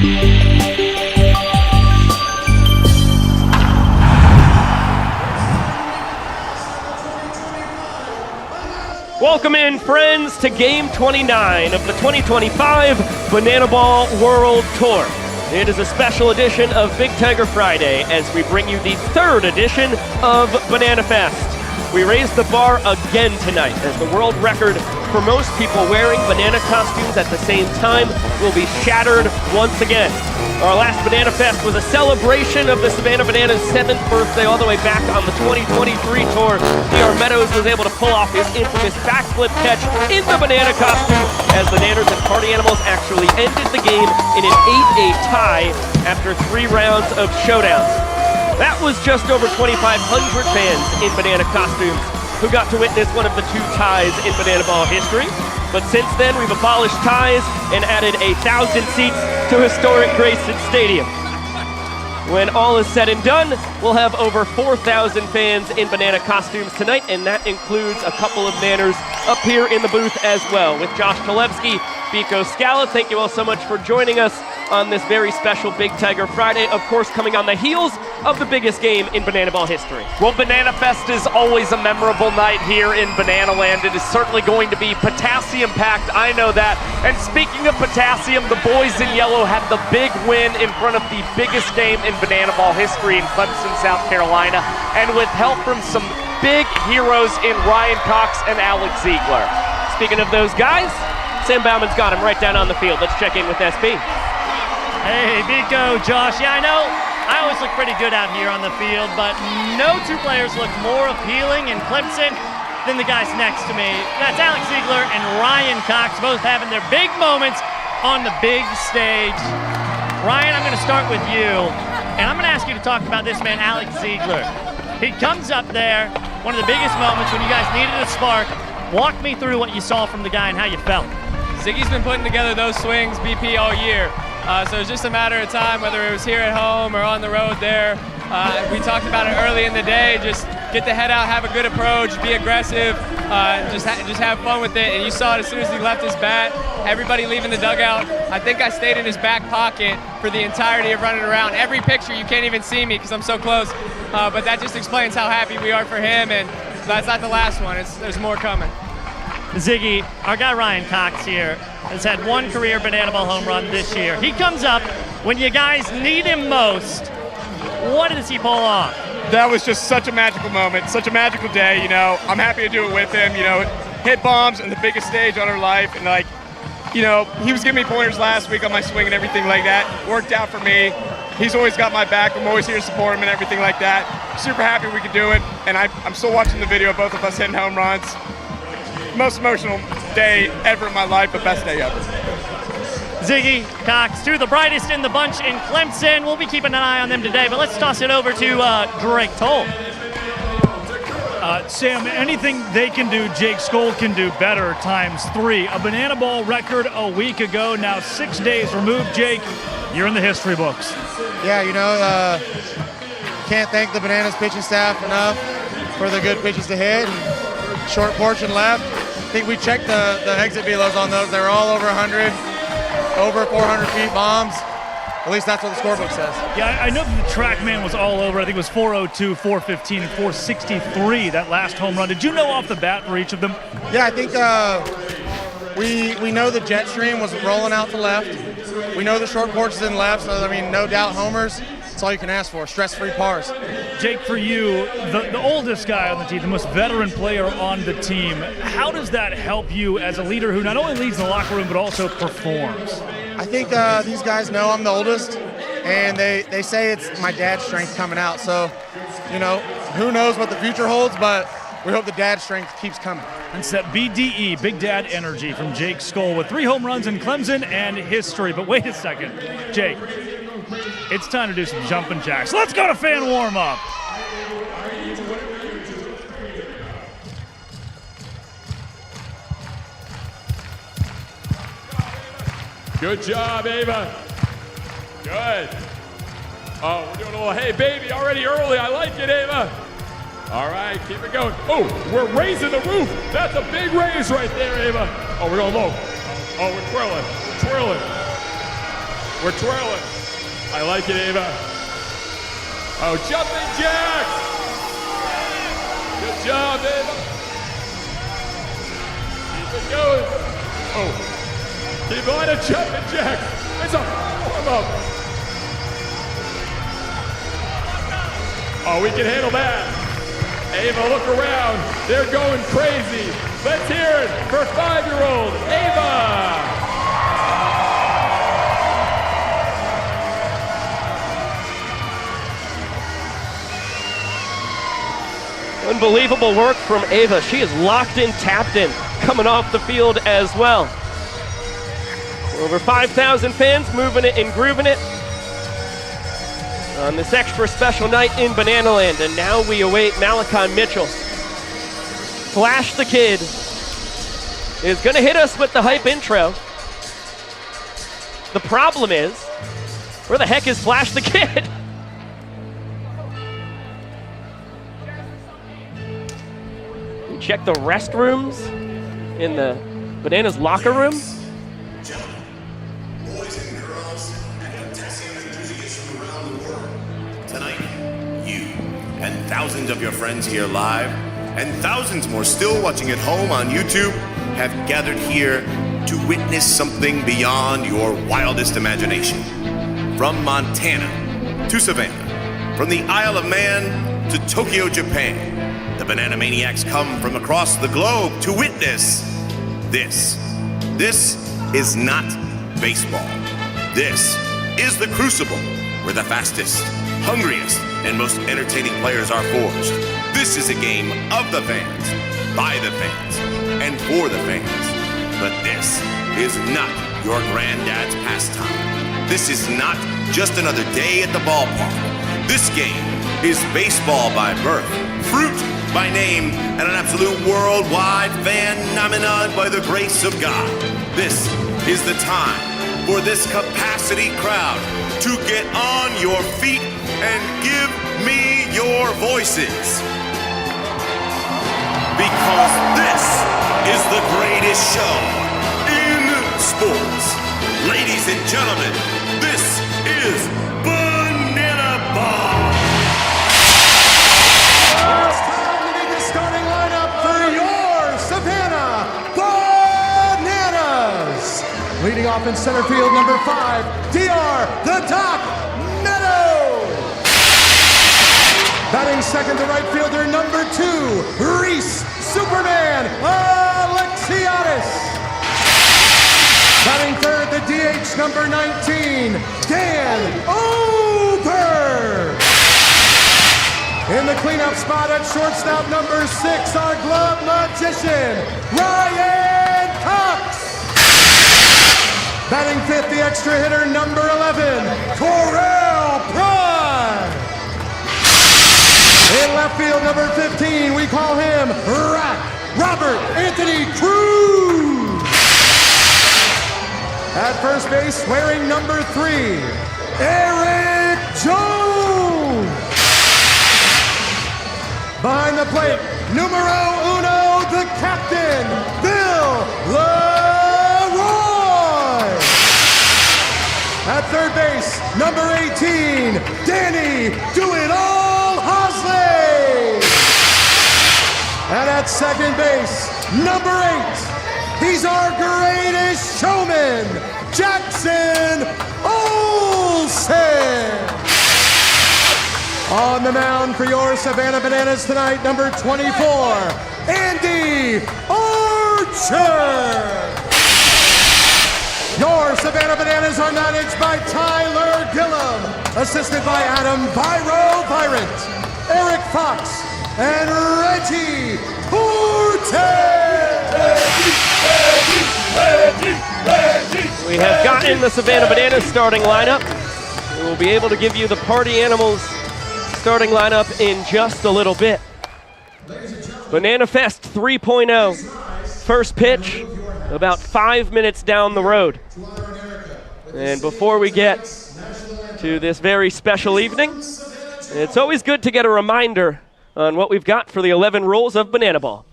Welcome in, friends, to Game 29 of the 2025 Banana Ball World Tour. It is a special edition of Big Tiger Friday as we bring you the third edition of Banana Fest. We raised the bar again tonight as the world record for most people wearing banana costumes at the same time will be shattered once again. Our last Banana Fest was a celebration of the Savannah Bananas' 7th birthday all the way back on the 2023 tour. D.R. Meadows was able to pull off his infamous backflip catch in the banana costume as the Nanners and Party Animals actually ended the game in an 8-8 tie after 3 rounds of showdowns. That was just over 2,500 fans in banana costumes who got to witness one of the 2 ties in Banana Ball history. But since then, we've abolished ties and added 1,000 seats to historic Grayson Stadium. When all is said and done, we'll have over 4,000 fans in banana costumes tonight, and that includes a couple of Nanners up here in the booth as well. With Josh Talevsky, Biko Scala, thank you all so much for joining us on this very special Big Tiger Friday, of course coming on the heels of the biggest game in Banana Ball history. Well, Banana Fest is always a memorable night here in Banana Land. It is certainly going to be potassium-packed, I know that. And speaking of potassium, the boys in yellow had the big win in front of the biggest game in Banana Ball history in Clemson, South Carolina, and with help from some big heroes in Ryan Cox and Alex Ziegler. Speaking of those guys, Sam Bauman's got him right down on the field. Let's check in with SB. Hey, Biko, Josh. Yeah, I know I always look pretty good out here on the field, but no 2 players look more appealing in Clemson than the guys next to me. That's Alex Ziegler and Ryan Cox, both having their big moments on the big stage. Ryan, I'm going to start with you, and I'm going to ask you to talk about this man, Alex Ziegler. He comes up there, one of the biggest moments when you guys needed a spark. Walk me through what you saw from the guy and how you felt. Ziggy's been putting together those swings, BP, all year. So it's just a matter of time, whether it was here at home or on the road there. We talked about it early in the day. Just get the head out, have a good approach, be aggressive, just have fun with it. And you saw it as soon as he left his bat. Everybody leaving the dugout. I think I stayed in his back pocket for the entirety of running around. Every picture, you can't even see me because I'm so close. But that just explains how happy we are for him. And that's not the last one. There's more coming. Ziggy, our guy Ryan Cox here has had 1 career Banana Ball home run this year. He comes up when you guys need him most. What does he pull off? That was just such a magical moment, such a magical day, you know. I'm happy to do it with him, you know. Hit bombs on the biggest stage on our life, and like, you know, he was giving me pointers last week on my swing and everything like that. Worked out for me. He's always got my back. I'm always here to support him and everything like that. Super happy we could do it, and I'm still watching the video of both of us hitting home runs. Most emotional day ever in my life, but best day ever. Ziggy, Cox, 2 of the brightest in the bunch in Clemson. We'll be keeping an eye on them today, but let's toss it over to Drake Toll. Sam, anything they can do, Jake Skoll can do better ×3. A Banana Ball record a week ago, now 6 days removed. Jake, you're in the history books. Yeah, you know, can't thank the Bananas pitching staff enough for the good pitches to hit. And short portion left. I think we checked the exit velos on those. They were all over 100, over 400 feet bombs. At least that's what the scorebook says. Yeah, I know that the TrackMan was all over. I think it was 402, 415, and 463, that last home run. Did you know off the bat for each of them? Yeah, I think we know the jet stream was rolling out to left. We know the short porch is in left, so I mean, no doubt homers. That's all you can ask for, stress-free pars. Jake, for you, the oldest guy on the team, the most veteran player on the team, how does that help you as a leader who not only leads the locker room but also performs? I think these guys know I'm the oldest, and they say it's my dad's strength coming out. So, you know, who knows what the future holds, but we hope the dad strength keeps coming. It's that BDE, Big Dad Energy, from Jake Skoll with 3 home runs in Clemson and history. But wait a second, Jake, it's time to do some jumping jacks. Let's go to fan warm-up. Good job, Ava. Good. Oh, we're doing a little, hey, baby, already early. I like it, Ava. All right, keep it going. Oh, we're raising the roof. That's a big raise right there, Ava. Oh, we're going low. Oh, we're twirling. We're twirling. I like it, Ava. Oh, jumping jacks. Good job, Ava. Keep it going. Oh, keep on a jumping jacks. It's a warm-up. Oh, we can handle that. Ava, look around. They're going crazy. Let's hear it for 5-year-old Ava. Unbelievable work from Ava. She is locked in, tapped in, coming off the field as well. Over 5,000 fans moving it and grooving it on this extra special night in Banana Land. And now we await Malachi Mitchell. Flash the Kid is going to hit us with the hype intro. The problem is, where the heck is Flash the Kid? We check the restrooms in the Bananas locker room. And thousands of your friends here live, and thousands more still watching at home on YouTube, have gathered here to witness something beyond your wildest imagination. From Montana to Savannah, from the Isle of Man to Tokyo, Japan, the Banana Maniacs come from across the globe to witness this. This is not baseball. This is the Crucible, where the fastest, hungriest, and most entertaining players are forged. This is a game of the fans, by the fans, and for the fans. But this is not your granddad's pastime. This is not just another day at the ballpark. This game is baseball by birth, fruit by name, and an absolute worldwide phenomenon by the grace of God. This is the time for this capacity crowd to get on your feet and give me your voices. Because this is the greatest show in sports. Ladies and gentlemen, this is Banana Ball. It's time to meet the starting lineup for your Savannah Bananas. Leading off in center field, number 5, DR the Doc Meadow. Batting second to right fielder, number 2, Reese Superman Alexiadis. Batting third, the DH, number 19, Dan Ober. In the cleanup spot at shortstop, number 6, our glove magician, Ryan Cox. Batting fifth, the extra hitter, number 11, Correll Prime. In left field, number 15, we call him Robert Anthony Cruz. At first base, wearing number 3, Eric Jones. Behind the plate, numero uno, the captain, Bill Leroy. At third base, number 18, Danny Do-It-All Hosley. And at second base, number 8, he's our greatest showman, Jackson Olsen. On the mound for your Savannah Bananas tonight, number 24, Andy Archer. Your Savannah Bananas are managed by Tyler Gillum, assisted by Adam Virant, Eric Fox, and Reggie We have gotten the Savannah Bananas starting lineup. We will be able to give you the Party Animals starting lineup in just a little bit. Banana Fest 3.0. First pitch, about 5 minutes down the road. And before we get to this very special evening, it's always good to get a reminder on what we've got for the 11 rules of Banana Ball.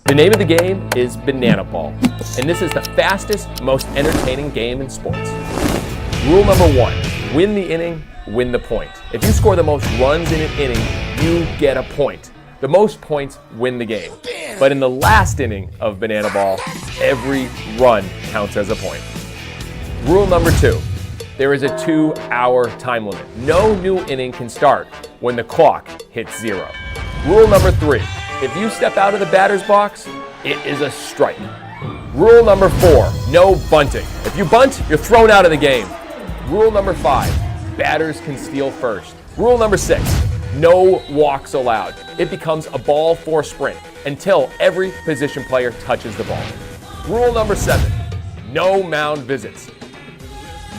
The name of the game is Banana Ball, and this is the fastest, most entertaining game in sports. Rule number 1, win the inning, win the point. If you score the most runs in an inning, you get a point. The most points win the game. But in the last inning of Banana Ball, every run counts as a point. Rule number 2, there is a 2-hour time limit. No new inning can start when the clock hits 0. Rule number 3, if you step out of the batter's box, it is a strike. Rule number 4, no bunting. If you bunt, you're thrown out of the game. Rule number 5, batters can steal first. Rule number 6, no walks allowed. It becomes a ball for sprint until every position player touches the ball. Rule number 7, no mound visits.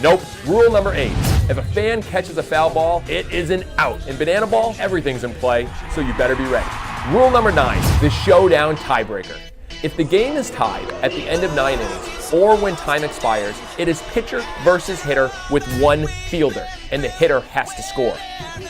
Nope. Rule number 8, if a fan catches a foul ball, it is an out. In Banana Ball, everything's in play, so you better be ready. Rule number 9, the showdown tiebreaker. If the game is tied at the end of 9 innings, or when time expires, it is pitcher versus hitter with one fielder, and the hitter has to score.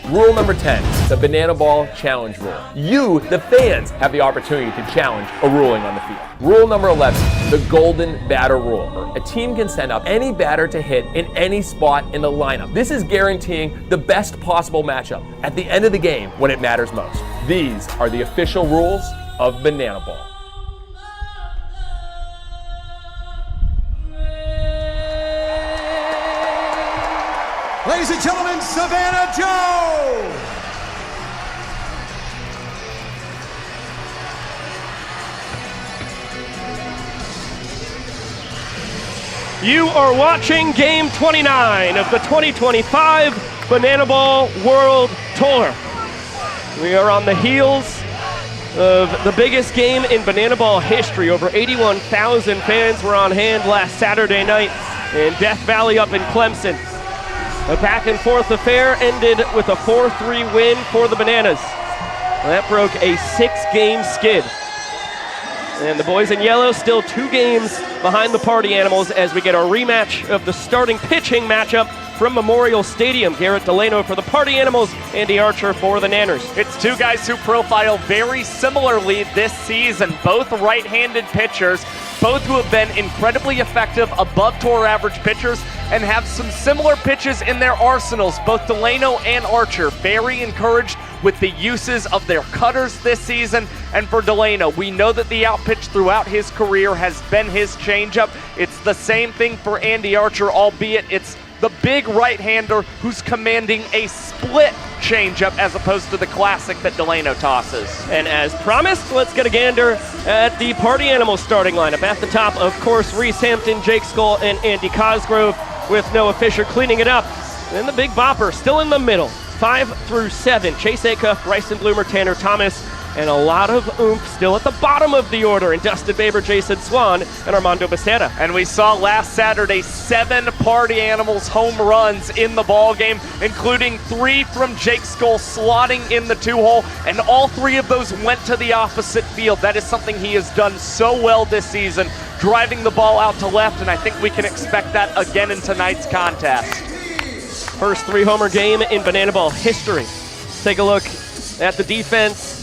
Rule number 10, the Banana Ball challenge rule. You, the fans, have the opportunity to challenge a ruling on the field. Rule number 11, the golden batter rule. A team can send up any batter to hit in any spot in the lineup. This is guaranteeing the best possible matchup at the end of the game when it matters most. These are the official rules of Banana Ball. Ladies and gentlemen, Savannah Joe! You are watching Game 29 of the 2025 Banana Ball World Tour. We are on the heels of the biggest game in Banana Ball history. Over 81,000 fans were on hand last Saturday night in Death Valley up in Clemson. A back-and-forth affair ended with a 4-3 win for the Bananas. That broke a 6-game skid. And the boys in yellow still 2 games behind the Party Animals as we get a rematch of the starting pitching matchup from Memorial Stadium. Garrett Delano for the Party Animals, Andy Archer for the Nanners. It's 2 guys who profile very similarly this season, both right-handed pitchers, both who have been incredibly effective, above tour average pitchers, and have some similar pitches in their arsenals. Both Delano and Archer very encouraged with the uses of their cutters this season. And for Delano, we know that the outpitch throughout his career has been his changeup. It's the same thing for Andy Archer, albeit it's the big right-hander who's commanding a split changeup as opposed to the classic that Delano tosses. And as promised, let's get a gander at the Party Animals starting lineup. At the top, of course, Reese Hampton, Jake Skull, and Andy Cosgrove, with Noah Fisher cleaning it up. And the big bopper still in the middle. 5 through 7, Chase Acuff, Bryson Bloomer, Tanner Thomas, and a lot of oomph still at the bottom of the order in Dustin Baber, Jason Swan, and Armando Becerra. And we saw last Saturday 7 Party Animals home runs in the ball game, including 3 from Jake Skull slotting in the 2-hole, and all 3 of those went to the opposite field. That is something he has done so well this season, driving the ball out to left, and I think we can expect that again in tonight's contest. First 3-homer game in Banana Ball history. Take a look at the defense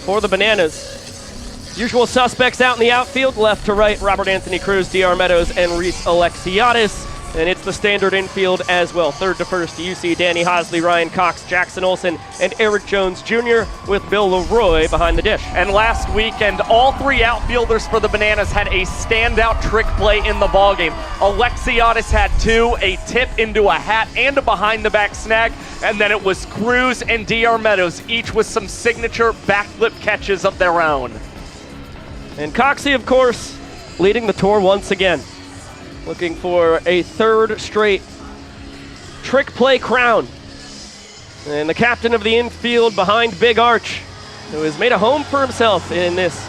for the Bananas. Usual suspects out in the outfield, left to right, Robert Anthony Cruz, DR Meadows, and Reese Alexiadis. And it's the standard infield as well. Third to first, you see Danny Hosley, Ryan Cox, Jackson Olsen, and Eric Jones Jr. with Bill Leroy behind the dish. And last weekend, all 3 outfielders for the Bananas had a standout trick play in the ballgame. Alexiadis had 2, a tip into a hat and a behind-the-back snag, and then it was Cruz and DR Meadows, each with some signature backflip catches of their own. And Coxie, of course, leading the tour once again. Looking for a 3rd straight trick play crown. And the captain of the infield behind Big Arch, who has made a home for himself in this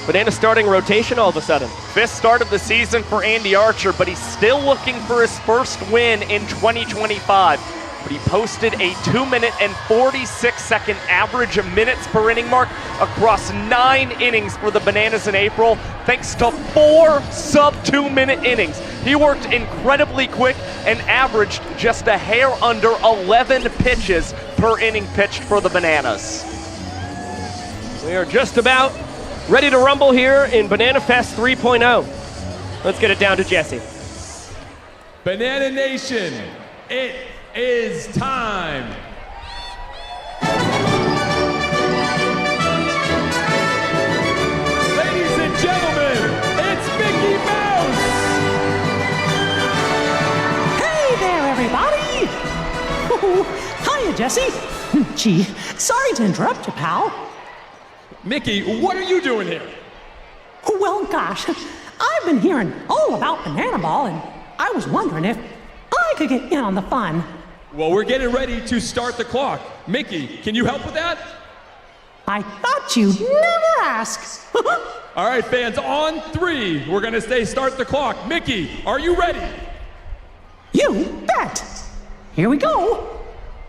Banana starting rotation all of a sudden. 5th start of the season for Andy Archer, but he's still looking for his first win in 2025. But he posted a 2-minute and 46-second average minutes per inning mark across 9 innings for the Bananas in April, thanks to 4 sub-2-minute innings. He worked incredibly quick and averaged just a hair under 11 pitches per inning pitched for the Bananas. We are just about Ready to rumble here in Banana Fest 3.0. Let's get it down to Jesse. Banana Nation, it is time. Ladies and gentlemen, it's Mickey Mouse. Hey there, everybody. Hiya, Jesse. Gee, sorry to interrupt you, pal. Mickey, what are you doing here? Well, gosh, I've been hearing all about Banana Ball, and I was wondering if I could get in on the fun. Well, we're getting ready to start the clock. Mickey, can you help with that? I thought you'd never ask. All right, fans, on 3, we're gonna say start the clock. Mickey, are you ready? You bet. Here we go.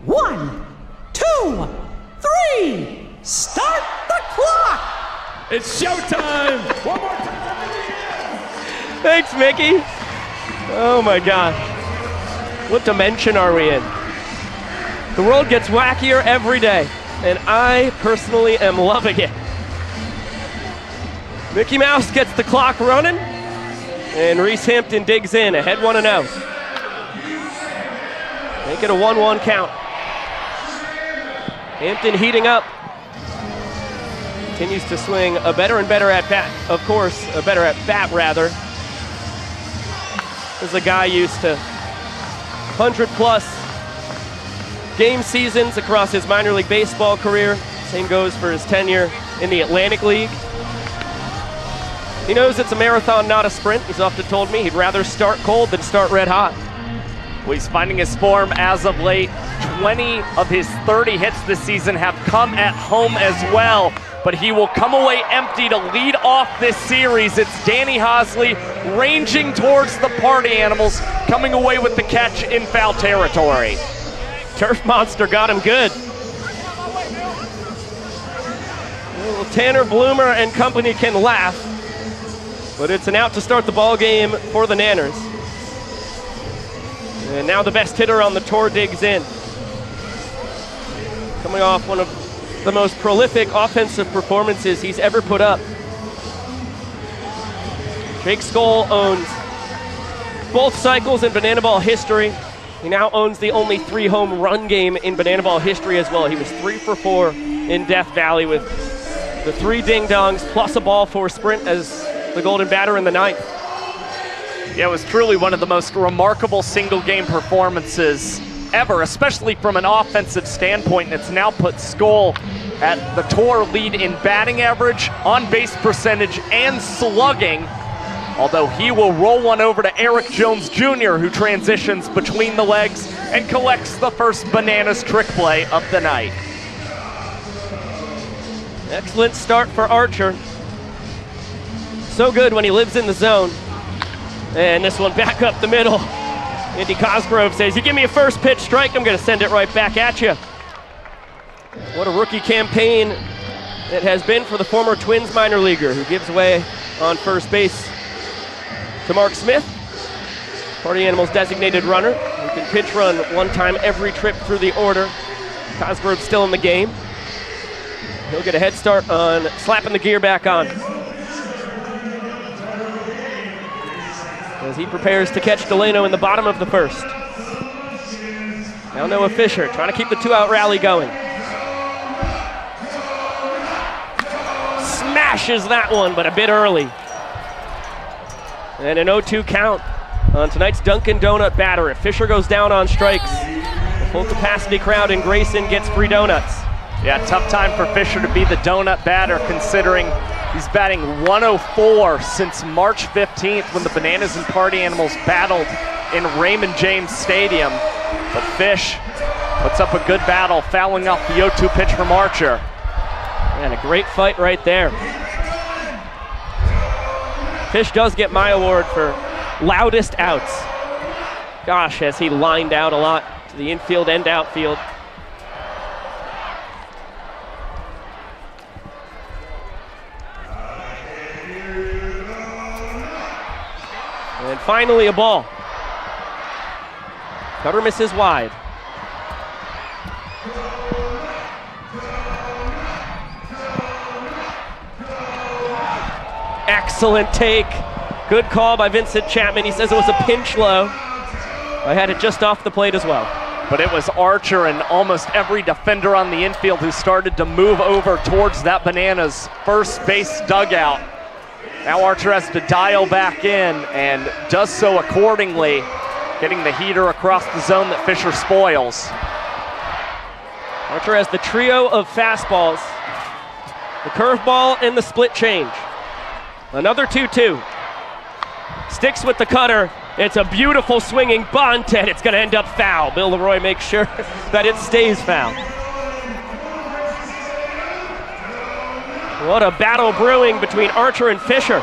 1, 2, 3. Start the clock! It's showtime! One more time! Thanks, Mickey. Oh my gosh. What dimension are we in? The world gets wackier every day, and I personally am loving it. Mickey Mouse gets the clock running, and Reese Hampton digs in, ahead 1-0. Make it a 1-1 count. Hampton heating up. Continues to swing a better and better at bat. Of course, a better at bat, rather. This is a guy used to 100-plus game seasons across his minor league baseball career. Same goes for his tenure in the Atlantic League. He knows it's a marathon, not a sprint. He's often told me he'd rather start cold than start red hot. Well, he's finding his form as of late. 20 of his 30 hits this season have come at home as well. But he will come away empty to lead off this series. It's Danny Hosley ranging towards the party animals, coming away with the catch in foul territory. Turf Monster got him good. Well, Tanner Bloomer and company can laugh, but it's an out to start the ball game for the Nanners. And now the best hitter on the tour digs in. Coming off one of the most prolific offensive performances he's ever put up. Jake Skoll owns both cycles in Banana Ball history. He now owns the only 3-home run game in Banana Ball history as well. He was 3 for 4 in Death Valley with the 3 ding-dongs plus a ball 4 sprint as the golden batter in the 9th. Yeah, it was truly one of the most remarkable single-game performances ever, especially from an offensive standpoint. It's now put Skoll at the tour lead in batting average, on-base percentage, and slugging, although he will roll one over to Eric Jones Jr., who transitions between the legs and collects the first Bananas trick play of the night. Excellent start for Archer. So good when he lives in the zone. And this one back up the middle. Andy Cosgrove says, you give me a first pitch strike, I'm going to send it right back at you. What a rookie campaign it has been for the former Twins minor leaguer, who gives away on first base to Mark Smith, Party Animals designated runner, who can pitch run 1 time every trip through the order. Cosgrove still in the game. He'll get a head start on slapping the gear back on as he prepares to catch Delano in the bottom of the first. Now Noah Fisher trying to keep the 2-out rally going. Smashes that one, but a bit early. And an 0-2 count on tonight's Dunkin' Donut batter. If Fisher goes down on strikes, the full capacity crowd in Grayson gets free donuts. Yeah, tough time for Fisher to be the donut batter, considering he's batting 104 since March 15th when the Bananas and Party Animals battled in Raymond James Stadium. But Fish puts up a good battle, fouling off the 0-2 pitch from Archer. And a great fight right there. Fish does get my award for loudest outs. Gosh, has he lined out a lot to the infield and outfield. And finally a ball. Cutter misses wide. Excellent take. Good call by Vincent Chapman. He says it was a pinch low. I had it just off the plate as well. But it was Archer and almost every defender on the infield who started to move over towards that Bananas first base dugout. Now Archer has to dial back in and does so accordingly, getting the heater across the zone that Fisher spoils. Archer has the trio of fastballs, the curveball and the split change. Another 2-2. Sticks with the cutter. It's a beautiful swinging bunt, and it's going to end up foul. Bill Leroy makes sure that it stays foul. What a battle brewing between Archer and Fisher.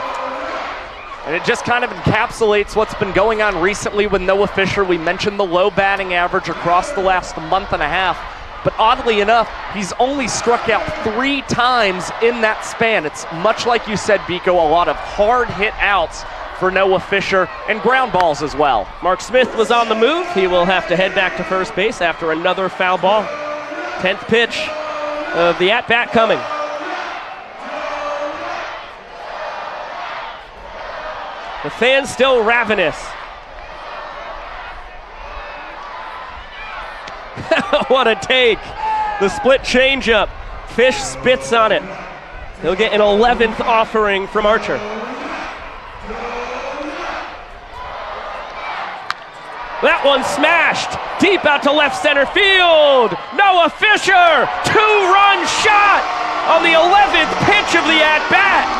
And it just kind of encapsulates what's been going on recently with Noah Fisher. We mentioned the low batting average across the last month and a half. But oddly enough, he's only struck out 3 times in that span. It's much like you said, Biko, a lot of hard hit outs for Noah Fisher and ground balls as well. Mark Smith was on the move. He will have to head back to first base after another foul ball. 10th pitch of the at-bat coming. The fans still ravenous. What a take. The split changeup. Fish spits on it. He'll get an 11th offering from Archer. That one smashed deep out to left center field. Noah Fisher, 2-run shot on the 11th pitch of the at-bat.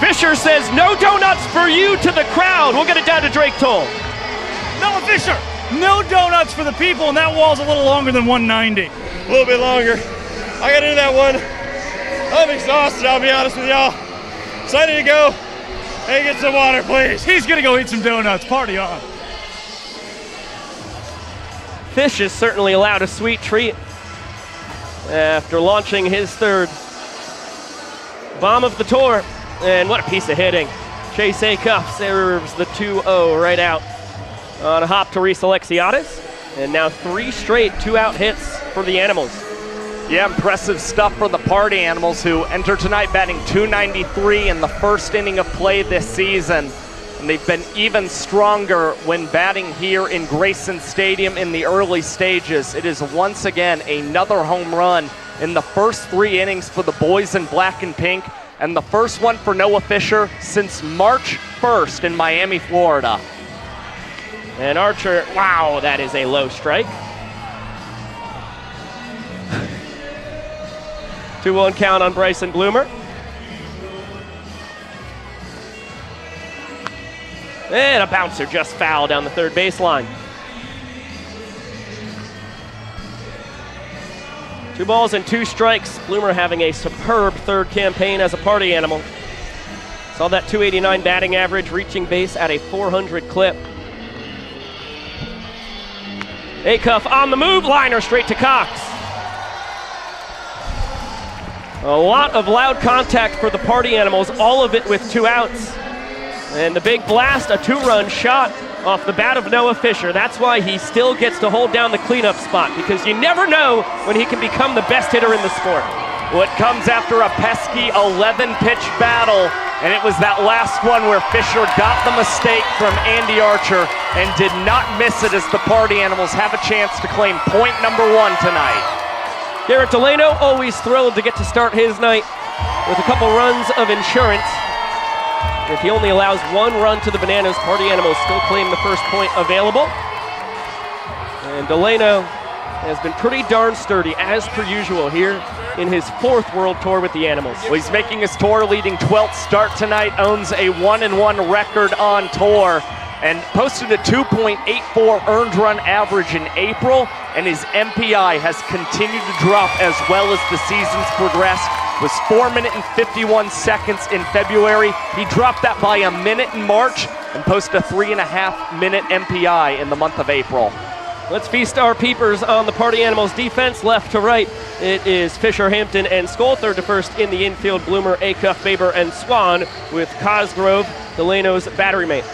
Fisher says, "No donuts for you" to the crowd. We'll get it down to Drake Toll. Noah Fisher, no donuts for the people, and that wall's a little longer than 190. A little bit longer. I got into that one. I'm exhausted, I'll be honest with y'all. So I need to go and get some water, please. He's gonna go eat some donuts. Party on. Fish is certainly allowed a sweet treat after launching his third bomb of the tour. And what a piece of hitting. Chase Acuff serves the 2-0 right out on a hop to Reese Alexiadis. And now 3 straight 2-out hits for the Animals. Yeah, impressive stuff for the Party Animals, who enter tonight batting .293 in the first inning of play this season. And they've been even stronger when batting here in Grayson Stadium in the early stages. It is once again another home run in the first 3 innings for the boys in black and pink, and the first one for Noah Fisher since March 1st in Miami, Florida. And Archer, wow, that is a low strike. 2-1 count on Bryson Bloomer. And a bouncer just foul down the third baseline. 2 balls and 2 strikes. Bloomer having a superb third campaign as a Party Animal. Saw that .289 batting average, reaching base at a .400 clip. Acuff on the move, liner straight to Cox. A lot of loud contact for the Party Animals, all of it with 2 outs. And the big blast, a 2-run shot off the bat of Noah Fisher. That's why he still gets to hold down the cleanup spot, because you never know when he can become the best hitter in the sport. What comes after a pesky 11-pitch battle, and it was that last one where Fisher got the mistake from Andy Archer and did not miss it, as the Party Animals have a chance to claim point number 1 tonight. Garrett Delano always thrilled to get to start his night with a couple runs of insurance. If he only allows 1 run to the Bananas, Party Animals still claim the first point available. And Delano has been pretty darn sturdy, as per usual, here in his 4th World Tour with the Animals. Well, he's making his tour-leading 12th start tonight, owns a 1-1 record on tour, and posted a 2.84 earned run average in April, and his MPI has continued to drop as well as the season's progressed. Was 4 minutes and 51 seconds in February. He dropped that by a minute in March and posted a 3.5-minute MPI in the month of April. Let's feast our peepers on the Party Animals defense, left to right. It is Fisher, Hampton, and Skoll. Third to first in the infield, Bloomer, Acuff, Baber, and Swan, with Cosgrove, Delano's battery mate.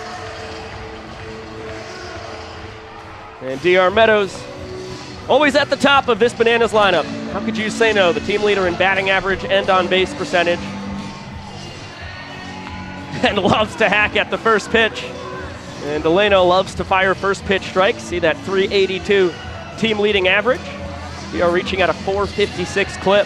And DR Meadows, always at the top of this Bananas lineup. How could you say no? The team leader in batting average and on-base percentage. And loves to hack at the first pitch. And Delano loves to fire first pitch strikes. See that 382 team leading average. We are reaching at a 456 clip.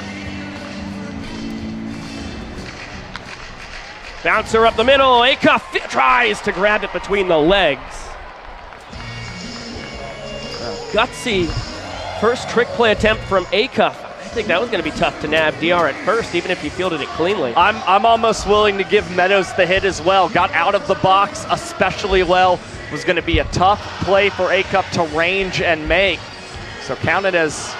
Bouncer up the middle. Acuff tries to grab it between the legs. Gutsy first trick play attempt from Acuff. I think that was going to be tough to nab DR at first, even if he fielded it cleanly. I'm almost willing to give Meadows the hit as well. Got out of the box especially well. Was going to be a tough play for Acuff to range and make. So counted as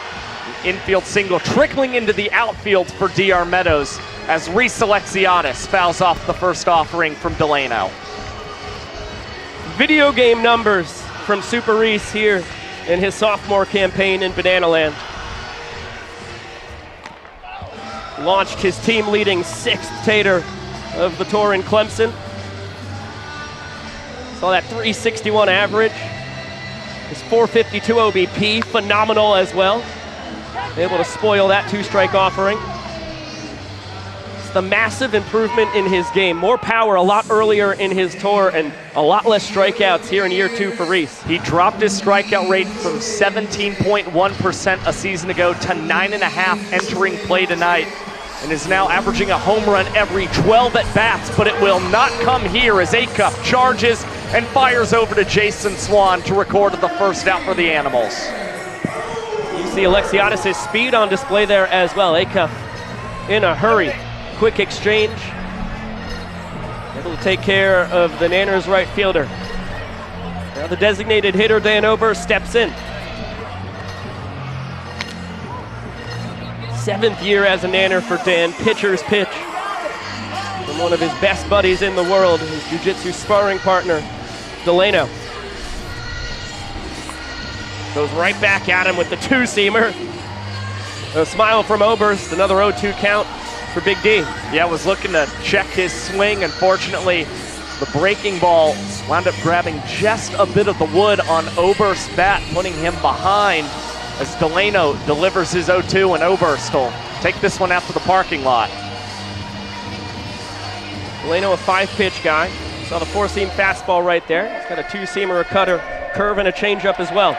an infield single, trickling into the outfield for DR Meadows as Reese Alexiadis fouls off the first offering from Delano. Video game numbers from Super Reese here in his sophomore campaign in Banana Land. Launched his team-leading sixth tater of the tour in Clemson. Saw that 361 average. His 452 OBP, phenomenal as well. Able to spoil that two-strike offering. It's the massive improvement in his game. More power a lot earlier in his tour and a lot less strikeouts here in year 2 for Reese. He dropped his strikeout rate from 17.1% a season ago to 9.5 entering play tonight, and is now averaging a home run every 12 at-bats, but it will not come here as Acuff charges and fires over to Jason Swan to record the first out for the Animals. You see Alexiadis' speed on display there as well. Acuff in a hurry. Quick exchange. Able to take care of the Nanners right fielder. Now the designated hitter, Dan Oberst, steps in. 7th year as a Nanner for Dan. Pitcher's pitch from one of his best buddies in the world, his jiu-jitsu sparring partner, Delano. Goes right back at him with the two-seamer. A smile from Oberst, another 0-2 count for Big D. Yeah, was looking to check his swing. Unfortunately, the breaking ball wound up grabbing just a bit of the wood on Oberst's bat, putting him behind as Delano delivers his 0-2, and Oberst will take this one out to the parking lot. Delano, a 5-pitch guy. Saw the 4-seam fastball right there. He's got a 2-seamer, a cutter, curve, and a changeup as well.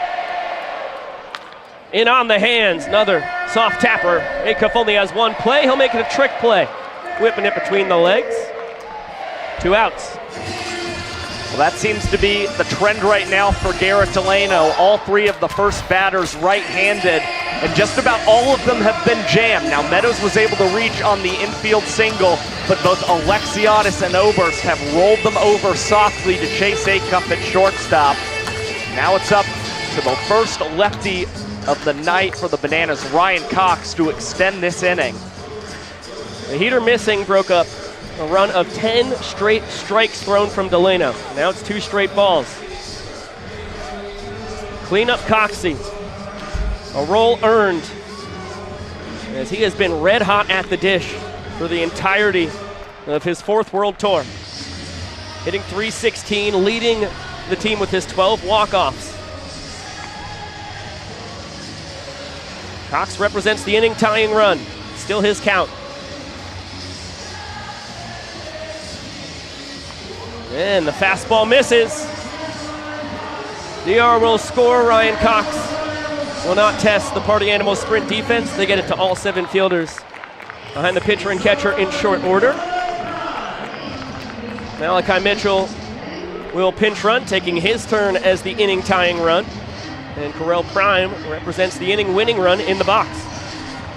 In on the hands, another soft tapper. Acuff only has one play. He'll make it a trick play. Whipping it between the legs. 2 outs. Well, that seems to be the trend right now for Garrett Delano. All 3 of the first batters right-handed, and just about all of them have been jammed. Now, Meadows was able to reach on the infield single, but both Alexiadis and Oberst have rolled them over softly to chase Acuff at shortstop. Now it's up to the first lefty of the night for the Bananas, Ryan Cox, to extend this inning. The heater missing broke up a run of 10 straight strikes thrown from Delano. Now it's 2 straight balls. Clean up Coxie. A roll earned, as he has been red hot at the dish for the entirety of his 4th World Tour. Hitting .316, leading the team with his 12 walk-offs. Cox represents the inning tying run. Still his count. And the fastball misses. DR will score. Ryan Cox will not test the Party Animals sprint defense. They get it to all 7 fielders behind the pitcher and catcher in short order. Malachi Mitchell will pinch run, taking his turn as the inning tying run. And Correll Prime represents the inning winning run in the box.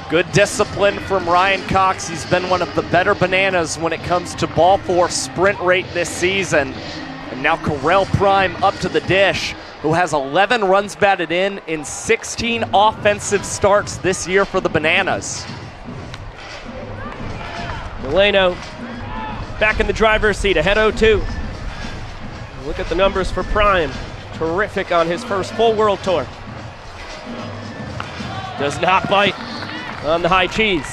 Good discipline from Ryan Cox. He's been one of the better Bananas when it comes to ball force sprint rate this season. And now Correll Prime up to the dish, who has 11 runs batted in 16 offensive starts this year for the Bananas. Delano back in the driver's seat, ahead 0-2. Look at the numbers for Prime. Terrific on his first full World Tour. Does not bite on the high cheese.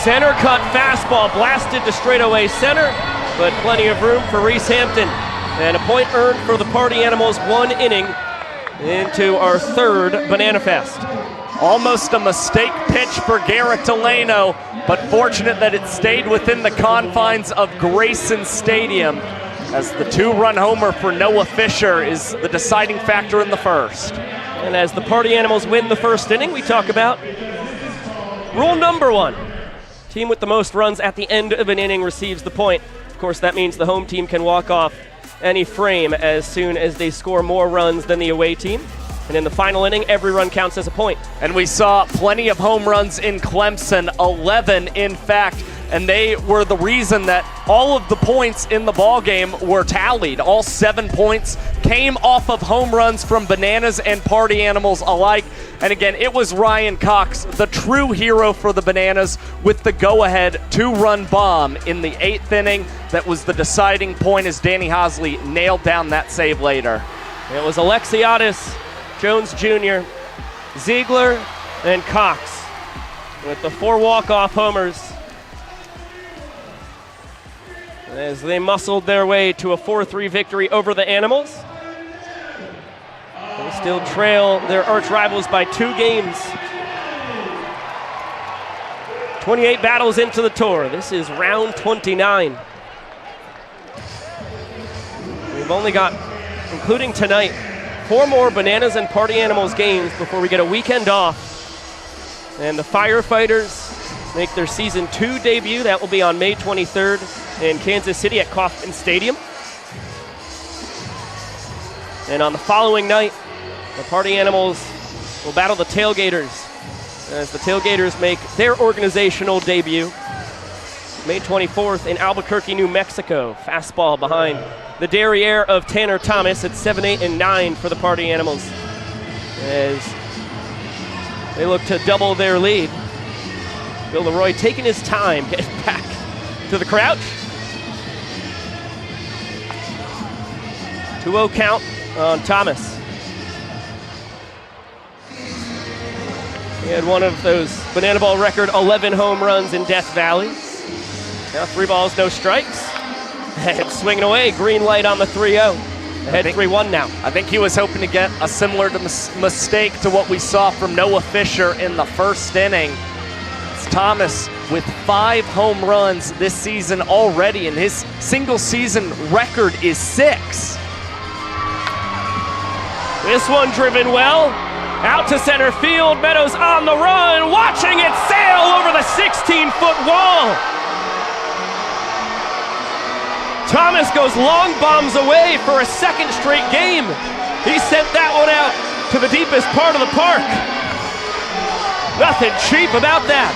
Center cut fastball blasted to straightaway center, but plenty of room for Reese Hampton. And a point earned for the Party Animals, 1 inning into our third Banana Fest. Almost a mistake pitch for Garrett Delano, but fortunate that it stayed within the confines of Grayson Stadium, as the 2-run homer for Noah Fisher is the deciding factor in the first. And as the Party Animals win the first inning, we talk about rule number 1. Team with the most runs at the end of an inning receives the point. Of course, that means the home team can walk off any frame as soon as they score more runs than the away team. And in the final inning, every run counts as a point. And we saw plenty of home runs in Clemson, 11 in fact, and they were the reason that all of the points in the ball game were tallied. All 7 points came off of home runs from Bananas and Party Animals alike. And again, it was Ryan Cox, the true hero for the Bananas, with the go-ahead 2-run bomb in the 8th inning. That was the deciding point as Danny Hosley nailed down that save later. It was Alexiadis, Jones Jr., Ziegler, and Cox with the 4 walk-off homers as they muscled their way to a 4-3 victory over the Animals. They still trail their arch rivals by 2 games. 28 battles into the tour. This is round 29. We've only got, including tonight, 4 more Bananas and Party Animals games before we get a weekend off. And the Firefighters make their season 2 debut. That will be on May 23rd in Kansas City at Kauffman Stadium. And on the following night, the Party Animals will battle the Tailgaters as the Tailgaters make their organizational debut May 24th in Albuquerque, New Mexico. Fastball behind the derriere of Tanner Thomas at 7, 8, and 9 for the Party Animals as they look to double their lead. Bill Leroy taking his time, getting back to the crouch. 2-0 count on Thomas. He had one of those Banana Ball record 11 home runs in Death Valley. Now 3 balls, no strikes. And swinging away, green light on the 3-0. Ahead 3-1 now. I think he was hoping to get a similar mistake to what we saw from Noah Fisher in the first inning. It's Thomas with 5 home runs this season already, and his single season record is 6. This one driven well. Out to center field. Meadows on the run. Watching it sail over the 16-foot wall. Thomas goes long bombs away for a second straight game. He sent that one out to the deepest part of the park. Nothing cheap about that.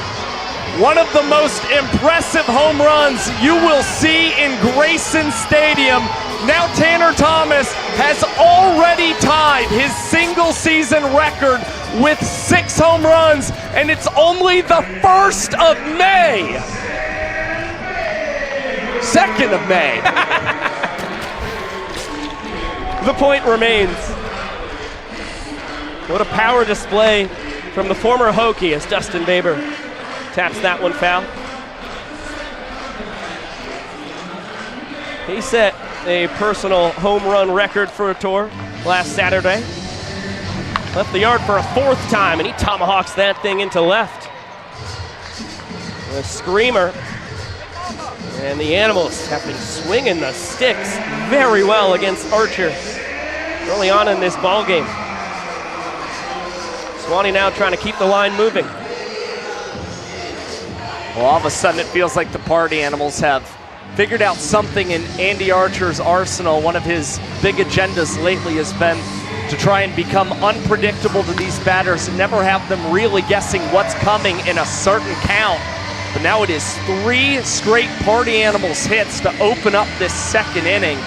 One of the most impressive home runs you will see in Grayson Stadium. Now Tanner Thomas has already tied his single season record with 6 home runs, and it's only the 1st of May. 2nd of May. The point remains. What a power display from the former Hokie as Dustin Baber taps that one foul. He set a personal home run record for a tour last Saturday. Left the yard for a 4th time, and he tomahawks that thing into left. A screamer. And the Animals have been swinging the sticks very well against Archer early on in this ball game. Swanee now trying to keep the line moving. Well, all of a sudden it feels like the Party Animals have figured out something in Andy Archer's arsenal. One of his big agendas lately has been to try and become unpredictable to these batters and never have them really guessing what's coming in a certain count. But now it is 3 straight Party Animals hits to open up this 2nd inning.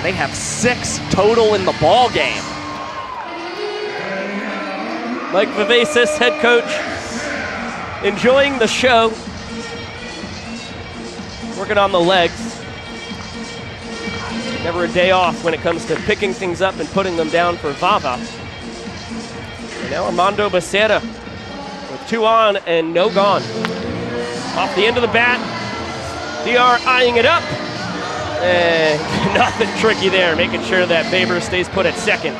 They have 6 total in the ball game. Mike Vivacis, head coach, enjoying the show. working on the legs. Never a day off when it comes to picking things up and putting them down for Vava. And now Armando Becerra with 2 on and no gone. Off the end of the bat, DR eyeing it up. And nothing tricky there, making sure that Baber stays put at second.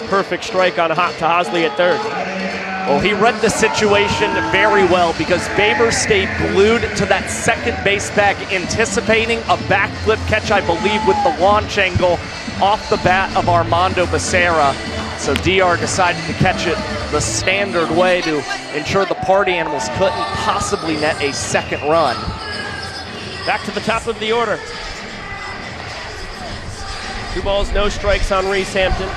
Perfect strike on Tahasley at third. Well, he read the situation very well because Baber stayed glued to that second base bag, anticipating a backflip catch, I believe, with the launch angle off the bat of Armando Becerra. So DR decided to catch it the standard way to ensure the Party Animals couldn't possibly net a second run. Back to the top of the order. 2 balls, no strikes on Reese Hampton.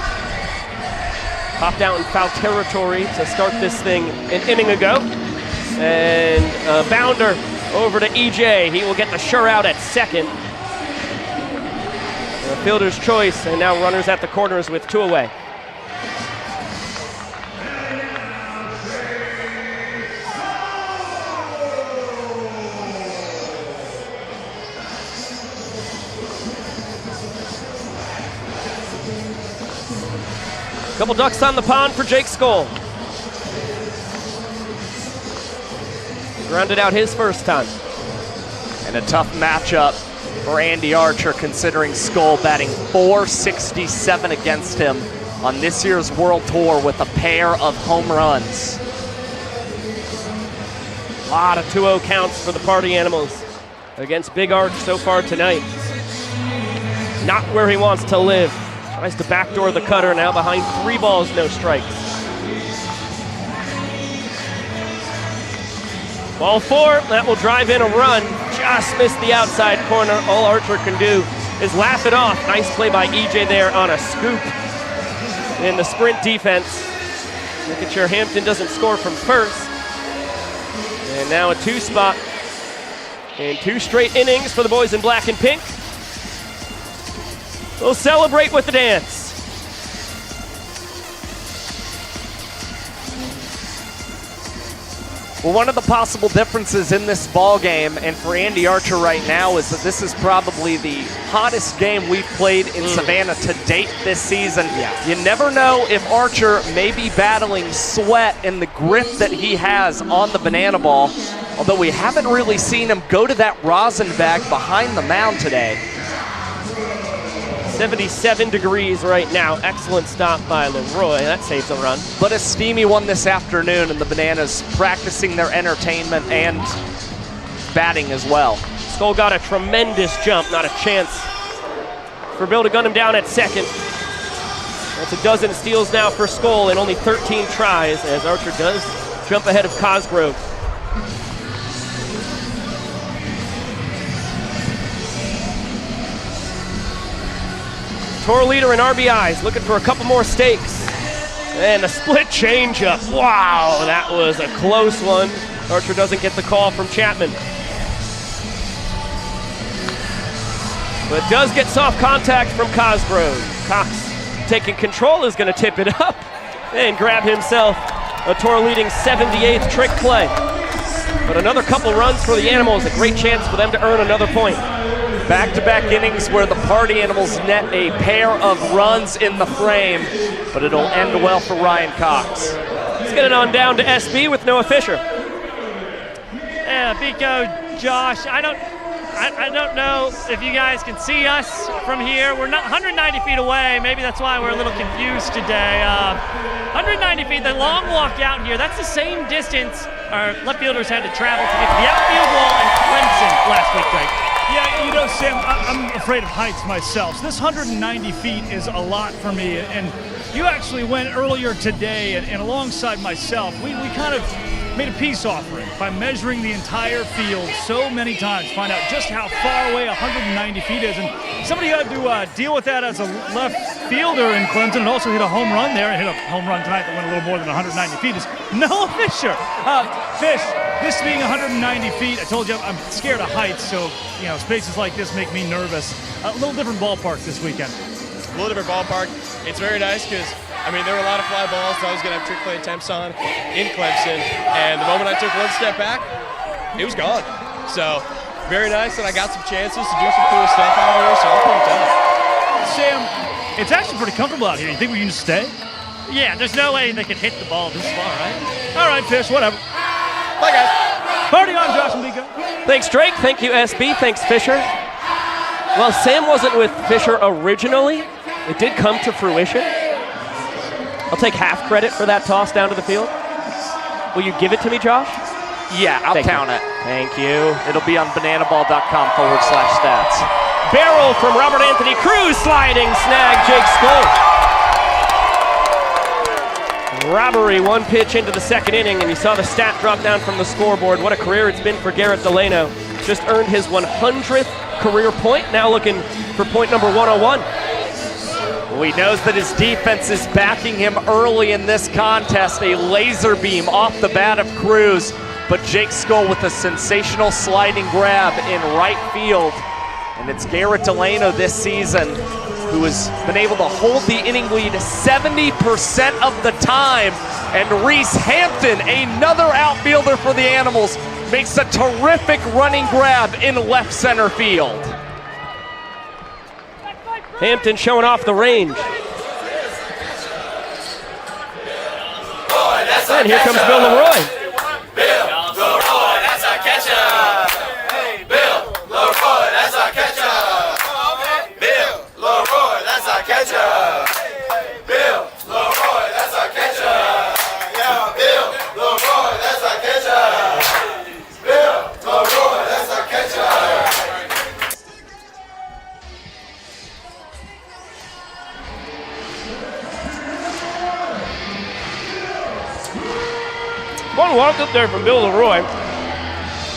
Popped out in foul territory to start this thing an inning ago. And a bounder over to EJ. He will get the sure out at second. A fielder's choice, and now runners at the corners with 2 away. Couple ducks on the pond for Jake Skoll. Grounded out his first time. And a tough matchup for Andy Archer, considering Skoll batting .467 against him on this year's World Tour with a pair of home runs. A lot of 2-0 counts for the Party Animals against Big Arch so far tonight. Not where he wants to live. Tries to backdoor the cutter, now behind 3 balls, no strikes. Ball 4, that will drive in a run. Just missed the outside corner. All Archer can do is laugh it off. Nice play by EJ there on a scoop in the sprint defense. Making sure Hampton doesn't score from first. And now a 2 spot. And 2 straight innings for the boys in black and pink. We'll celebrate with the dance. Well, one of the possible differences in this ball game and for Andy Archer right now is that this is probably the hottest game we've played in Savannah to date this season. Yeah. You never know if Archer may be battling sweat and the grip that he has on the banana ball, although we haven't really seen him go to that rosin bag behind the mound today. 77 degrees right now. Excellent stop by Leroy. That saves a run. But a steamy one this afternoon, and the Bananas practicing their entertainment and batting as well. Skoll got a tremendous jump, not a chance for Bill to gun him down at second. That's a dozen steals now for Skoll in only 13 tries, as Archer does jump ahead of Cosgrove. Tour leader in RBIs, looking for a couple more stakes. And a split changeup. Wow, that was a close one. Archer doesn't get the call from Chapman. But does get soft contact from Cosgrove. Cox taking control, is going to tip it up and grab himself a tour leading 78th trick play. But another couple runs for the Animals, a great chance for them to earn another point. Back-to-back innings where the Party Animals net a pair of runs in the frame, but it'll end well for Ryan Cox. Let's get it on down to SB with Noah Fisher. Yeah, Biko, Josh, I don't know if you guys can see us from here. We're not 190 feet away. Maybe that's why we're a little confused today. 190 feet, the long walk out here, that's the same distance our left fielders had to travel to get to the outfield wall in Clemson last week, Greg. Yeah, you know, Sam, I'm afraid of heights myself. So this 190 feet is a lot for me. And you actually went earlier today, and alongside myself, we kind of made a peace offering by measuring the entire field so many times, find out just how far away 190 feet is. And somebody had to deal with that as a left fielder in Clemson and also hit a home run there, and hit a home run tonight that went a little more than 190 feet is Noah Fisher. Fish, this being 190 feet, I told you I'm scared of heights, so you know spaces like this make me nervous. A little different ballpark this weekend. A little different ballpark. It's very nice because, I mean, there were a lot of fly balls that I was going to have trick play attempts on in Clemson, and the moment I took one step back, it was gone. So very nice, and I got some chances to do some cool stuff out here, so I'm pretty tough. Sam, it's actually pretty comfortable out here. You think we can just stay? Yeah, there's no way they could hit the ball this far, right? All right, Fish, whatever. Bye, guys. Party on, Josh and Biko. Thanks, Drake. Thank you, SB. Thanks, Fisher. Well, Sam wasn't with Fisher originally. It did come to fruition. I'll take half credit for that toss down to the field. Will you give it to me, Josh? Yeah, I'll count it. Thank you. It'll be on bananaball.com/stats. Barrel from Robert Anthony Cruz sliding, snag Jake Skoll. Robbery, one pitch into the second inning, and you saw the stat drop down from the scoreboard. What a career it's been for Garrett Delano. Just earned his 100th career point, now looking for point number 101. Well, he knows that his defense is backing him early in this contest. A laser beam off the bat of Cruz, but Jake Skoll with a sensational sliding grab in right field. And it's Garrett Delano this season who has been able to hold the inning lead 70% of the time. And Reese Hampton, another outfielder for the Animals, makes a terrific running grab in left center field. Hampton showing off the range. And here comes Bill Leroy. Bill Leroy, that's our catcher. Hey, Bill Leroy, that's our catcher. Bill Leroy, that's our catcher. Bill Leroy, that's our catcher. Yeah, Bill Leroy, that's our catcher. Bill Leroy, that's our catcher. One walk up there from Bill Leroy.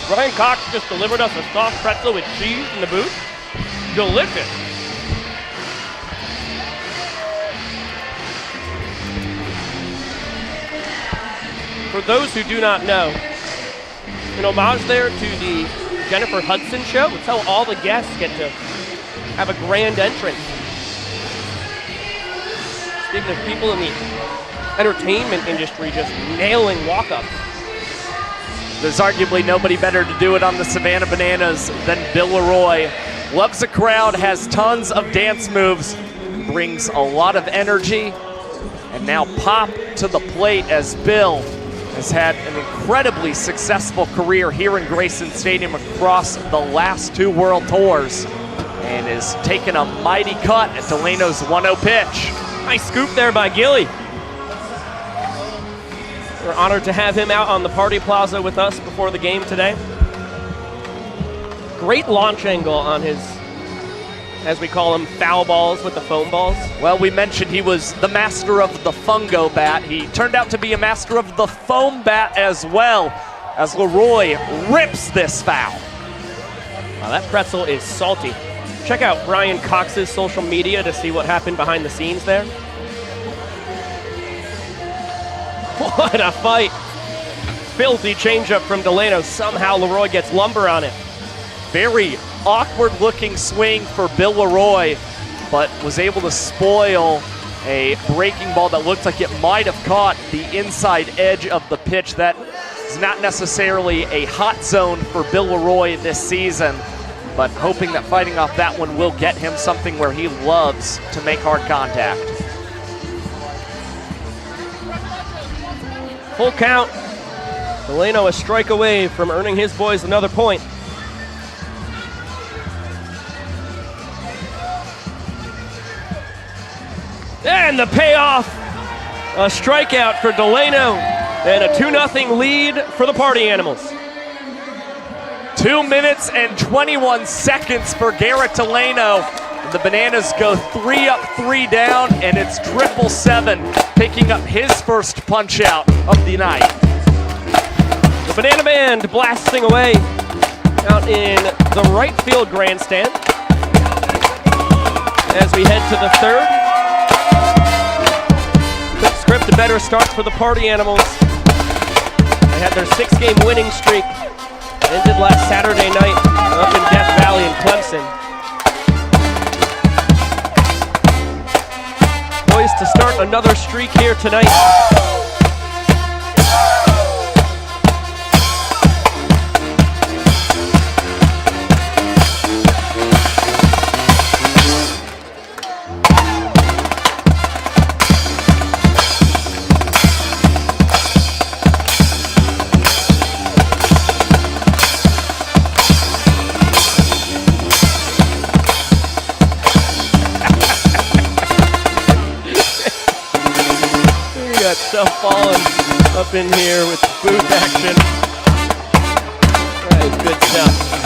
Brian Cox just delivered us a soft pretzel with cheese in the booth. Delicious. For those who do not know, an homage there to the Jennifer Hudson show. It's how all the guests get to have a grand entrance. Speaking of people in the entertainment industry just nailing walk-ups. There's arguably nobody better to do it on the Savannah Bananas than Bill Leroy. Loves a crowd, has tons of dance moves, brings a lot of energy, and now pop to the plate as Bill has had an incredibly successful career here in Grayson Stadium across the last two World Tours and is taking a mighty cut at Delano's 1-0 pitch. Nice scoop there by Gilly. We're honored to have him out on the party plaza with us before the game today. Great launch angle on his, as we call them, foul balls with the foam balls. Well, we mentioned he was the master of the fungo bat. He turned out to be a master of the foam bat as well, as Leroy rips this foul. Wow, that pretzel is salty. Check out Brian Cox's social media to see what happened behind the scenes there. What a fight. Filthy changeup from Delano. Somehow Leroy gets lumber on it. Very awkward looking swing for Bill Leroy, but was able to spoil a breaking ball that looked like it might have caught the inside edge of the pitch. That is not necessarily a hot zone for Bill Leroy this season, but hoping that fighting off that one will get him something where he loves to make hard contact. Full count. Delano a strike away from earning his boys another point. And the payoff, a strikeout for Delano, and a 2-0 lead for the Party Animals. 2 minutes and 21 seconds for Garrett Delano. The Bananas go 3 up, 3 down, and it's 777 picking up his first punch out of the night. The Banana Band blasting away out in the right field grandstand as we head to the third. Quick script, a better start for the Party Animals. They had their 6-game winning streak. Ended last Saturday night up in Death Valley in Clemson. Poised to start another streak here tonight. yourself falling up in here with booth action. That is good stuff.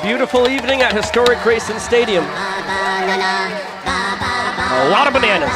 Beautiful evening at historic Grayson Stadium. A lot of bananas.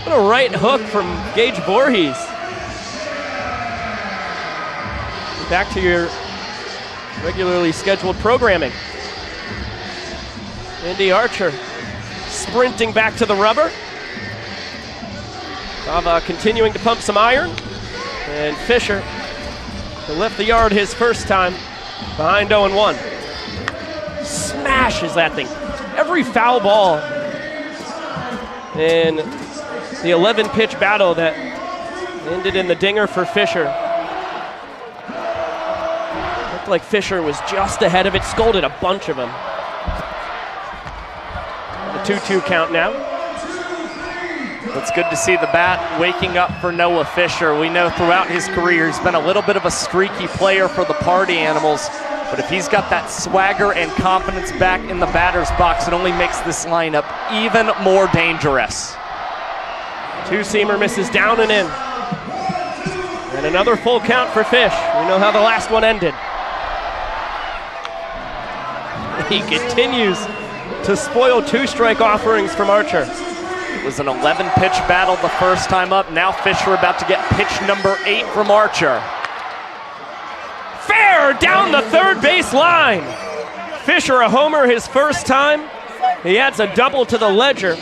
What a right hook from Gage Voorhees. Back to your regularly scheduled programming. Andy Archer sprinting back to the rubber. Sava continuing to pump some iron. And Fisher, who left the yard his first time, behind 0-1. Smashes that thing. Every foul ball in the 11-pitch battle that ended in the dinger for Fisher. Looked like Fisher was just ahead of it, scolded a bunch of them. The 2-2 count now. It's good to see the bat waking up for Noah Fisher. We know throughout his career he's been a little bit of a streaky player for the Party Animals, but if he's got that swagger and confidence back in the batter's box, it only makes this lineup even more dangerous. Two-seamer misses down and in. And another full count for Fish. We know how the last one ended. He continues to spoil two-strike offerings from Archer. It was an 11-pitch battle the first time up. Now Fisher about to get pitch number 8 from Archer. Fair down the third base line. Fisher a homer his first time. He adds a double to the ledger.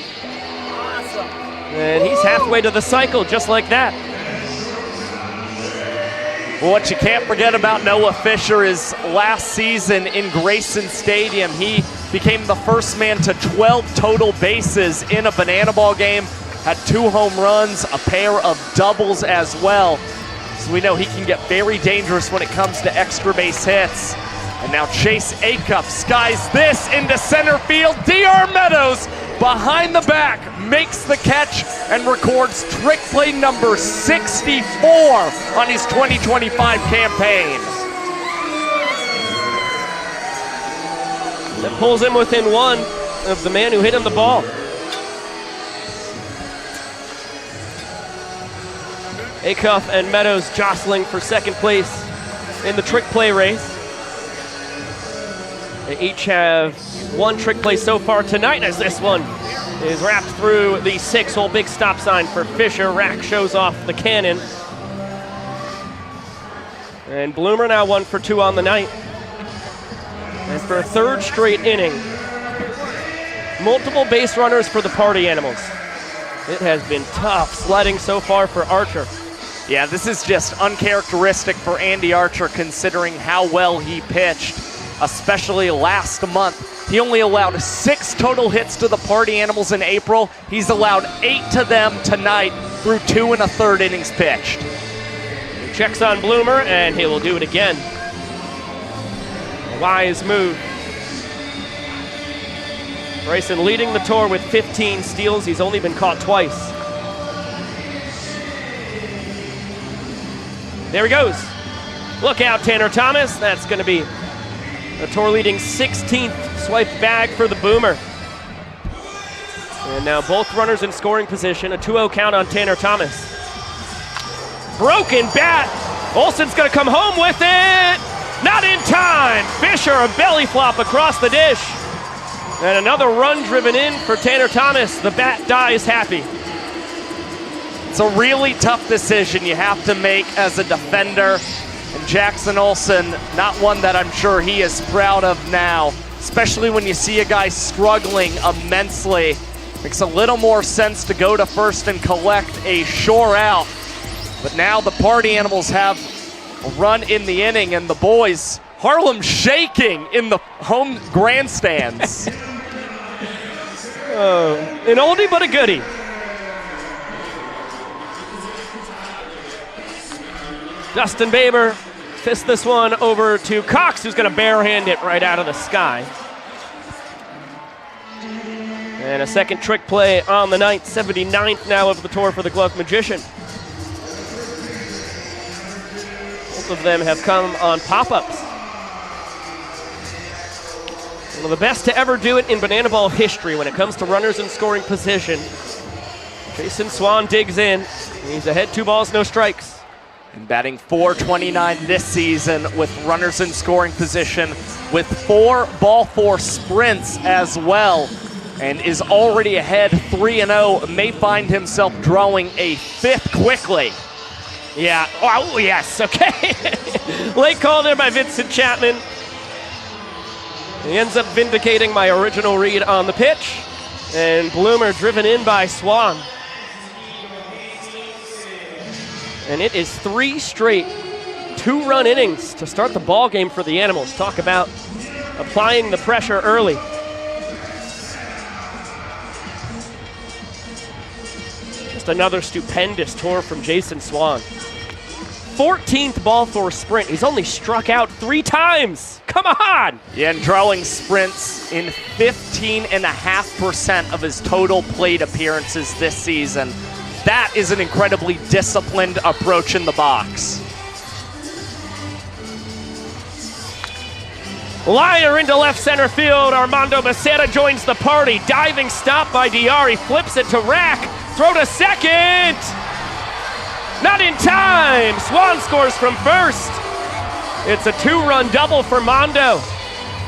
And he's halfway to the cycle just like that. Well, what you can't forget about Noah Fisher is last season in Grayson Stadium, he became the first man to 12 total bases in a banana ball game, had 2 home runs, a pair of doubles as well. So we know he can get very dangerous when it comes to extra base hits. And now Chase Acuff skies this into center field. D.R. Meadows behind the back makes the catch and records trick play number 64 on his 2025 campaign. That pulls him within 1 of the man who hit him the ball. Acuff and Meadows jostling for second place in the trick play race. They each have 1 trick play so far tonight, as this one is wrapped through the 6-hole big stop sign for Fisher. Rack shows off the cannon. And Bloomer now 1 for 2 on the night. And for a third straight inning, multiple base runners for the Party Animals. It has been tough sledding so far for Archer. Yeah, this is just uncharacteristic for Andy Archer considering how well he pitched, especially last month. He only allowed 6 total hits to the Party Animals in April. He's allowed 8 to them tonight through 2 1/3 innings pitched. He checks on Bloomer, and he will do it again. A wise move. Bryson leading the tour with 15 steals. He's only been caught twice. There he goes. Look out, Tanner Thomas. That's going to be a tour-leading 16th swiped bag for the Boomer. And now both runners in scoring position. A 2-0 count on Tanner Thomas. Broken bat. Olsen's going to come home with it. Not in time. Fisher a belly flop across the dish. And another run driven in for Tanner Thomas. The bat dies happy. It's a really tough decision you have to make as a defender. And Jackson Olsen, not one that I'm sure he is proud of now, especially when you see a guy struggling immensely. Makes a little more sense to go to first and collect a shore out. But now the Party Animals have a run in the inning, and the boys, Harlem shaking in the home grandstands. An oldie but a goodie. Dustin Baber fists this one over to Cox, who's going to barehand it right out of the sky. And a second trick play on the night, 79th now of the tour for the Glove Magician. Both of them have come on pop-ups. One of the best to ever do it in Banana Ball history when it comes to runners in scoring position. Jason Swan digs in. He's ahead 2 balls, no strikes. And batting .429 this season with runners in scoring position with 4 ball 4 sprints as well. And is already ahead 3-0, may find himself drawing a 5th quickly. Yeah, oh yes, okay. Late call there by Vincent Chapman. He ends up vindicating my original read on the pitch. And Bloomer driven in by Swan. And it is 3 straight 2-run innings to start the ball game for the Animals. Talk about applying the pressure early. Just another stupendous tour from Jason Swan. 14th ball 4 sprint. He's only struck out 3 times. Come on! Yeah, and drawing sprints in 15.5% of his total plate appearances this season. That is an incredibly disciplined approach in the box. Liner into left center field. Armando Becerra joins the party. Diving stop by Diari. Flips it to Rack. Throw to second. Not in time. Swan scores from first. It's a 2-run double for Mondo.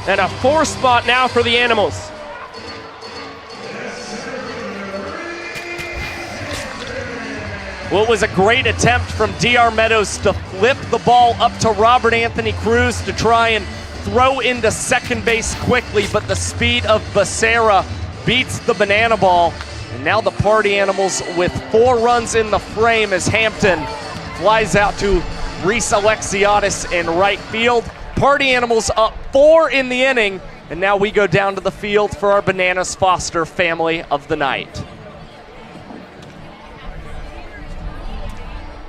And a 4 spot now for the Animals. Well, it was a great attempt from DR Meadows to flip the ball up to Robert Anthony Cruz to try and throw into second base quickly, but the speed of Becerra beats the banana ball. And now the Party Animals with 4 runs in the frame as Hampton flies out to Reese Alexiadis in right field. Party Animals up 4 in the inning, and now we go down to the field for our Bananas Foster family of the night.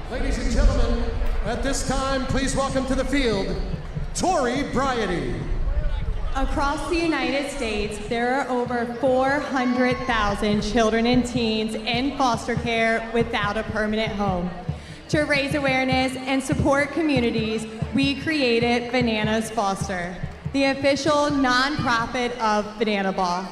Ladies and gentlemen, at this time, please welcome to the field, Tori Bryety. Across the United States, there are over 400,000 children and teens in foster care without a permanent home. To raise awareness and support communities, we created Bananas Foster, the official nonprofit of Banana Ball.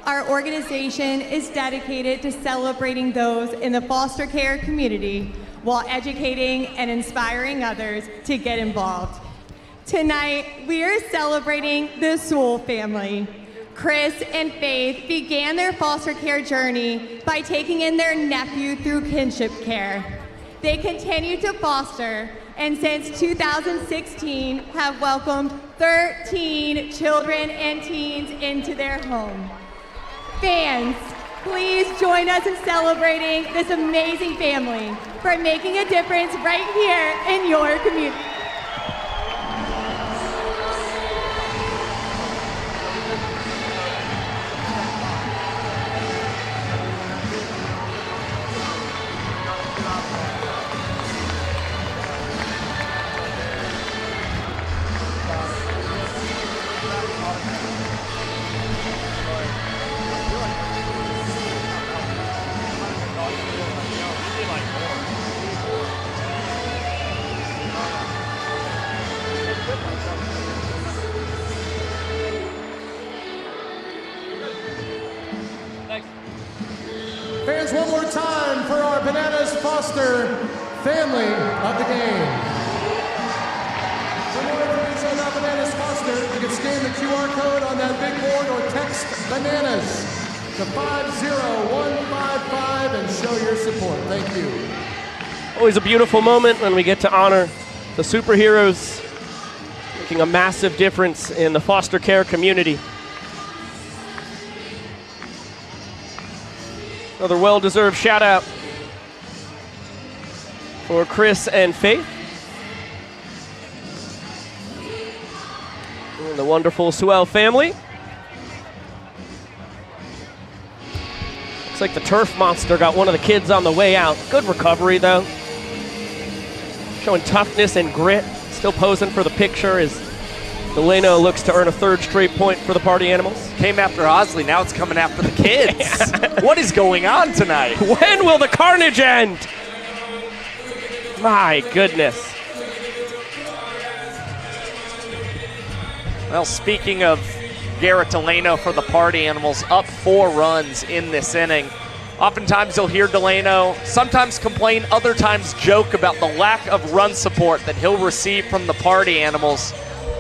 Our organization is dedicated to celebrating those in the foster care community while educating and inspiring others to get involved. Tonight, we are celebrating the Sewell family. Chris and Faith began their foster care journey by taking in their nephew through kinship care. They continue to foster, and since 2016 have welcomed 13 children and teens into their home. Fans, please join us in celebrating this amazing family for making a difference right here in your community. Fans, one more time for our Bananas Foster family of the game. For more information about Bananas Foster, you can scan the QR code on that big board or text BANANAS to 50155 and show your support. Thank you. Always a beautiful moment when we get to honor the superheroes making a massive difference in the foster care community. Another well-deserved shout out for Chris and Faith. And the wonderful Sewell family. Looks like the turf monster got one of the kids on the way out. Good recovery though. Showing toughness and grit. Still posing for the picture as Delano looks to earn a third straight point for the Party Animals. Came after Osley, now it's coming after the kids. What is going on tonight? When will the carnage end? My goodness. Well, speaking of Garrett Delano for the Party Animals, up 4 runs in this inning. Oftentimes you'll hear Delano sometimes complain, other times joke about the lack of run support that he'll receive from the Party Animals.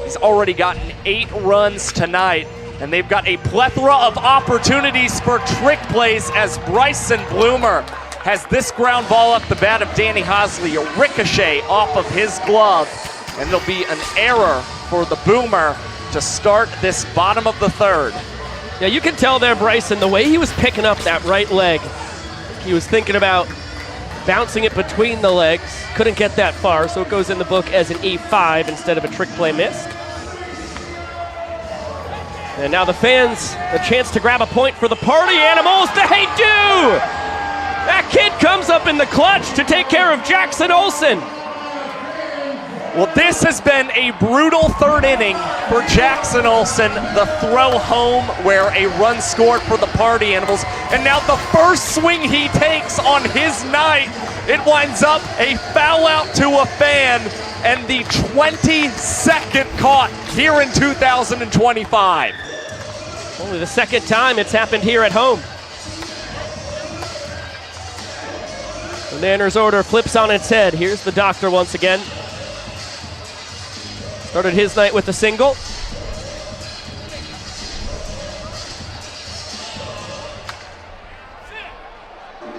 He's already gotten 8 runs tonight, and they've got a plethora of opportunities for trick plays as Bryson Bloomer has this ground ball up the bat of Danny Hosley, a ricochet off of his glove, and there'll be an error for the Boomer to start this bottom of the third. Yeah, you can tell there, Bryson, the way he was picking up that right leg. He was thinking about bouncing it between the legs. Couldn't get that far, so it goes in the book as an E5 instead of a trick play missed. And now the fans, a chance to grab a point for the Party Animals. They do! That kid comes up in the clutch to take care of Jackson Olsen. Well, this has been a brutal third inning for Jackson Olsen, the throw home where a run scored for the Party Animals. And now the first swing he takes on his night, it winds up a foul out to a fan and the 22nd caught here in 2025. Only the second time it's happened here at home. The Nanners order flips on its head. Here's the doctor once again. Started his night with a single.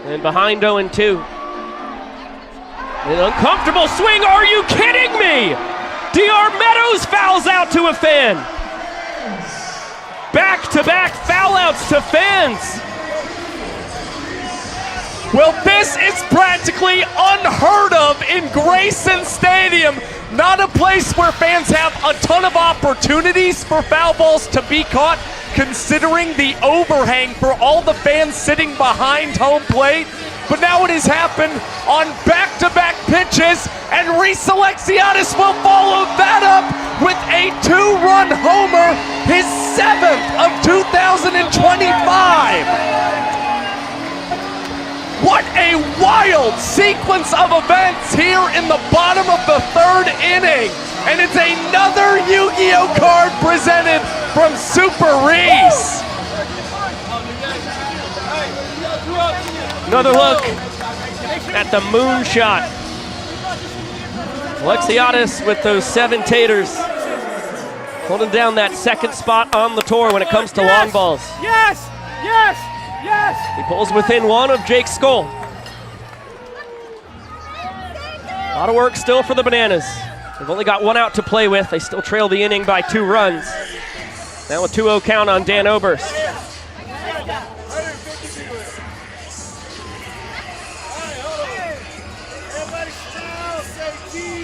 And behind 0-2. An uncomfortable swing, are you kidding me? DR Meadows fouls out to a fan. Back-to-back foul outs to fans. Well, this is practically unheard of in Grayson Stadium. Not a place where fans have a ton of opportunities for foul balls to be caught, considering the overhang for all the fans sitting behind home plate. But now it has happened on back-to-back pitches, and Reese Alexiadis will follow that up with a 2-run homer, his 7th of 2025. What a wild sequence of events here in the bottom of the third inning. And it's another Yu-Gi-Oh card presented from Super Reese. Another look at the moonshot. Alexiadis with those 7 taters. Holding down that second spot on the tour when it comes to long balls. Yes! Yes! Yes! He pulls within 1 of Jake Skoll. A lot of work still for the Bananas. They've only got 1 out to play with. They still trail the inning by 2 runs. Now a 2-0 count on Dan Oberst.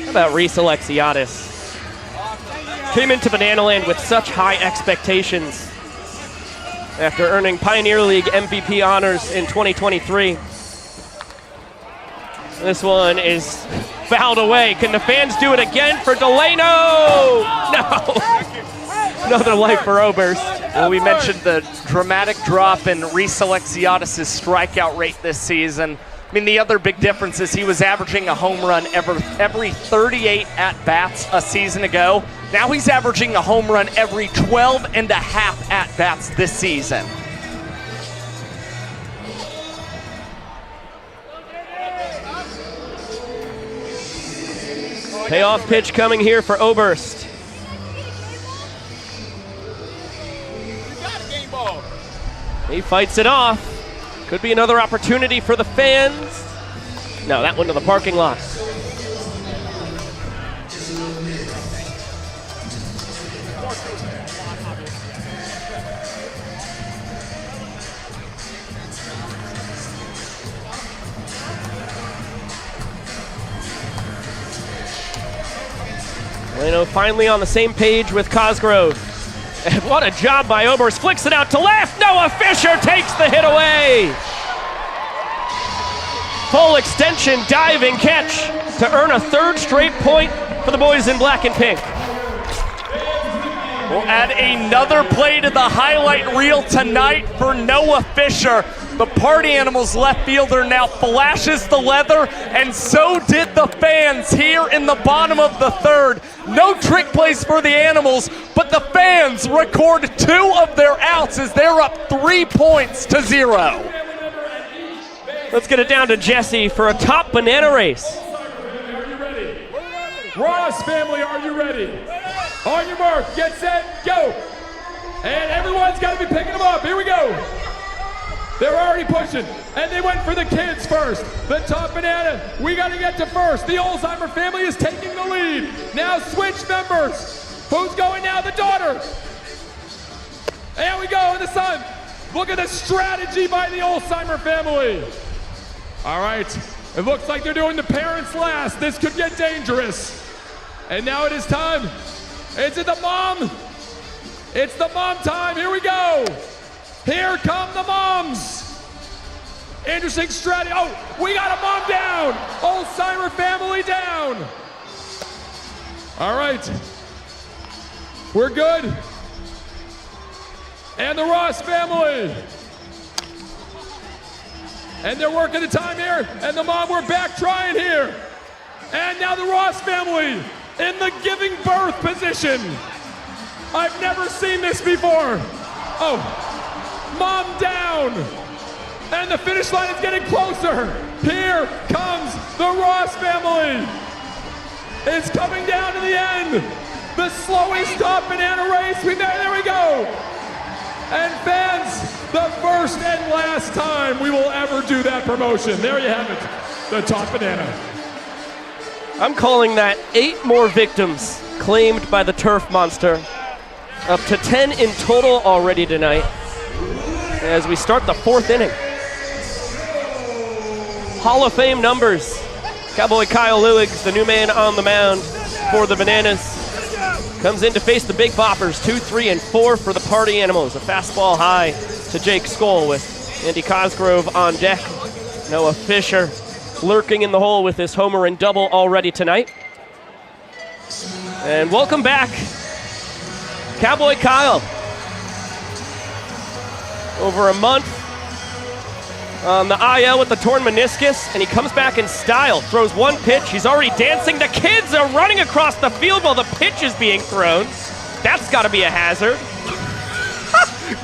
How about Reese Alexiadis? Came into Banana Land with such high expectations after earning Pioneer League MVP honors in 2023. This one is fouled away. Can the fans do it again for Delano? No. Another life for Oberst. Well, we mentioned the dramatic drop in Reese Alexiadis' strikeout rate this season. I mean, the other big difference is he was averaging a home run every 38 at-bats a season ago. Now he's averaging a home run every 12 and a half at-bats this season. Payoff pitch coming here for Oberst. He fights it off. Could be another opportunity for the fans. No, that went to the parking lot. Delano finally on the same page with Cosgrove. And what a job by Oberst. Flicks it out to left. Noah Fisher takes the hit away. Full extension diving catch to earn a third straight point for the boys in black and pink. We'll add another play to the highlight reel tonight for Noah Fisher. The Party Animals left fielder now flashes the leather, and so did the fans here in the bottom of the third. No trick plays for the Animals, but the fans record 2 of their outs as they're up 3 points to 0. Let's get it down to Jesse for a top banana race. Are you ready? Ross family, are you ready? On your mark, get set, go. And everyone's got to be picking them up. Here we go. They're already pushing, and they went for the kids first. The top banana, we got to get to first. The Alzheimer family is taking the lead. Now switch members. Who's going now? The daughter. There we go in the sun. Look at the strategy by the Alzheimer family. All right, it looks like they're doing the parents last. This could get dangerous. And now it is time. Is it the mom? It's the mom time. Here we go. Here come the moms. Interesting strategy. Oh, we got a mom down. Alzheimer family down. All right. We're good. And the Ross family. And they're working the time here. And the mom, we're back trying here. And now the Ross family in the giving birth position. I've never seen this before. Oh, mom down. And the finish line is getting closer. Here comes the Ross family. It's coming down to the end. The slowest top banana race. There we go. And fans, the first and last time we will ever do that promotion. There you have it, the top banana. I'm calling that 8 more victims claimed by the turf monster. Up to 10 in total already tonight as we start the 4th inning. Hall of Fame numbers. Cowboy Kyle Lewigs, the new man on the mound for the Bananas, comes in to face the Big Boppers. 2, 3, and 4 for the Party Animals. A fastball high to Jake Skoll with Andy Cosgrove on deck. Noah Fisher lurking in the hole with his homer and double already tonight. And welcome back, Cowboy Kyle. Over a month on the IL with the torn meniscus, and he comes back in style. Throws one pitch. He's already dancing. The kids are running across the field while the pitch is being thrown. That's got to be a hazard.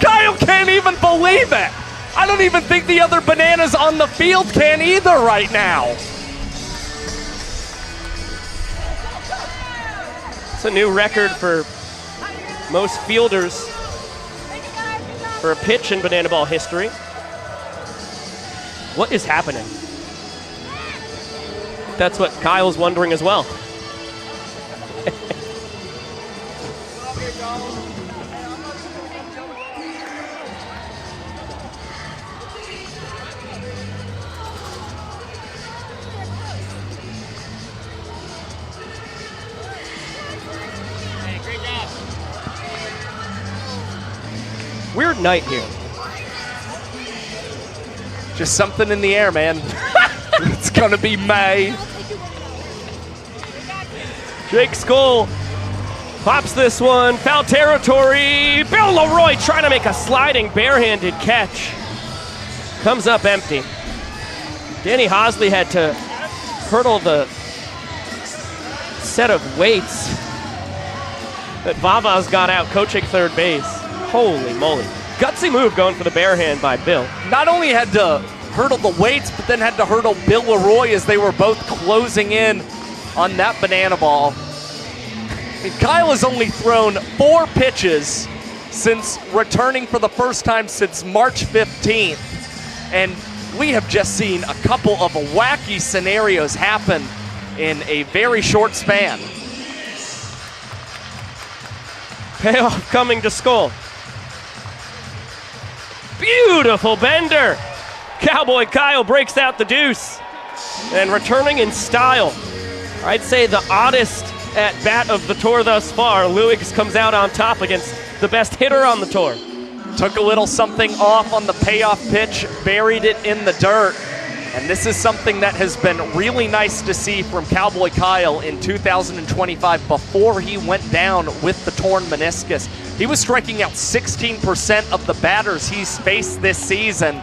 Kyle can't even believe it. I don't even think the other Bananas on the field can either right now. It's a new record for most fielders for a pitch in Banana Ball history. What is happening? That's what Kyle's wondering as well. Weird night here. Just something in the air, man. It's gonna be May. Jake Skoll pops this one. Foul territory. Bill Leroy trying to make a sliding barehanded catch. Comes up empty. Danny Hosley had to hurdle the set of weights that Vava's got out coaching third base. Holy moly. Gutsy move going for the bare hand by Bill. Not only had to hurdle the weights, but then had to hurdle Bill Leroy as they were both closing in on that banana ball. And Kyle has only thrown 4 pitches since returning for the first time since March 15th. And we have just seen a couple of wacky scenarios happen in a very short span. Payoff coming to Skull. Beautiful bender. Cowboy Kyle breaks out the deuce. And returning in style, I'd say the oddest at bat of the tour thus far, Lewis comes out on top against the best hitter on the tour. Took a little something off on the payoff pitch, buried it in the dirt. And this is something that has been really nice to see from Cowboy Kyle in 2025 before he went down with the torn meniscus. He was striking out 16% of the batters he's faced this season.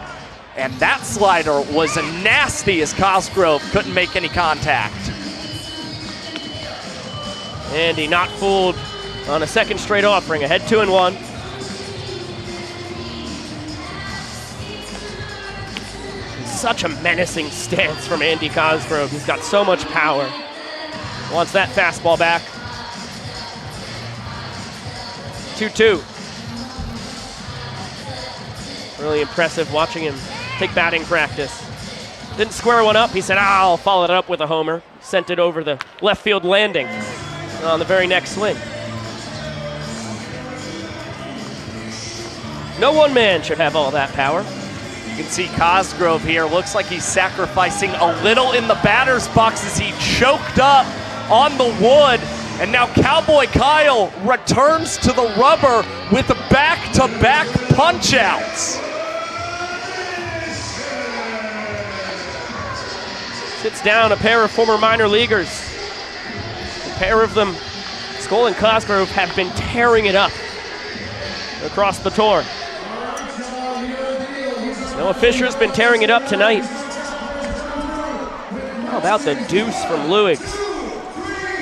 And that slider was nasty as Cosgrove couldn't make any contact. Andy not fooled on a second straight offering, ahead 2-1. Such a menacing stance from Andy Cosgrove. He's got so much power. Wants that fastball back. 2-2. Really impressive watching him take batting practice. Didn't square one up. He said, I'll follow it up with a homer. Sent it over the left field landing on the very next swing. No one man should have all that power. You can see Cosgrove here. Looks like he's sacrificing a little in the batter's box as he choked up on the wood. And now Cowboy Kyle returns to the rubber with back-to-back punch-outs. Sits down a pair of former minor leaguers. A pair of them, Skull and Cosgrove, have been tearing it up across the tour. Noah Fisher's been tearing it up tonight. How about the deuce from Lewis?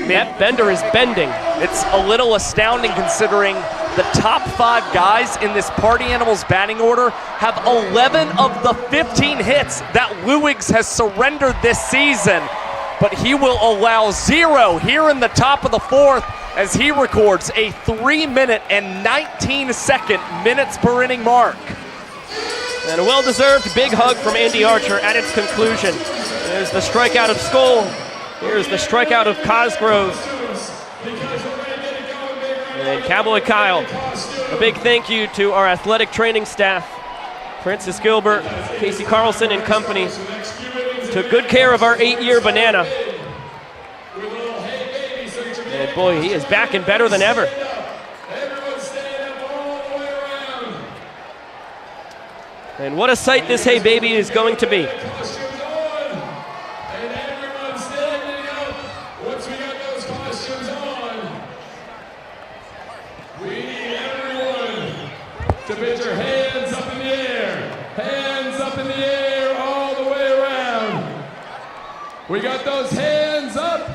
That bender is bending. It's a little astounding considering the top 5 guys in this Party Animals batting order have 11 of the 15 hits that Lewis has surrendered this season. But he will allow 0 here in the top of the 4th as he records a 3-minute and 19-second minutes per inning mark. And a well-deserved big hug from Andy Archer at its conclusion. There's the strikeout of Skull. Here's the strikeout of Cosgrove. And Cowboy Kyle, a big thank you to our athletic training staff. Francis Gilbert, Casey Carlson and company took good care of our 8-year banana. And boy, he is back and better than ever. And what a sight this Hey Baby is going to be. To put your hands up in the air. Hands up in the air all the way around. We got those hands up.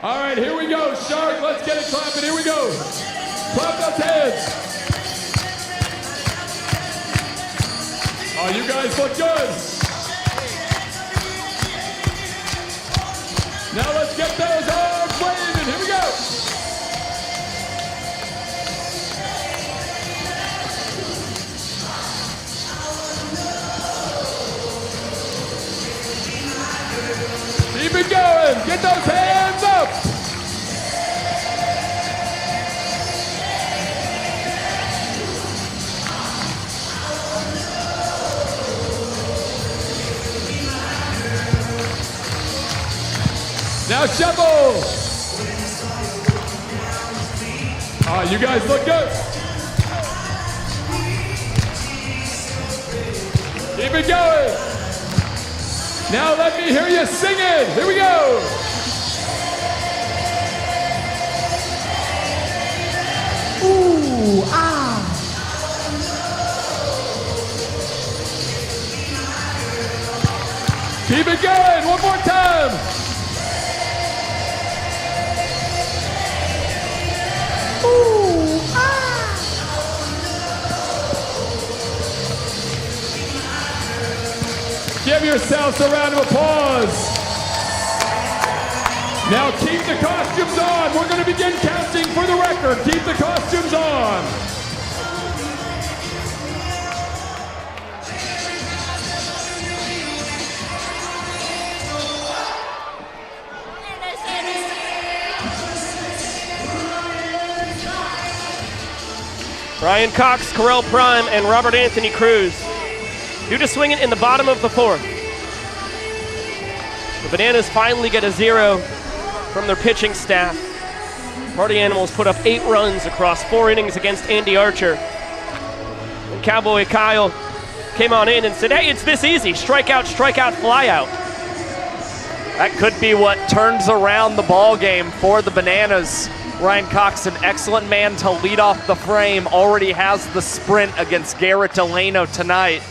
All right, here we go, Shark. Let's get it clapping. Here we go. Clap those hands. Oh, you guys look good. Now let's get those arms waving. Here we go. Keep it going. Get those hands up. Now shuffle. Oh, you guys look good. Keep it going. Now let me hear you sing it. Here we go. Ooh, ah. Keep it going. One more time. Ooh, ah. Give yourselves a round of applause. Now keep the costumes on. We're going to begin counting for the record. Keep the costumes on. Ryan Cox, Carell Prime, and Robert Anthony Cruz due to swing it in the bottom of the 4th. The Bananas finally get a 0 from their pitching staff. Party Animals put up 8 runs across 4 innings against Andy Archer. And Cowboy Kyle came on in and said, hey, it's this easy. Strikeout, strikeout, flyout. That could be what turns around the ball game for the Bananas. Ryan Cox, an excellent man to lead off the frame, already has the sprint against Garrett Delano tonight.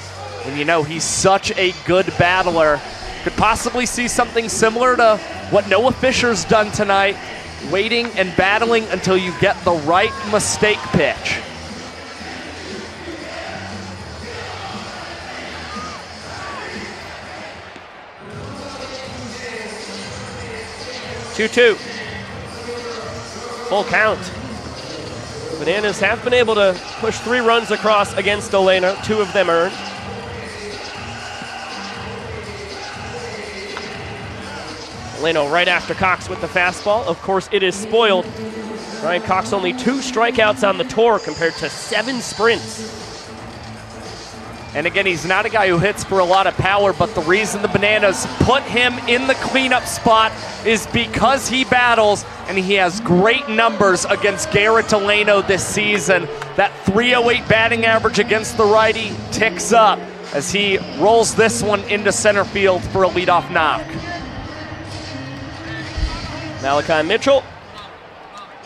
And you know, he's such a good battler. Could possibly see something similar to what Noah Fisher's done tonight, waiting and battling until you get the right mistake pitch. Two. Full count. The Bananas have been able to push 3 runs across against Delano, 2 of them earned. Delano right after Cox with the fastball. Of course, it is spoiled. Ryan Cox only 2 strikeouts on the tour compared to 7 sprints. And again, he's not a guy who hits for a lot of power, but the reason the Bananas put him in the cleanup spot is because he battles, and he has great numbers against Garrett Delano this season. That .308 batting average against the righty ticks up as he rolls this one into center field for a leadoff knock. Malachi Mitchell,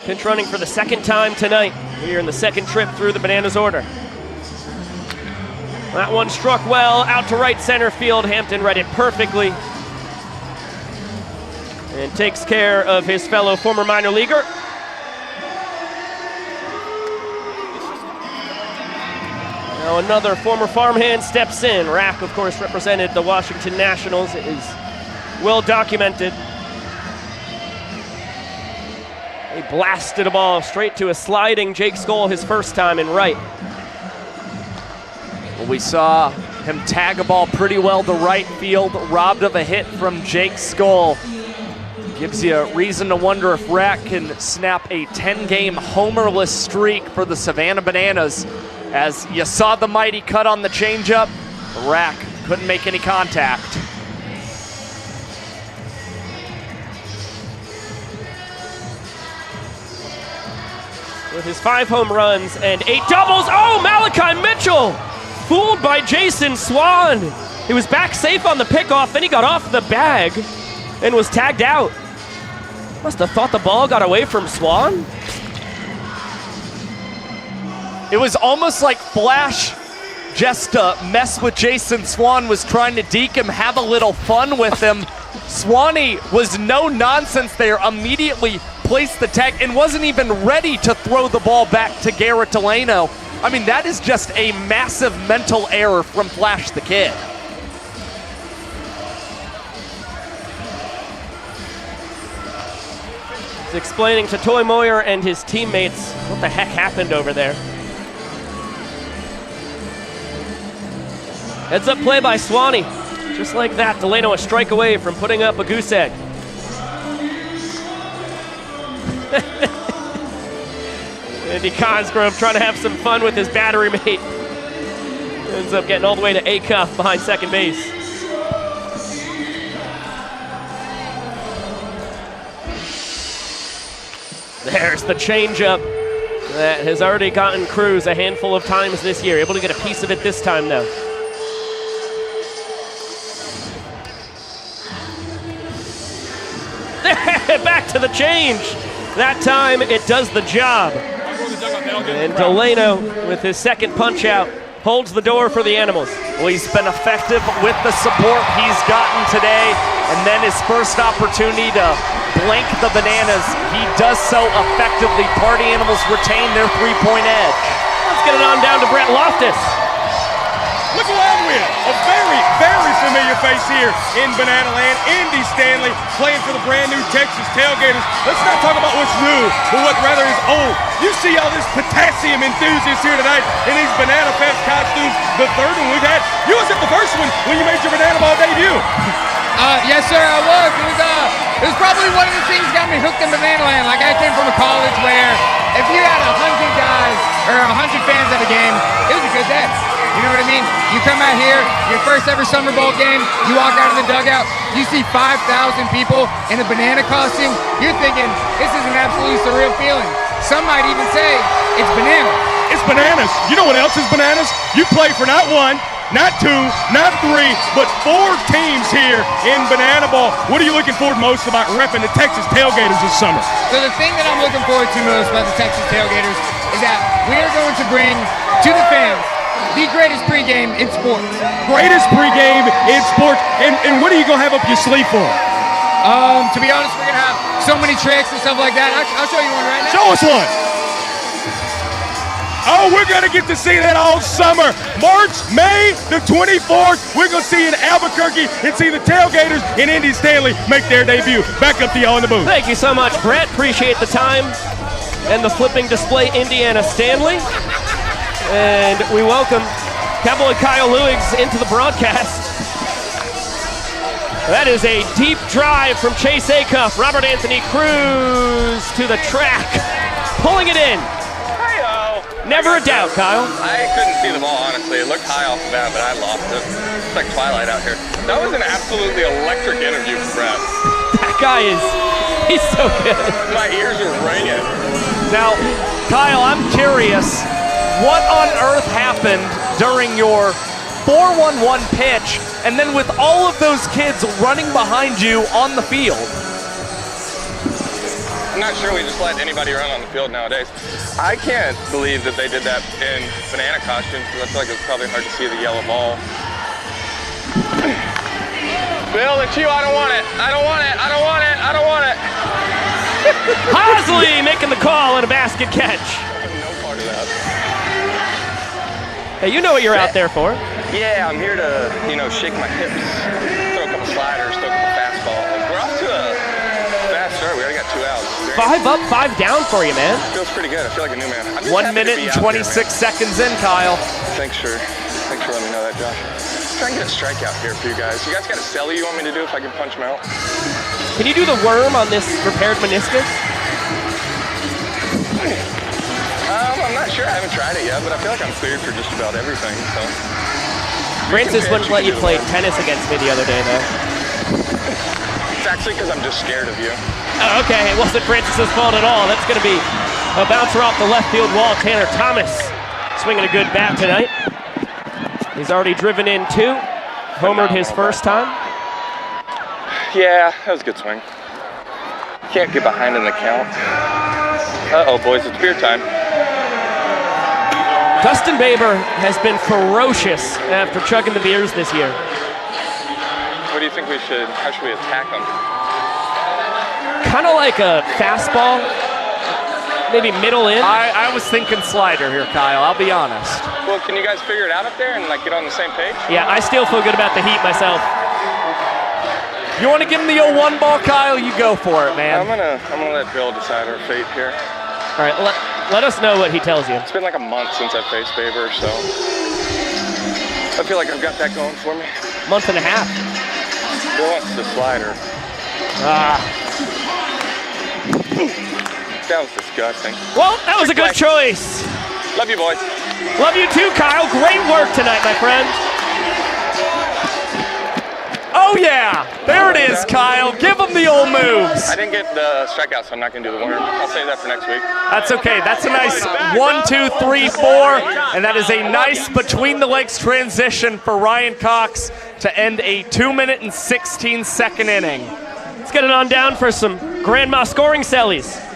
pinch running for the 2nd time tonight here in the 2nd trip through the Bananas order. That one struck well, out to right center field. Hampton read it perfectly and takes care of his fellow former minor leaguer. Now another former farmhand steps in. Rack, of course, represented the Washington Nationals. It is well documented. He blasted a ball straight to a sliding Jake Skoll his first time in right. Well, we saw him tag a ball pretty well to right field, robbed of a hit from Jake Skoll. Gives you a reason to wonder if Rack can snap a 10-game homerless streak for the Savannah Bananas. As you saw the mighty cut on the changeup, Rack couldn't make any contact. With his 5 home runs and 8 doubles. Oh, Malachi Mitchell! Fooled by Jason Swan. He was back safe on the pickoff, then he got off the bag and was tagged out. Must have thought the ball got away from Swan. It was almost like Flash, just to mess with Jason Swan, was trying to deke him, have a little fun with him. Swanee was no nonsense there, immediately placed the tag and wasn't even ready to throw the ball back to Garrett Delano. I mean, that is just a massive mental error from Flash the Kid. He's explaining to Toy Moyer and his teammates what the heck happened over there. Heads up play by Swanee. Just like that, Delano a strike away from putting up a goose egg. Andy Cosgrove trying to have some fun with his battery mate. Ends up getting all the way to A-cuff behind second base. There's the changeup that has already gotten Cruz a handful of times this year. Able to get a piece of it this time, though. Back to the change. That time it does the job. And Delano, with his second punch out, holds the door for the Animals. Well, he's been effective with the support he's gotten today, and then his first opportunity to blank the Bananas, he does so effectively. Party Animals retain their 3-point edge. Let's get it on down to Brett Loftus. Look who I'm with. A very, very familiar face here in Banana Land. Andy Stanley playing for the brand new Texas Tailgaters. Let's not talk about what's new, but what rather is old. You see all this potassium enthusiasts here tonight in these Banana Fest costumes. The third one we've had. You was at the first one when you made your Banana Ball debut. Yes, sir, I was. It was probably one of the things that got me hooked in Banana Land. Like, I came from a college where if you had 100 guys, or or 100 fans at a game, it was a good day. You know what I mean? You come out here, your first ever Summer Bowl game, you walk out of the dugout, you see 5,000 people in a banana costume, you're thinking, this is an absolutely surreal feeling. Some might even say, it's bananas. It's bananas. You know what else is bananas? You play for not one, not two, not three, but 4 teams here in Banana Ball. What are you looking forward most about repping the Texas Tailgaters this summer? So the thing that I'm looking forward to most about the Texas Tailgaters is that we are going to bring to the fans the greatest pregame in sports. Greatest pregame in sports. And what are you going to have up your sleeve for? To be honest, we're going to have so many tricks and stuff like that. I'll show you one right now. Show us one. Oh, we're going to get to see that all summer. May the 24th, we're going to see in Albuquerque and see the Tailgaters and Indy Stanley make their debut. Back up to y'all in the booth. Thank you so much, Brett. Appreciate the time and the flipping display, Indiana Stanley. And we welcome Cowboy Kyle Lewis into the broadcast. That is a deep drive from Chase Acuff. Robert Anthony Cruz to the track, pulling it in. Never a doubt, Kyle. I couldn't see the ball, honestly. It looked high off the bat, but I lost it. It's like twilight out here. That was an absolutely electric interview for Brett. That guy he's so good. My ears are ringing. Now, Kyle, I'm curious, what on earth happened during your 4-1-1 pitch, and then with all of those kids running behind you on the field? I'm not sure we just let anybody run on the field nowadays. I can't believe that they did that in banana costumes, because I feel like it's probably hard to see the yellow ball. Bill, it's you. I don't want it. I don't want it. I don't want it. I don't want it. Hosley making the call and a basket catch. No part of that. Hey, you know what you're out there for. Yeah, I'm here to, shake my hips, throw a couple sliders, throw a couple fastballs. We're off to a fast start. We already got 2 outs. 5 up, 5 down for you, man. Feels pretty good. I feel like a new man. 1 minute and 26 seconds in, Kyle. Thanks for letting me know that, Josh. Try and get a strikeout here for you guys. You guys got a celly you want me to do if I can punch him out? Can you do the worm on this repaired meniscus? I'm not sure. I haven't tried it yet, but I feel like I'm cleared for just about everything. So. Francis wouldn't let you play tennis against me the other day, though. It's actually because I'm just scared of you. Oh, okay, it wasn't Francis's fault at all. That's going to be a bouncer off the left field wall. Tanner Thomas swinging a good bat tonight. He's already driven in 2. Homered his first time. Yeah, that was a good swing. Can't get behind in the count. Uh-oh, boys, it's beer time. Dustin Baber has been ferocious after chugging the beers this year. What do you think how should we attack him? Kind of like a fastball, maybe middle in. I was thinking slider here, Kyle, I'll be honest. Well, can you guys figure it out up there and get on the same page? Yeah, I still feel good about the heat myself. You want to give him the 0-1 ball, Kyle? You go for it, man. I'm gonna let Bill decide our fate here. All right, let us know what he tells you. It's been like a month since I faced Baber, so I feel like I've got that going for me. Month and a half. Bill wants the slider. That was disgusting. Well, that was a good choice. Love you, boys. Love you too, Kyle. Great work tonight, my friend. Oh, yeah. There it is, Kyle. Give him the old moves. I didn't get the strikeout, so I'm not going to do the worm. I'll save that for next week. That's okay. That's a nice 1, 2, 3, 4. And that is a nice between-the-legs transition for Ryan Cox to end a 2-minute and 16-second inning. Let's get it on down for some grandma scoring sellies.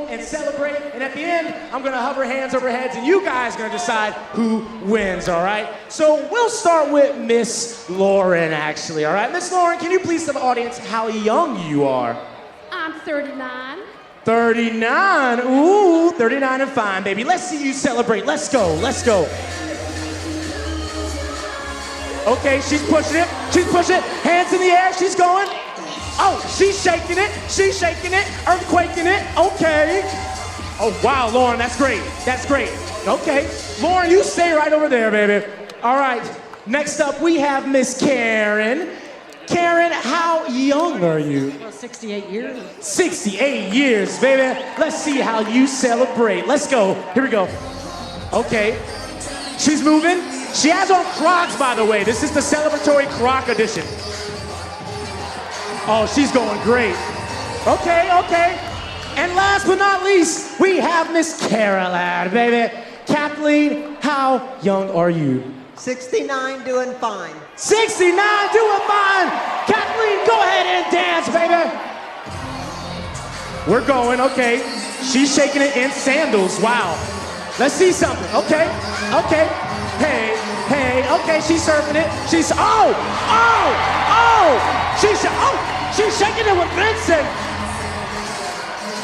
And celebrate, and at the end, I'm gonna hover hands over heads, and you guys are gonna decide who wins, all right? So we'll start with Miss Lauren, actually, all right? Miss Lauren, can you please tell the audience how young you are? I'm 39. 39, ooh, 39 and fine, baby. Let's see you celebrate, let's go. Okay, she's pushing it, hands in the air, she's going. Oh, she's shaking it, earthquaking it, okay. Oh, wow, Lauren, that's great. Okay, Lauren, you stay right over there, baby. All right, next up we have Miss Karen. Karen, how young are you? 68 years. 68 years, baby. Let's see how you celebrate. Let's go. Here we go. Okay. She's moving. She has on Crocs, by the way. This is the celebratory Croc edition. Oh, she's going great. Okay, okay. And last but not least, we have Miss Caroline, baby. Kathleen, how young are you? 69, doing fine. 69, doing fine. Kathleen, go ahead and dance, baby. We're going, okay. She's shaking it in sandals, wow. Let's see something, okay, okay. Hey, hey, okay, she's surfing it. She's, she's shaking it with Vincent.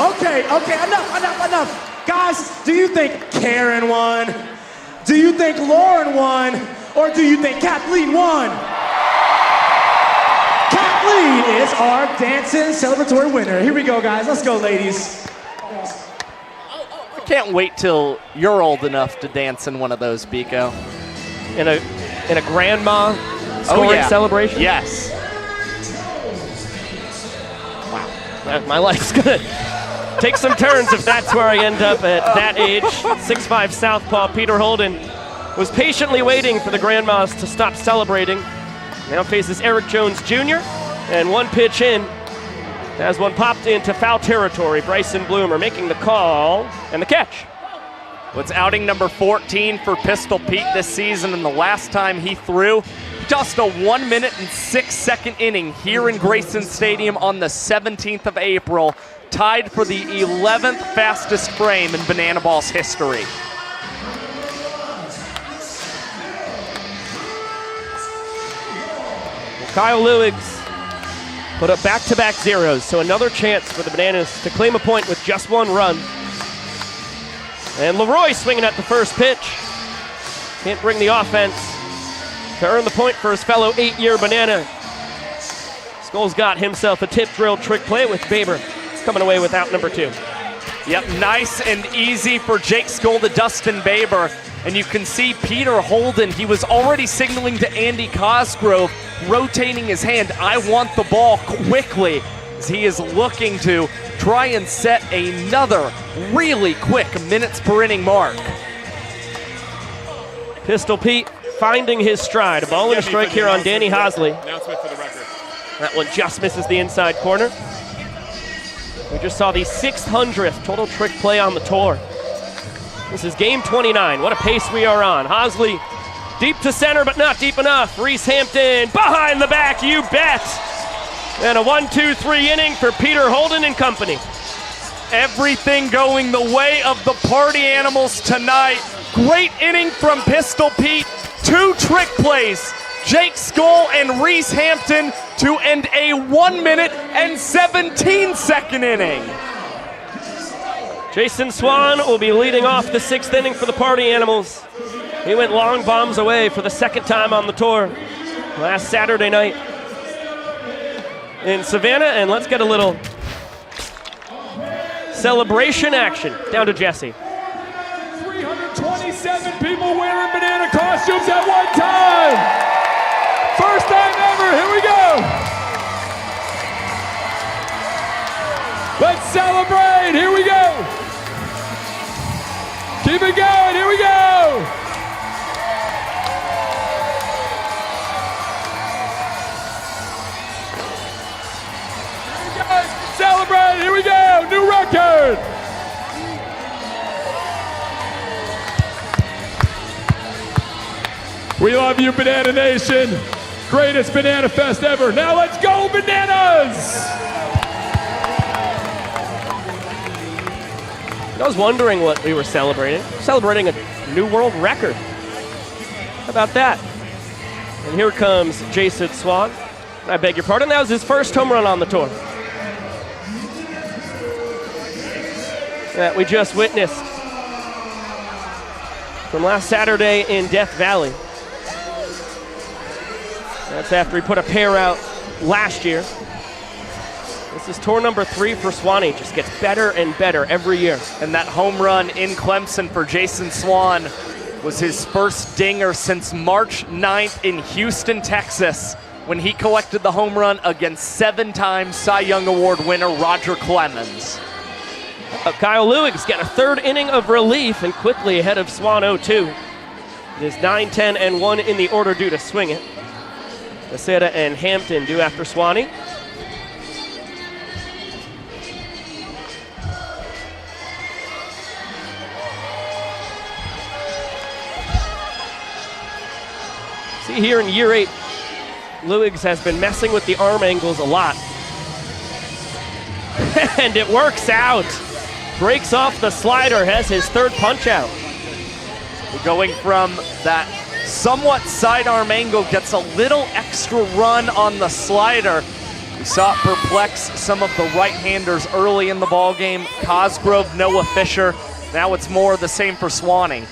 Okay, okay, enough. Guys, do you think Karen won? Do you think Lauren won? Or do you think Kathleen won? Kathleen is our dancing celebratory winner. Here we go, guys. Let's go, ladies. I can't wait till you're old enough to dance in one of those, Biko. In a grandma scoring celebration? Yes. Wow. My life's gonna take some turns if that's where I end up at that age. 6'5" southpaw Peter Holden was patiently waiting for the grandmas to stop celebrating. Now faces Eric Jones Jr. And one pitch in, as one popped into foul territory. Bryson Bloomer making the call and the catch. It's outing number 14 for Pistol Pete this season, and the last time he threw just a 1 minute and 6 second inning here in Grayson Stadium on the 17th of April, tied for the 11th fastest frame in Banana Ball's history. Kyle Lewigs put up back-to-back zeros, so another chance for the Bananas to claim a point with just one run. And Leroy swinging at the first pitch. Can't bring the offense to earn the point for his fellow 8-year Banana. Skulls got himself a tip drill trick play with Baber coming away with out number 2. Yep, nice and easy for Jake Skull to Dustin Baber. And you can see Peter Holden, he was already signaling to Andy Cosgrove, rotating his hand, I want the ball quickly, as he is looking to try and set another really quick minutes per inning mark. Pistol Pete finding his stride. A ball and a strike here on Danny Hosley. Announcement for the record. That one just misses the inside corner. We just saw the 600th total trick play on the tour. This is game 29. What a pace we are on. Hosley deep to center, but not deep enough. Reese Hampton behind the back, you bet. And a 1-2-3 inning for Peter Holden and company. Everything going the way of the party animals tonight. Great inning from Pistol Pete. 2 trick plays. Jake Skull and Reese Hampton to end a 1 minute and 17 second inning. Jason Swan will be leading off the 6th inning for the party animals. He went long bombs away for the 2nd time on the tour last Saturday night in Savannah. And let's get a little celebration action. Down to Jesse. 327 people wearing banana costumes at one time. First time ever, here we go. Let's celebrate, here we go. Keep it going, here we go. Celebrate, here we go, new record. We love you, Banana Nation. Greatest Banana Fest ever. Now let's go, Bananas! I was wondering what we were celebrating. Celebrating a new world record. How about that? And here comes Jason Swan. I beg your pardon, that was his first home run on the tour. That we just witnessed from last Saturday in Death Valley. That's after he put a pair out last year. This is tour number 3 for Swanee. Just gets better and better every year. And that home run in Clemson for Jason Swan was his first dinger since March 9th in Houston, Texas. when he collected the home run against 7-time Cy Young Award winner Roger Clemens. Kyle Lewig's got a third inning of relief and quickly ahead of Swan 0-2. It is 9-10 and 1 in the order due to swing it. Becerra and Hampton due after Swanee. See here in year 8, Lewis has been messing with the arm angles a lot. And it works out. Breaks off the slider, has his third punch out. Going from that somewhat sidearm angle, gets a little extra run on the slider. We saw it perplex some of the right-handers early in the ballgame. Cosgrove, Noah Fisher. Now it's more the same for Swanee.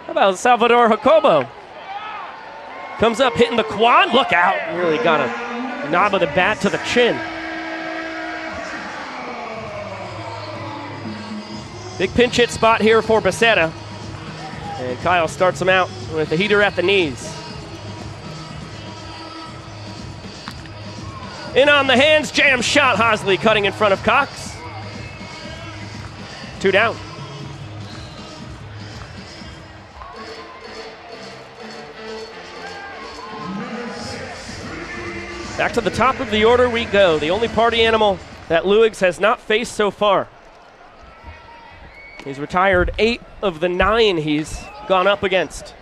How about Salvador Jacobo? Comes up hitting the quad. Look out. Really got a knob of the bat to the chin. Big pinch hit spot here for Becerra. And Kyle starts him out with the heater at the knees. In on the hands, jam shot. Hosley cutting in front of Cox. 2 down. Back to the top of the order we go. The only party animal that Lewis has not faced so far. He's retired 8 of the 9 he's gone up against.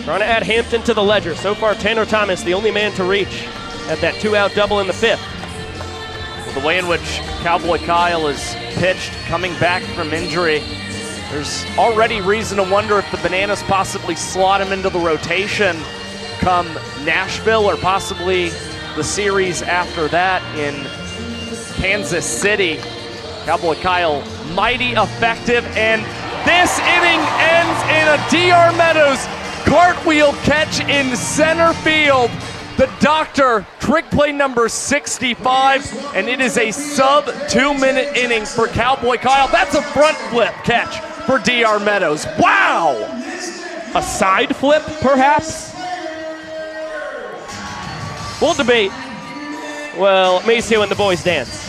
Trying to add Hampton to the ledger. So far, Tanner Thomas, the only man to reach at that 2-out double in the 5th. Well, the way in which Cowboy Kyle is pitched, coming back from injury, there's already reason to wonder if the Bananas possibly slot him into the rotation come Nashville or possibly the series after that in Kansas City. Cowboy Kyle, mighty effective, and this inning ends in a D.R. Meadows cartwheel catch in center field. The Doctor, trick play number 65, and it is a sub 2-minute inning for Cowboy Kyle. That's a front flip catch for D.R. Meadows. Wow! A side flip, perhaps? We'll debate. Well, Maceo and the boys dance.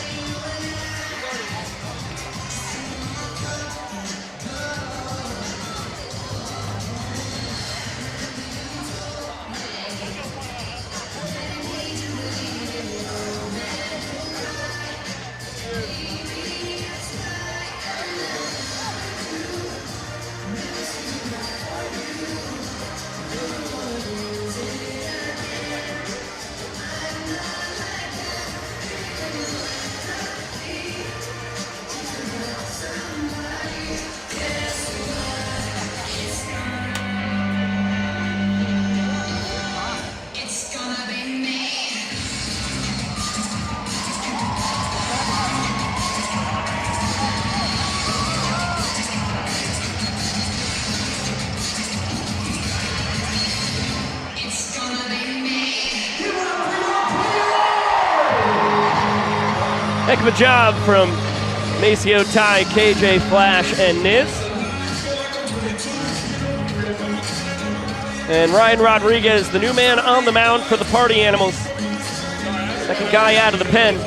Heck of a job from Maceo, Ty, KJ, Flash, and Niz. And Ryan Rodriguez, the new man on the mound for the Party Animals. Second guy out of the pen.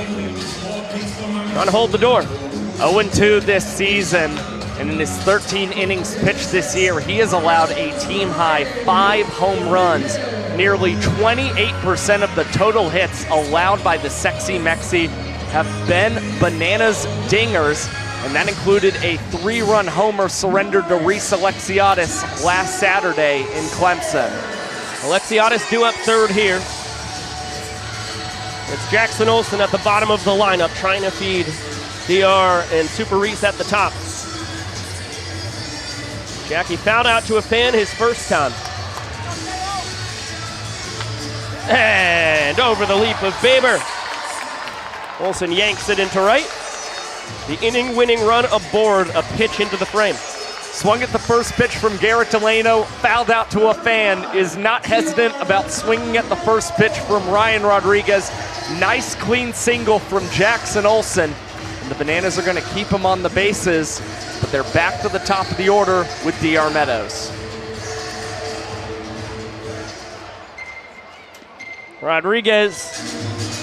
Trying to hold the door. 0-2 this season, and in his 13 innings pitched this year, he has allowed a team-high 5 home runs. Nearly 28% of the total hits allowed by the Sexy Mexi have been Bananas dingers, and that included a 3-run homer surrendered to Reese Alexiadis last Saturday in Clemson. Alexiadis due up third here. It's Jackson Olsen at the bottom of the lineup trying to feed DR and Super Reese at the top. Jackie fouled out to a fan his first time. And over the leap of Baber. Olsen yanks it into right. The inning-winning run aboard a pitch into the frame. Swung at the first pitch from Garrett Delano, fouled out to a fan, is not hesitant about swinging at the first pitch from Ryan Rodriguez. Nice clean single from Jackson Olsen. And the Bananas are gonna keep him on the bases, but they're back to the top of the order with DR Meadows. Rodriguez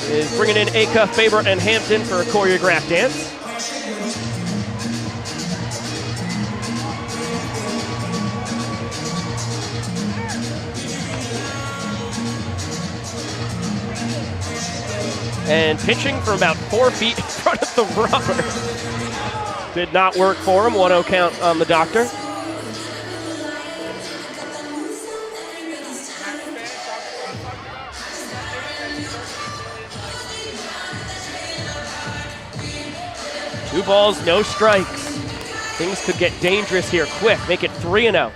is bringing in Acuff, Faber, and Hampton for a choreographed dance. And pitching from about 4 feet in front of the rubber. Did not work for him. 1-0 count on the doctor. Two balls, no strikes. Things could get dangerous here quick. Make it 3-0.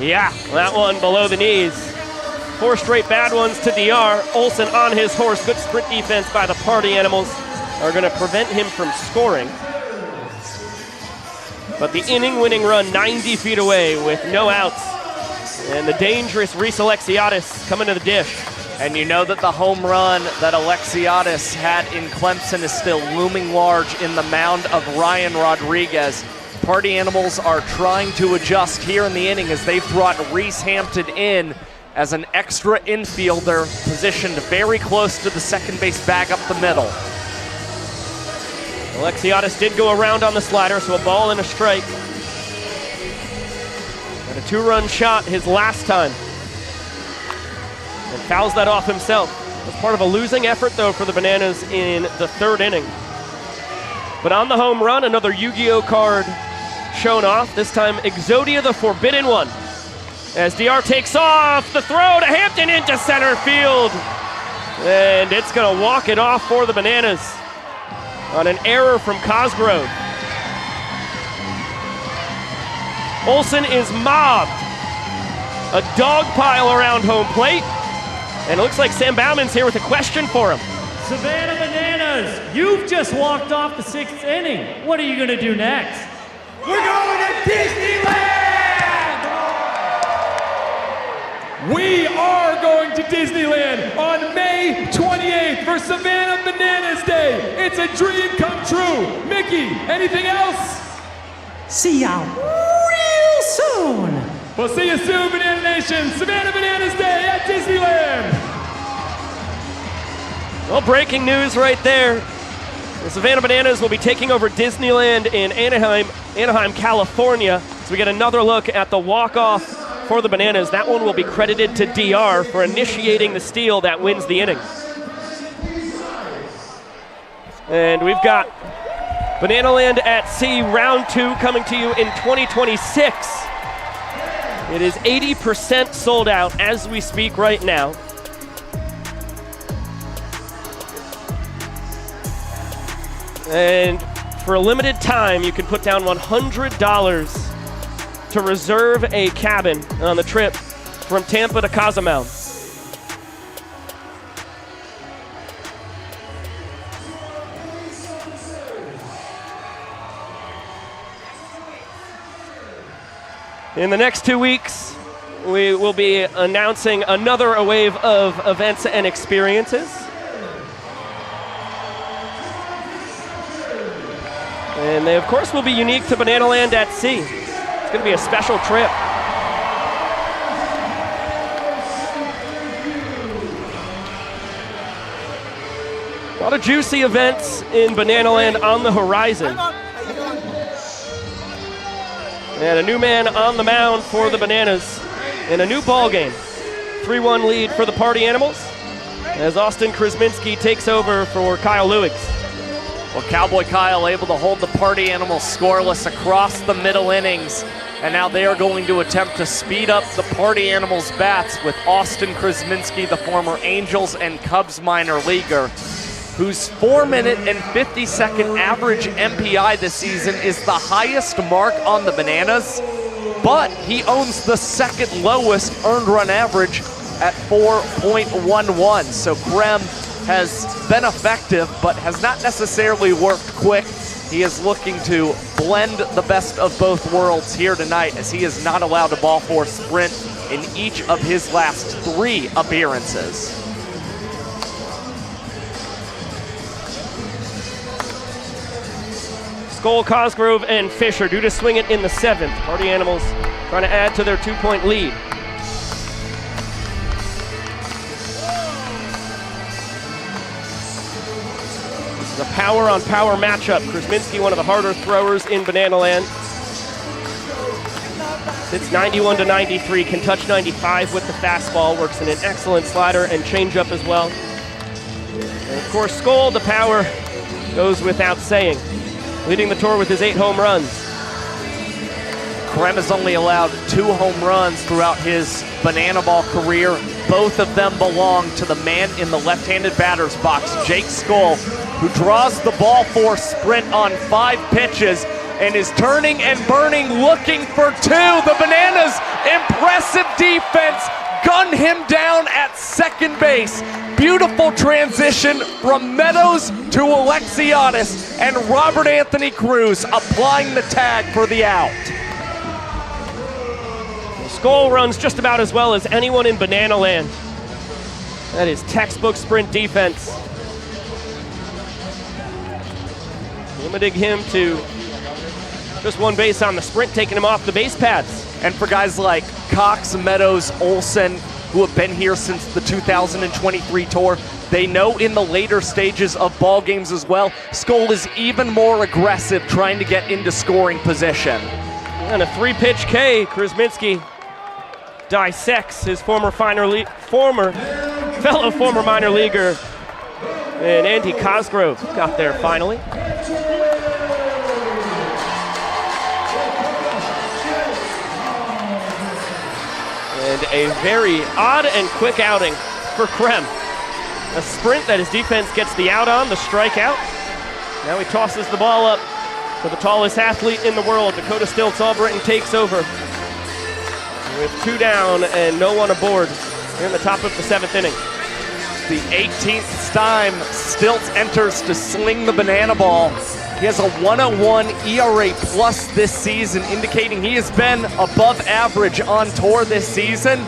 Yeah, that one below the knees. 4 straight bad ones to DR. Olsen on his horse. Good sprint defense by the Party Animals are going to prevent him from scoring. But the inning-winning run 90 feet away with no outs. And the dangerous Reese Alexiadis coming to the dish. And you know that the home run that Alexiadis had in Clemson is still looming large in the mound of Ryan Rodriguez. Party Animals are trying to adjust here in the inning as they've brought Reese Hampton in as an extra infielder positioned very close to the second base bag up the middle. Alexiadis did go around on the slider, so a ball and a strike. And a 2-run shot his last time. And fouls that off himself. It was part of a losing effort, though, for the Bananas in the 3rd inning. But on the home run, another Yu-Gi-Oh card shown off. This time, Exodia the Forbidden One. As DR takes off, the throw to Hampton into center field. And it's going to walk it off for the Bananas on an error from Cosgrove. Olsen is mobbed. A dog pile around home plate. And it looks like Sam Bauman's here with a question for him. Savannah Bananas, you've just walked off the 6th inning. What are you going to do next? We're going to Disneyland! We are going to Disneyland on May 28th for Savannah Bananas Day. It's a dream come true. Mickey, anything else? See ya real soon. We'll see you soon, Banana Nation. Savannah Bananas Day at Disneyland. Well, breaking news right there. The Savannah Bananas will be taking over Disneyland in Anaheim, California. So we get another look at the walk-off for the Bananas. That one will be credited to DR for initiating the steal that wins the inning. And we've got Bananaland at Sea Round 2 coming to you in 2026. It is 80% sold out as we speak right now. And for a limited time, you can put down $100 to reserve a cabin on the trip from Tampa to Cozumel. In the next 2 weeks, we will be announcing another wave of events and experiences. And they, of course, will be unique to Bananaland at Sea. It's going to be a special trip. A lot of juicy events in Bananaland on the horizon. And a new man on the mound for the Bananas in a new ball game. 3-1 lead for the Party Animals as Austin Krasminski takes over for Kyle Lewigs. Well, Cowboy Kyle able to hold the Party Animals scoreless across the middle innings And now they are going to attempt to speed up the Party Animals bats with Austin Krasminski, the former Angels and Cubs minor leaguer, whose 4-minute and 50-second average MPI this season is the highest mark on the Bananas, but he owns the second lowest earned run average at 4.11. So Krem has been effective, but has not necessarily worked quick. He is looking to blend the best of both worlds here tonight, as he is not allowed a ball four sprint in each of his last 3 appearances. Skoll, Cosgrove, and Fisher due to swing it in the 7th. Party Animals trying to add to their 2-point lead. This is a power on power matchup. Krasminski, one of the harder throwers in Banana Land. Sits 91 to 93, can touch 95 with the fastball, works in an excellent slider and changeup as well. And of course, Skoll, the power goes without saying, leading the tour with his 8 home runs. Krem has only allowed 2 home runs throughout his Banana Ball career. Both of them belong to the man in the left-handed batter's box, Jake Skoll, who draws the ball four sprint on 5 pitches and is turning and burning, looking for 2. The Bananas' impressive defense gunned him down at second base. Beautiful transition from Meadows to Alexiadis, and Robert Anthony Cruz applying the tag for the out. Skoll runs just about as well as anyone in Banana Land. That is textbook sprint defense. Limiting him to just 1 base on the sprint, taking him off the base pads. And for guys like Cox, Meadows, Olsen, who have been here since the 2023 tour, they know in the later stages of ball games as well, Skoll is even more aggressive trying to get into scoring position. And a 3-pitch K, Krasminski dissects his fellow minor leaguer, and Andy Cosgrove got there finally. And a very odd and quick outing for Krem. A sprint that his defense gets the out on, the strikeout. Now he tosses the ball up to the tallest athlete in the world. Dakota Stiltz Albritton takes over with 2 down and no one aboard here in the top of the 7th inning. The 18th time Stiltz enters to sling the Banana Ball. He has a 101 ERA plus this season, indicating he has been above average on tour this season,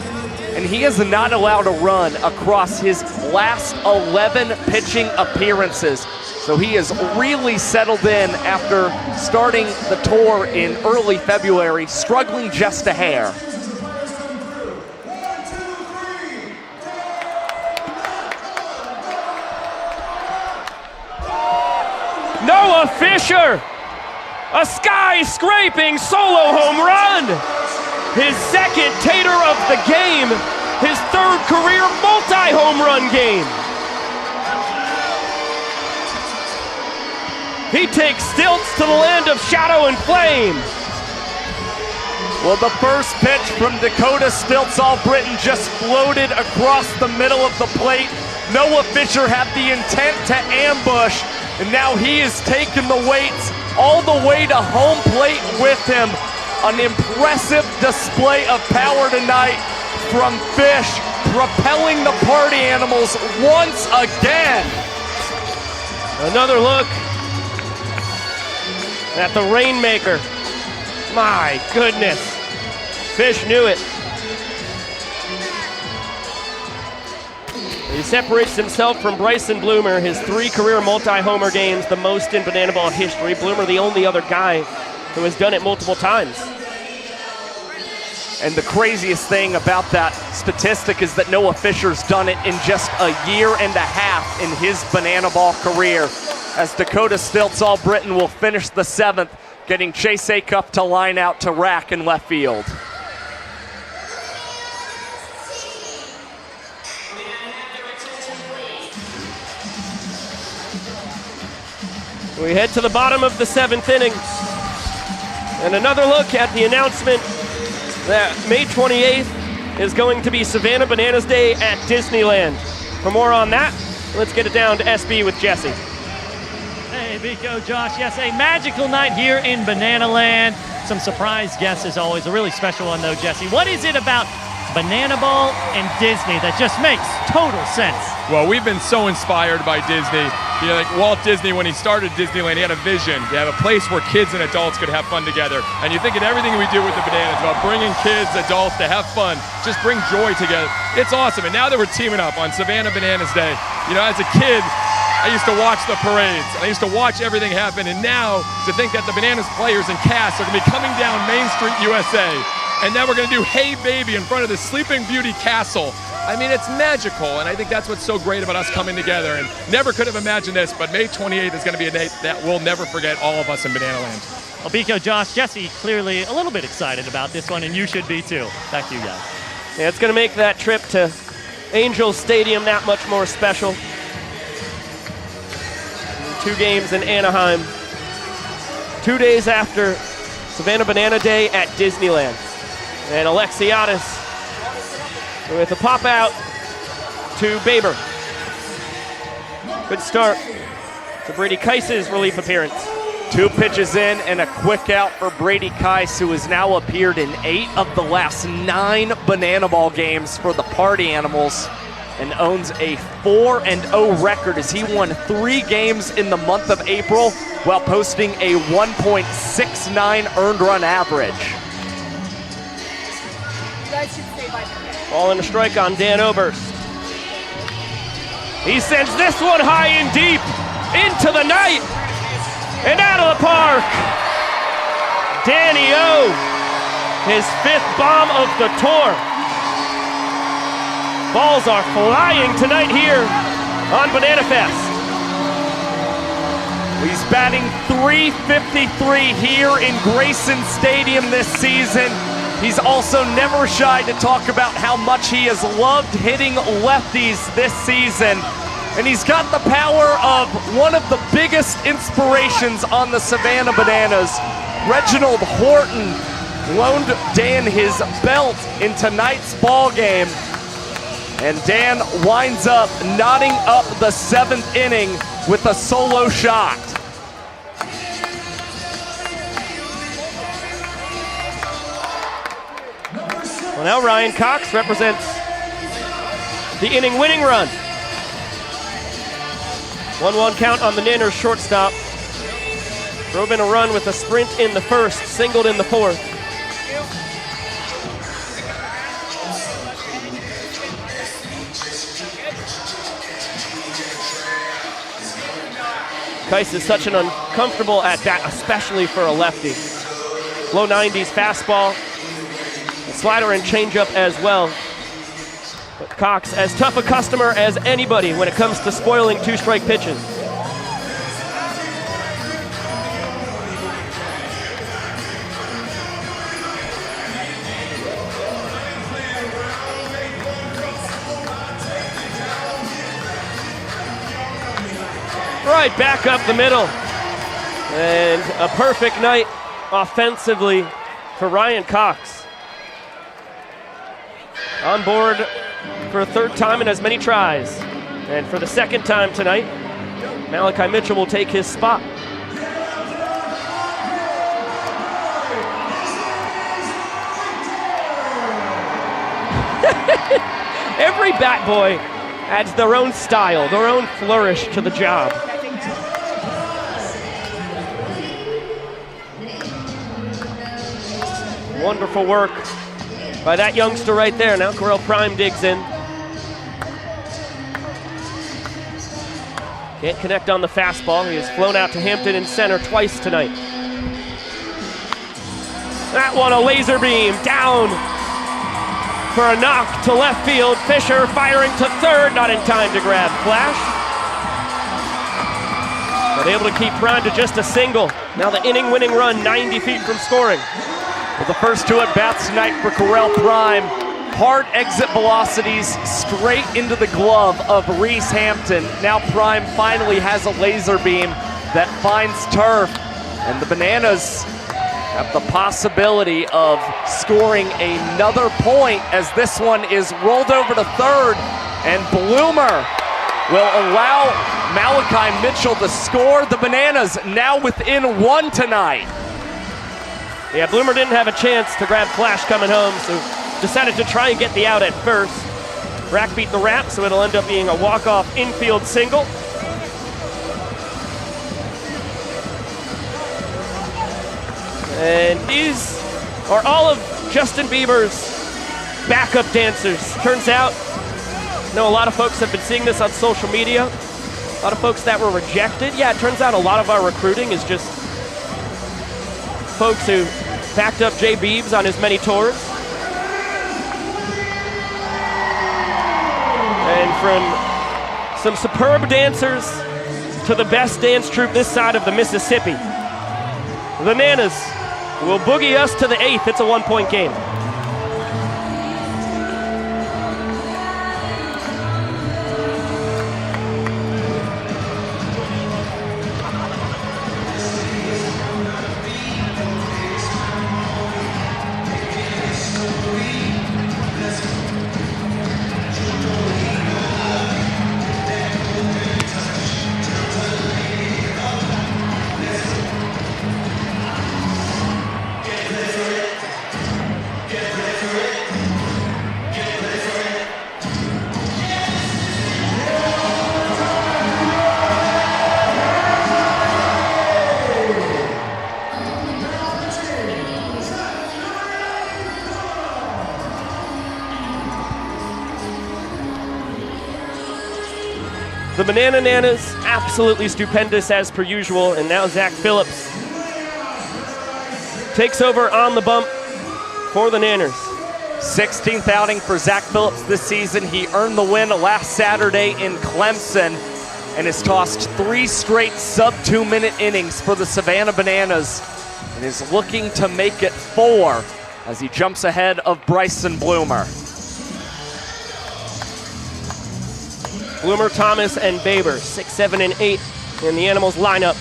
and he has not allowed a run across his last 11 pitching appearances. So he is really settled in after starting the tour in early February, struggling just a hair. Noah Fisher, a sky-scraping solo home run. His 2nd tater of the game, his 3rd career multi-home run game. He takes Stiltz to the land of shadow and flame. Well, the first pitch from Dakota Stiltz Albritton just floated across the middle of the plate. Noah Fisher had the intent to ambush, and now he is taking the weights all the way to home plate with him. An impressive display of power tonight from Fish, propelling the Party Animals once again. Another look at the Rainmaker. My goodness, Fish knew it. He separates himself from Bryson Bloomer, his 3 career multi-homer games, the most in Banana Ball history. Bloomer, the only other guy who has done it multiple times. And the craziest thing about that statistic is that Noah Fisher's done it in just a year and a half in his Banana Ball career, as Dakota Stiltz Albritton will finish the 7th, getting Chase Acuff to line out to Rack in left field. We head to the bottom of the 7th inning. And another look at the announcement that May 28th is going to be Savannah Bananas Day at Disneyland. For more on that, let's get it down to SB with Jesse. Hey, Vico, Josh. Yes, a magical night here in Banana Land. Some surprise guests as always. A really special one, though, Jesse. What is it about Banana Ball and Disney that just makes total sense? Well, we've been so inspired by Disney. You know, like Walt Disney, when he started Disneyland, he had a vision. He had a place where kids and adults could have fun together. And you think of everything we do with the Bananas, about bringing kids, adults to have fun, just bring joy together. It's awesome. And now that we're teaming up on Savannah Bananas Day, you know, as a kid, I used to watch the parades. I used to watch everything happen. And now to think that the Bananas players and cast are going to be coming down Main Street, USA, and then we're going to do Hey Baby in front of the Sleeping Beauty Castle. I mean, it's magical, and I think that's what's so great about us coming together. And never could have imagined this, but May 28th is going to be a day that we'll never forget, all of us in Banana Land. Well, Vico, Josh, Jesse clearly a little bit excited about this one, and you should be too. Back to you guys. Yeah, it's going to make that trip to Angel Stadium that much more special. 2 games in Anaheim. 2 days after Savannah Banana Day at Disneyland. And Alexiadis with a pop out to Baber. Good start to Brady Keis's relief appearance. 2 pitches in and a quick out for Brady Keis, who has now appeared in 8 of the last 9 Banana Ball games for the Party Animals and owns a 4-0 record as he won 3 games in the month of April while posting a 1.69 earned run average. You guys should stay by the Ball and a strike on Dan Oberst. He sends this one high and deep into the night and out of the park. Danny O, his 5th bomb of the tour. Balls are flying tonight here on Banana Fest. He's batting .353 here in Grayson Stadium this season. He's also never shy to talk about how much he has loved hitting lefties this season. And he's got the power of one of the biggest inspirations on the Savannah Bananas. Reginald Horton loaned Dan his belt in tonight's ball game. And Dan winds up knotting up the 7th inning with a solo shot. Well, now Ryan Cox represents the inning winning run. 1-1 count on the Nanners shortstop. Drove in a run with a sprint in the 1st, singled in the 4th. Keis is such an uncomfortable at bat, especially for a lefty. Low 90s fastball, slider and changeup as well. But Cox, as tough a customer as anybody when it comes to spoiling 2-strike pitches. Right back up the middle. And a perfect night offensively for Ryan Cox. On board for a 3rd time in as many tries. And for the 2nd time tonight, Malachi Mitchell will take his spot. Every bat boy adds their own style, their own flourish to the job. Wonderful work by that youngster right there. Now Correll Prime digs in. Can't connect on the fastball. He has flown out to Hampton in center twice tonight. That one a laser beam down for a knock to left field. Fisher firing to 3rd, not in time to grab Flash. But able to keep Prime to just a single. Now the inning winning run 90 feet from scoring. With the first 2 at-bats tonight for Correll Prime, hard exit velocities straight into the glove of Reese Hampton. Now Prime finally has a laser beam that finds turf. And the Bananas have the possibility of scoring another point as this one is rolled over to third, and Bloomer will allow Malachi Mitchell to score. The Bananas now within one tonight. Yeah, Bloomer didn't have a chance to grab Flash coming home, so decided to try and get the out at first. Rack beat the wrap, so it'll end up being a walk-off infield single. And these are all of Justin Bieber's backup dancers. Turns out, I know a lot of folks have been seeing this on social media. A lot of folks that were rejected. Yeah, it turns out a lot of our recruiting is just folks who backed up Jay Biebs on his many tours. And from some superb dancers to the best dance troupe this side of the Mississippi, the Bananas will boogie us to the 8th. It's a 1-point game. The Banana Nanas, absolutely stupendous as per usual, and now Zach Phillips takes over on the bump for the Nanners. 16th outing for Zach Phillips this season. He earned the win last Saturday in Clemson and has tossed 3 straight sub-2-minute innings for the Savannah Bananas and is looking to make it 4 as he jumps ahead of Bryson Bloomer. Bloomer, Thomas, and Baber, 6, 7, and 8 in the Animals lineup.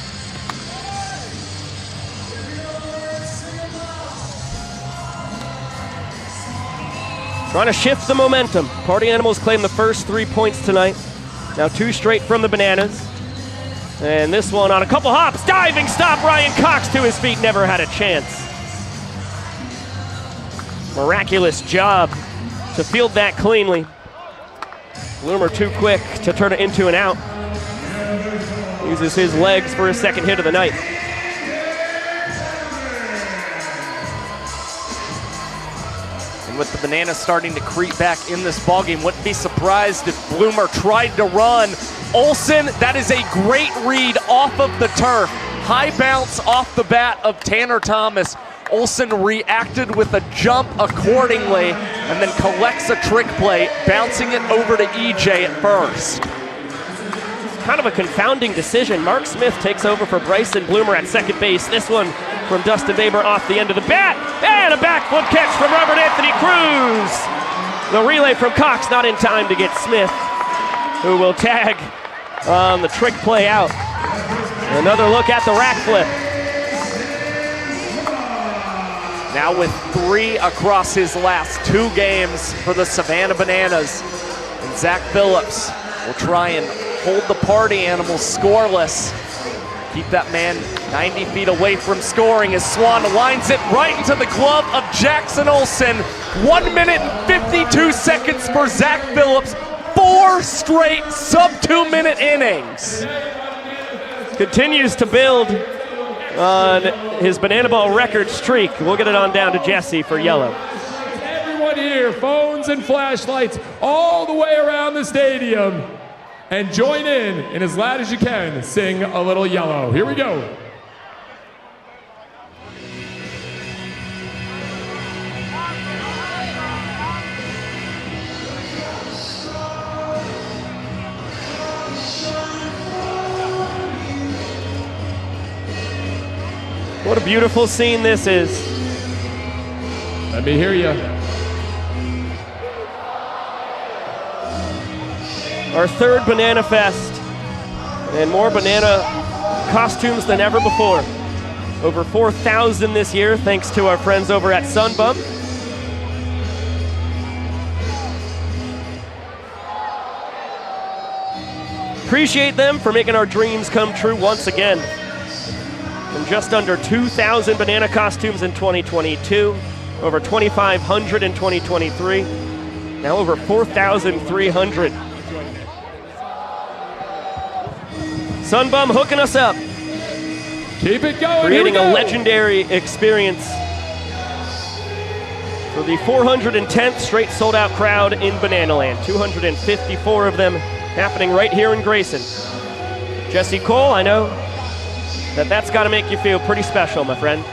Trying to shift the momentum. Party Animals claim the first 3 points tonight. Now 2 straight from the Bananas. And this one on a couple hops. Diving stop, Ryan Cox to his feet, never had a chance. Miraculous job to field that cleanly. Bloomer too quick to turn it into an out. Uses his legs for his second hit of the night. And with the Bananas starting to creep back in this ballgame, wouldn't be surprised if Bloomer tried to run. Olsen, that is a great read off of the turf. High bounce off the bat of Tanner Thomas. Olsen reacted with a jump accordingly and then collects a trick play, bouncing it over to EJ at first. Kind of a confounding decision. Mark Smith takes over for Bryson Bloomer at second base. This one from Dustin Baber off the end of the bat. And a backflip catch from Robert Anthony Cruz. The relay from Cox not in time to get Smith, who will tag on the trick play out. Another look at the rack flip. Now with 3 across his last 2 games for the Savannah Bananas. And Zach Phillips will try and hold the Party Animals scoreless. Keep that man 90 feet away from scoring as Swan lines it right into the glove of Jackson Olsen. 1 minute and 52 seconds for Zach Phillips. 4 straight sub-2-minute innings. Continues to build on his Banana Ball record streak. We'll get it on down to Jesse for yellow. Everyone here, phones and flashlights all the way around the stadium. And join in as loud as you can, sing a little yellow. Here we go. What a beautiful scene this is. Let me hear you. Our third Banana Fest, and more banana costumes than ever before. Over 4,000 this year, thanks to our friends over at Sunbum. Appreciate them for making our dreams come true once again. From just under 2,000 banana costumes in 2022, over 2,500 in 2023, now over 4,300. Sunbum hooking us up. Keep it going. Creating a legendary experience for the 410th straight sold-out crowd in Bananaland. 254 of them happening right here in Grayson. Jesse Cole, I know that's got to make you feel pretty special, my friend.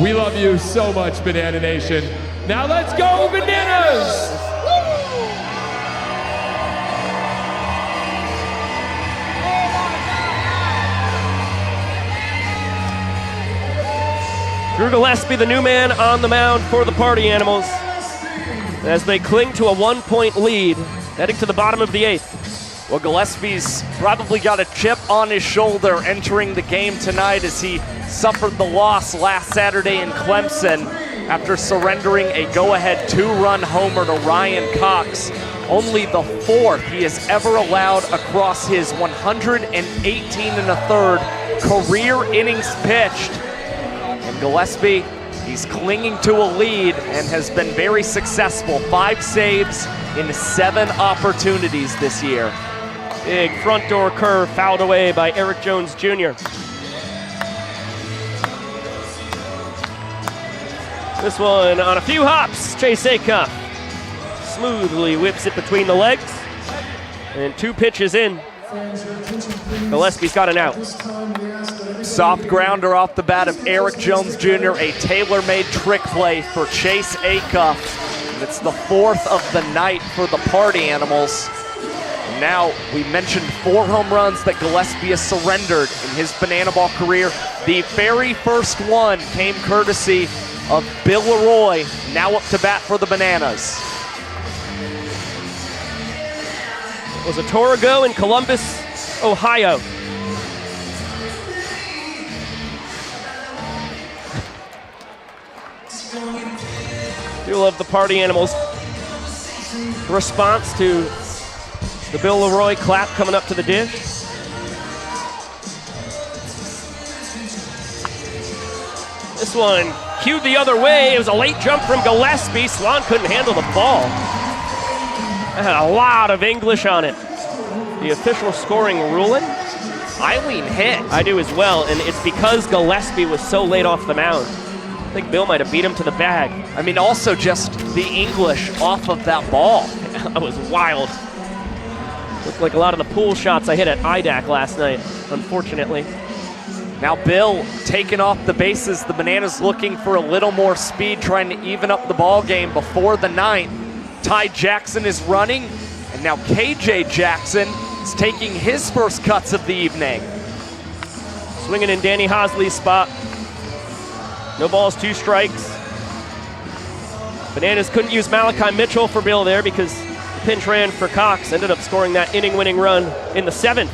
We love you so much, Banana Nation. Now let's go, Bananas! Drew Gillespie, the new man on the mound for the Party Animals, as they cling to a 1-point lead, heading to the bottom of the 8th. Well, Gillespie's probably got a chip on his shoulder entering the game tonight as he suffered the loss last Saturday in Clemson after surrendering a go-ahead 2-run homer to Ryan Cox. Only the 4th he has ever allowed across his 118 1/3 career innings pitched. And Gillespie, he's clinging to a lead and has been very successful. 5 saves in 7 opportunities this year. Big front door curve fouled away by Eric Jones Jr. This one on a few hops, Chase Acuff smoothly whips it between the legs. And 2 pitches in, Gillespie's got an out. Soft grounder off the bat of Eric Jones Jr., a tailor-made trick play for Chase Acuff. And it's the 4th of the night for the Party Animals. Now, we mentioned 4 home runs that Gillespie has surrendered in his banana ball career. The very first one came courtesy of Bill Leroy, now up to bat for the Bananas. It was a tour ago in Columbus, Ohio. Do love the Party Animals' response to the Bill Leroy clap coming up to the dish. This one cued the other way. It was a late jump from Gillespie. Swan couldn't handle the ball. That had a lot of English on it. The official scoring ruling. Eileen hit. I do as well, and it's because Gillespie was so late off the mound. I think Bill might have beat him to the bag. I mean, also just the English off of that ball. That was wild. Looked like a lot of the pool shots I hit at IDAC last night, unfortunately. Now Bill taking off the bases. The Bananas looking for a little more speed, trying to even up the ball game before the 9th. Ty Jackson is running, and now KJ Jackson is taking his first cuts of the evening. Swinging in Danny Hosley's spot. No balls, 2 strikes. Bananas couldn't use Malachi Mitchell for Bill there because the pinch ran for Cox. Ended up scoring that inning-winning run in the 7th.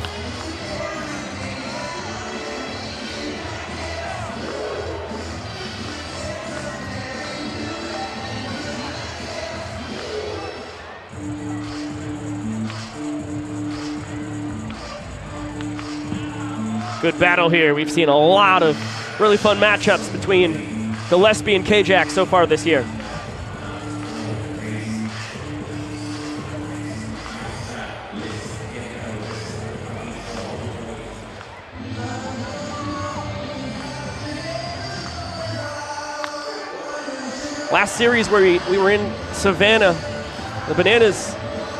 Good battle here. We've seen a lot of really fun matchups between Gillespie and K-Jack so far this year. Last series where we were in Savannah, the Bananas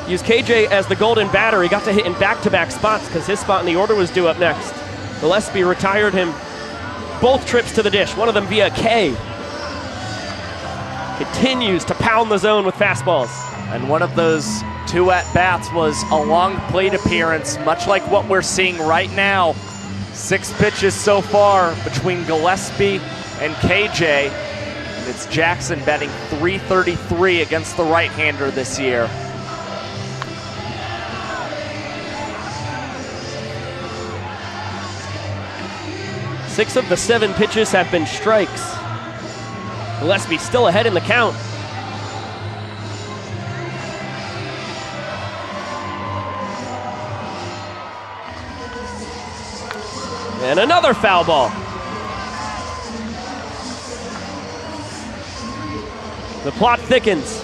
used KJ as the golden batter. He got to hit in back-to-back spots because his spot in the order was due up next. Gillespie retired him both trips to the dish, one of them via K. Continues to pound the zone with fastballs. And one of those 2 at-bats was a long plate appearance, much like what we're seeing right now. 6 pitches so far between Gillespie and KJ. And it's Jackson batting .333 against the right-hander this year. 6 of the 7 pitches have been strikes. Gillespie still ahead in the count. And another foul ball. The plot thickens.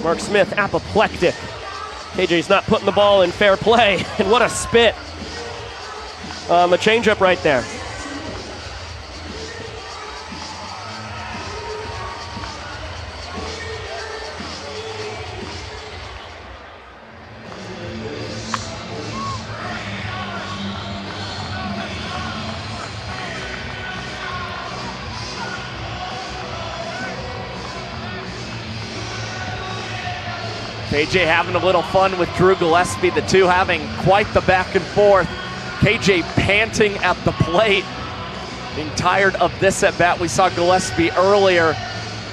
Mark Smith apoplectic. KJ's not putting the ball in fair play. And what a spit. The changeup right there. KJ having a little fun with Drew Gillespie, the two having quite the back and forth. KJ panting at the plate, being tired of this at bat. We saw Gillespie earlier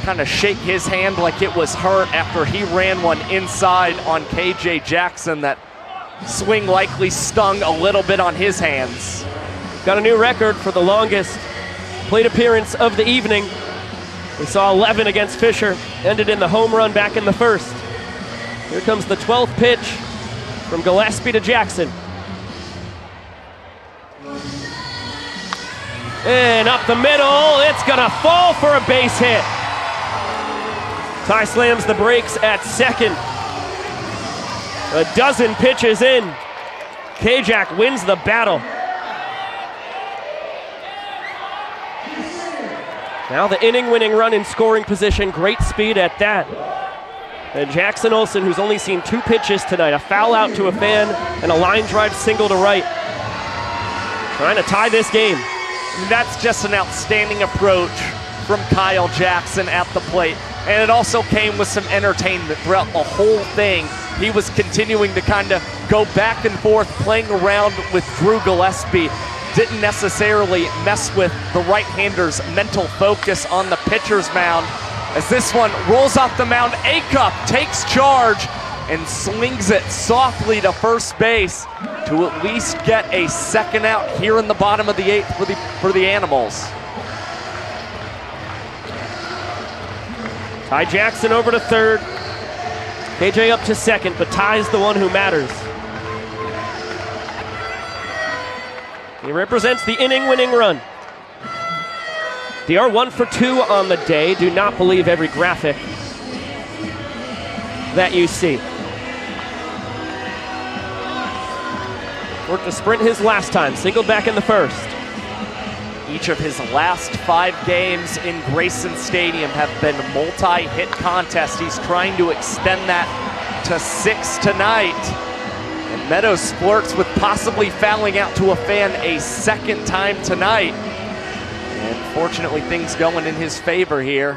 kind of shake his hand like it was hurt after he ran one inside on KJ Jackson. That swing likely stung a little bit on his hands. Got a new record for the longest plate appearance of the evening. We saw 11 against Fisher, ended in the home run back in the first. Here comes the 12th pitch from Gillespie to Jackson. And up the middle, it's gonna fall for a base hit. Ty slams the brakes at second. A dozen pitches in. Kajak wins the battle. Now the inning-winning run in scoring position, great speed at that. And Jackson Olsen, who's only seen 2 pitches tonight, a foul out to a fan and a line drive single to right. Trying to tie this game. That's just an outstanding approach from Kyle Jackson at the plate. And it also came with some entertainment throughout the whole thing. He was continuing to kind of go back and forth, playing around with Drew Gillespie. Didn't necessarily mess with the right-hander's mental focus on the pitcher's mound. As this one rolls off the mound, Acup takes charge and slings it softly to first base to at least get a second out here in the bottom of the 8th for the Animals. Ty Jackson over to third. KJ up to second, but Ty's the one who matters. He represents the inning-winning run. DR 1 for 2 on the day. Do not believe every graphic that you see. Worked a sprint his last time, singled back in the first. Each of his last 5 games in Grayson Stadium have been multi-hit contests. He's trying to extend that to 6 tonight. And Meadows flirts with possibly fouling out to a fan a second time tonight. And fortunately, things going in his favor here.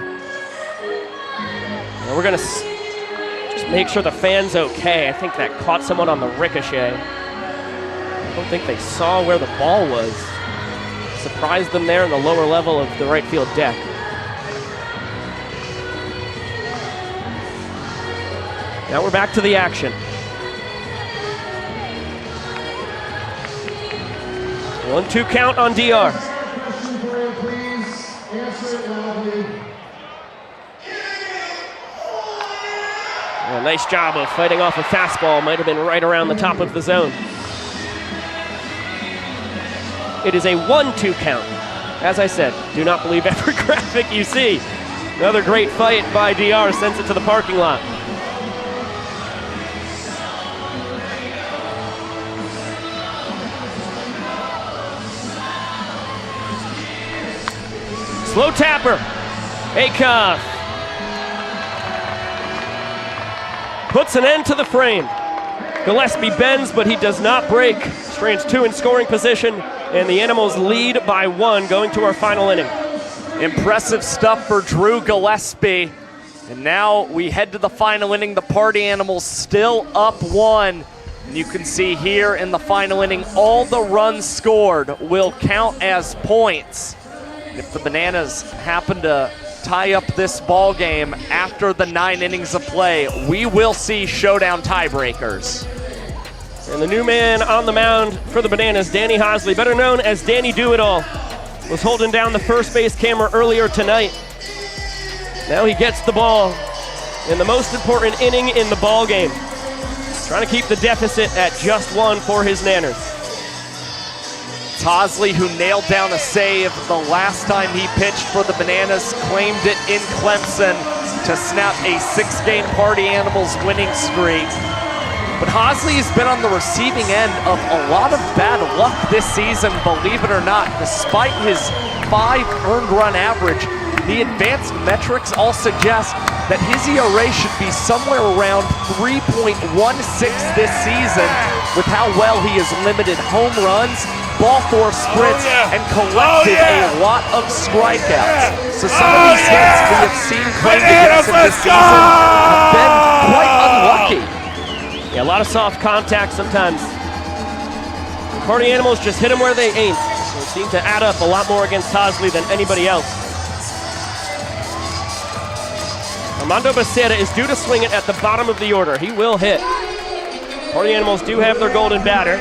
And we're gonna just make sure the fan's okay. I think that caught someone on the ricochet. I don't think they saw where the ball was. Surprised them there in the lower level of the right field deck. Now we're back to the action. 1-2 count on DR. A nice job of fighting off a fastball. Might have been right around the top of the zone. It is a 1-2 count. As I said, do not believe every graphic you see. Another great fight by DR sends it to the parking lot. Slow tapper. Acuff puts an end to the frame. Gillespie bends, but he does not break. Strands 2 in scoring position, and the Animals lead by 1 going to our final inning. Impressive stuff for Drew Gillespie. And now we head to the final inning. The Party Animals still up 1. And you can see here in the final inning, all the runs scored will count as points. If the Bananas happen to tie up this ball game after the 9 innings of play, we will see showdown tiebreakers. And the new man on the mound for the Bananas, Danny Hosley, better known as Danny Do-It-All, was holding down the first base camera earlier tonight. Now he gets the ball in the most important inning in the ball game, trying to keep the deficit at just 1 for his Nanners. Hosley, who nailed down a save the last time he pitched for the Bananas, claimed it in Clemson to snap a 6-game Party Animals winning streak. But Hosley has been on the receiving end of a lot of bad luck this season, believe it or not. Despite his 5 earned run average, the advanced metrics all suggest that his ERA should be somewhere around 3.16 this season, with how well he has limited home runs, ball four sprints, and collected a lot of strikeouts. So some of these hits we have seen claimed against him this season have been quite unlucky. Yeah, a lot of soft contact sometimes. Party Animals just hit him where they ain't. They seem to add up a lot more against Hosley than anybody else. Armando Becerra is due to swing it at the bottom of the order. He will hit. Party Animals do have their golden batter,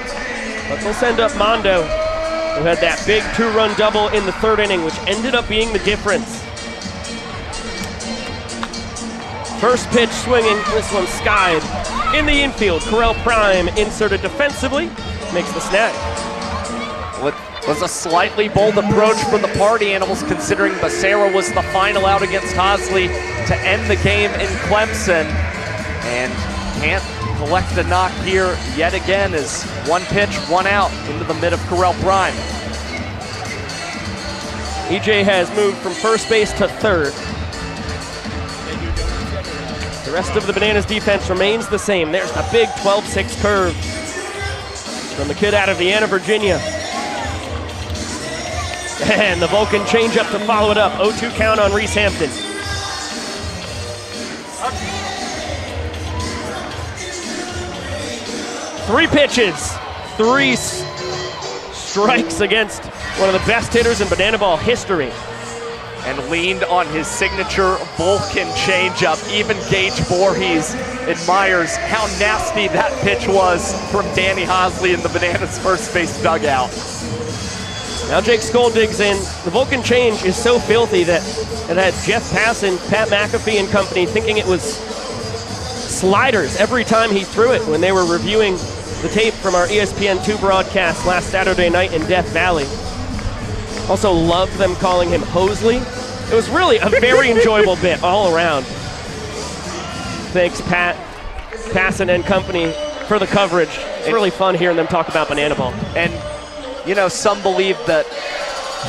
but they'll send up Mondo, who had that big 2-run double in the 3rd inning, which ended up being the difference. First pitch swinging, this one skied in the infield. Correll Prime inserted defensively, makes the snag. Was a slightly bold approach from the Party Animals, considering Becerra was the final out against Hosley to end the game in Clemson, and can't collect the knock here yet again as 1 pitch, 1 out into the mid of Correll Prime. EJ has moved from first base to 3rd. The rest of the Bananas defense remains the same. There's a big 12-6 curve from the kid out of Vienna, Virginia. And the Vulcan changeup to follow it up. 0-2 count on Reese Hampton. Three pitches, 3 strikes against one of the best hitters in Banana Ball history. And leaned on his signature Vulcan changeup. Even Gage Voorhees admires how nasty that pitch was from Danny Hosley in the Bananas first base dugout. Now Jake Skoll digs in. The Vulcan change is so filthy that it had Jeff Passan, Pat McAfee and company thinking it was sliders every time he threw it when they were reviewing the tape from our ESPN2 broadcast last Saturday night in Death Valley. Also loved them calling him Hosley. It was really a very enjoyable bit all around. Thanks Pat, Passan and company for the coverage. It's really fun hearing them talk about Banana Ball. And you know, some believe that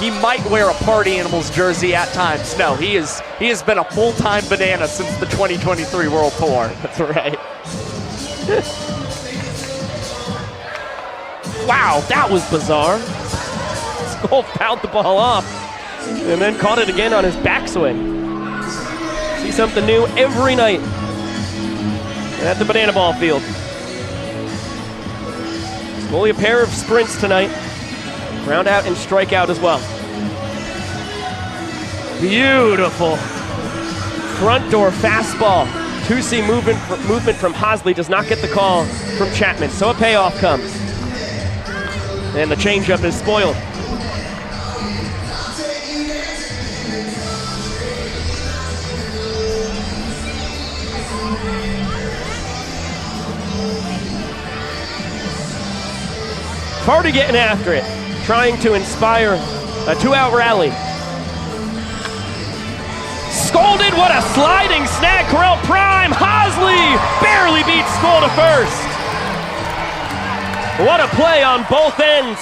he might wear a Party Animals jersey at times. No, he has been a full-time Banana since the 2023 World Tour. That's right. Wow, that was bizarre. Skoll fouled the ball off and then caught it again on his backswing. See something new every night at the Banana Ball field. Only a pair of sprints tonight. Ground out and strikeout as well. Beautiful front door fastball. 2C movement from Hosley does not get the call from Chapman, so a payoff comes. And the changeup is spoiled. Party getting after it, trying to inspire a 2-out rally. Scolded, what a sliding snag, Correll Prime. Hosley barely beats Skoll to first. What a play on both ends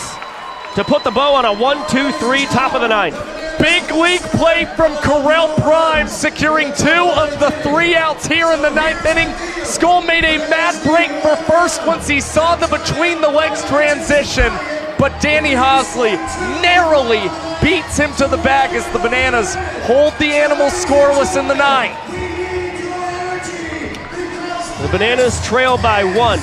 to put the bow on a 1-2-3 top of the 9th. Big league play from Correll Prime, securing 2 of the 3 outs here in the 9th inning. Skoll made a mad break for first once he saw the between the legs transition, but Danny Hosley narrowly beats him to the bag as the Bananas hold the Animals scoreless in the 9th. The Bananas trail by 1.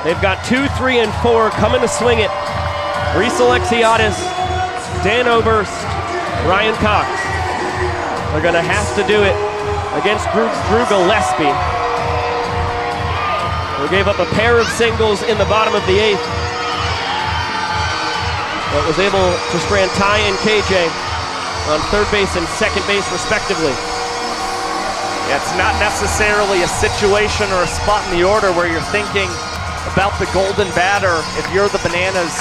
They've got 2, 3, and 4 coming to swing it. Reese Alexiadis, Dan Oberst, Ryan Cox are gonna have to do it against Drew Gillespie. who gave up a pair of singles in the bottom of the 8th, but was able to strand Ty and KJ on third base and second base respectively. It's not necessarily a situation or a spot in the order where you're thinking about the golden batter. If you're the Bananas,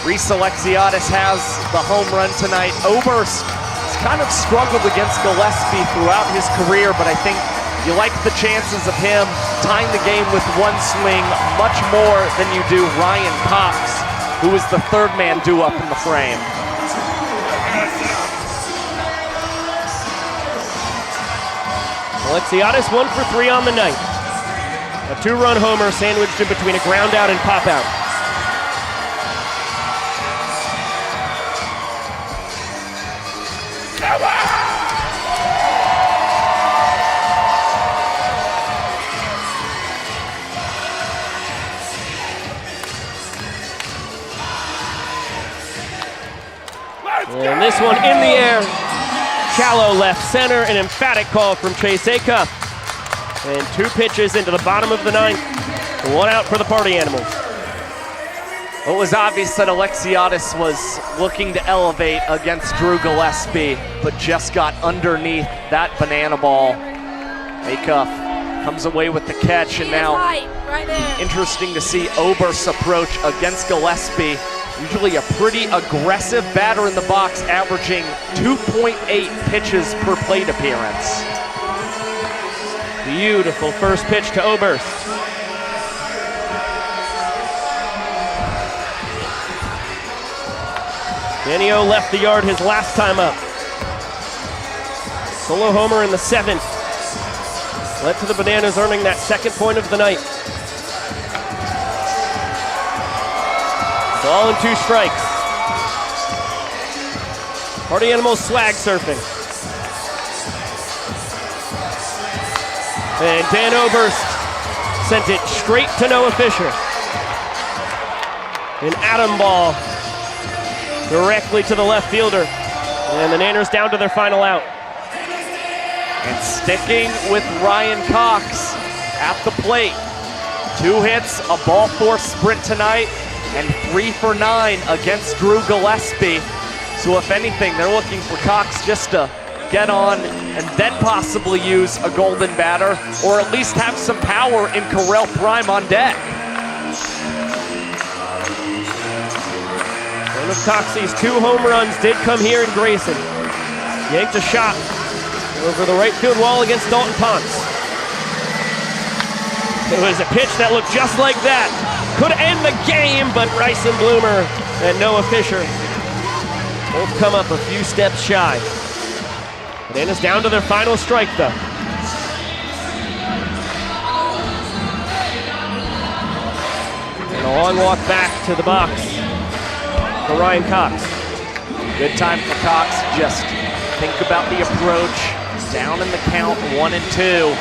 Reese Alexiadis has the home run tonight. Oberst has kind of struggled against Gillespie throughout his career, but I think you like the chances of him tying the game with one swing much more than you do Ryan Cox, who is the third man due up in the frame. Alexiadis 1 for 3 on the night. A 2-run homer sandwiched in between a ground out and pop out. And this one in the air. Shallow left center, an emphatic call from Chase Acuff. And 2 pitches into the bottom of the 9th. 1 out for the Party Animals. It was obvious that Alexiadis was looking to elevate against Drew Gillespie, but just got underneath that banana ball. Acuff comes away with the catch, and now interesting to see Oberst's approach against Gillespie. Usually a pretty aggressive batter in the box, averaging 2.8 pitches per plate appearance. Beautiful first pitch to Oberst. Danio left the yard his last time up. Solo homer in the 7th. Led to the Bananas earning that 2nd point of the night. Ball and 2 strikes. Party Animals swag surfing. And Dan Oberst sent it straight to Noah Fisher. An atom ball directly to the left fielder. And the Nanners down to their final out. And sticking with Ryan Cox at the plate. 2 hits, a ball 4 sprint tonight, and 3 for 9 against Drew Gillespie. So if anything, they're looking for Cox just to get on and then possibly use a golden batter, or at least have some power in Correll Prime on deck. One of Coxey's 2 home runs did come here in Grayson. Yanked a shot over the right field wall against Dalton Ponce. It was a pitch that looked just like that. Could end the game, but Bryson Bloomer and Noah Fisher both come up a few steps shy. Bananas down to their final strike, though. And a long walk back to the box for Ryan Cox. Good time for Cox. Just think about the approach. Down in the count, 1 and 2.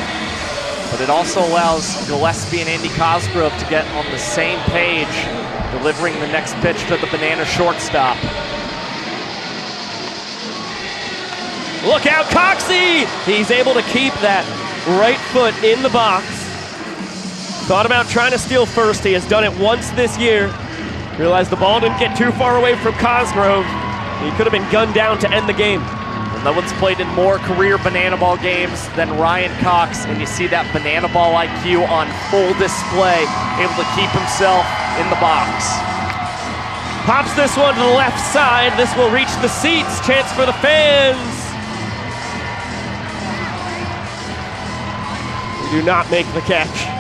But it also allows Gillespie and Andy Cosgrove to get on the same page, delivering the next pitch to the Banana shortstop. Look out, Coxey! He's able to keep that right foot in the box. Thought about trying to steal first. He has done it once this year. Realized the ball didn't get too far away from Cosgrove. He could have been gunned down to end the game. No one's played in more career banana ball games than Ryan Cox, and you see that banana ball IQ on full display, able to keep himself in the box. Pops this one to the left side. This will reach the seats. Chance for the fans. We do not make the catch.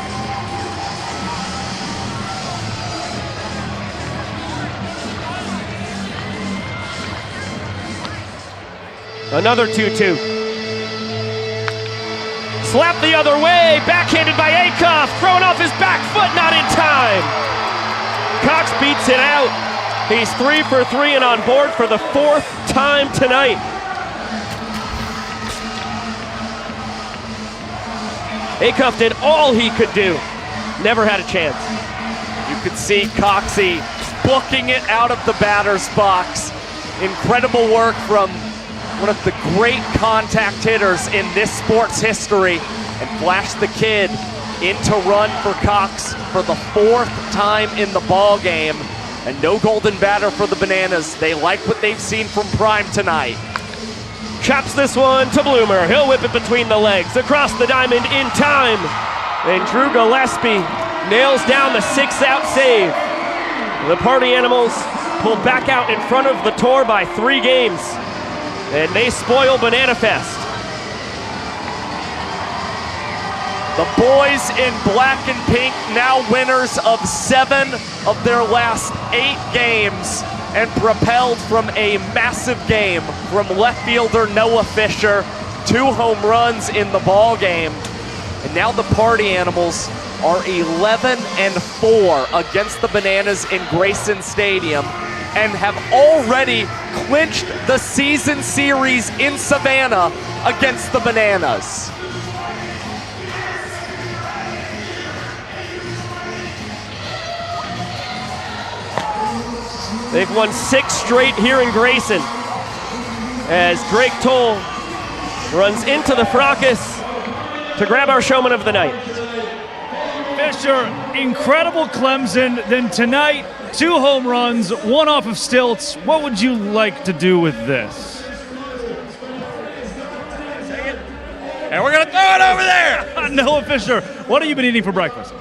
Another 2-2. Slap the other way, backhanded by Acuff, throwing off his back foot, not in time. Cox beats it out. He's 3 for 3 and on board for the 4th time tonight. Acuff did all he could do. Never had a chance. You could see Coxey booking it out of the batter's box. Incredible work from one of the great contact hitters in this sport's history, and Flash the Kid into run for Cox for the 4th time in the ball game. And no golden batter for the Bananas. They like what they've seen from Prime tonight. Chops this one to Bloomer. He'll whip it between the legs, across the diamond in time. And Drew Gillespie nails down the 6-out save. The Party Animals pulled back out in front of the tour by 3 games. And they spoil Banana Fest. The boys in black and pink, now winners of 7 of their last 8 games, and propelled from a massive game from left fielder Noah Fisher, 2 home runs in the ball game. And now the Party Animals are 11-4 against the Bananas in Grayson Stadium and have already clinched the season series in Savannah against the Bananas. They've won 6 straight here in Grayson as Drake Toll runs into the fracas to grab our showman of the night. Fisher, incredible Clemson. Then tonight, 2 home runs, 1 off of stilts. What would you like to do with this? And we're going to throw it over there. Noah Fisher, what have you been eating for breakfast?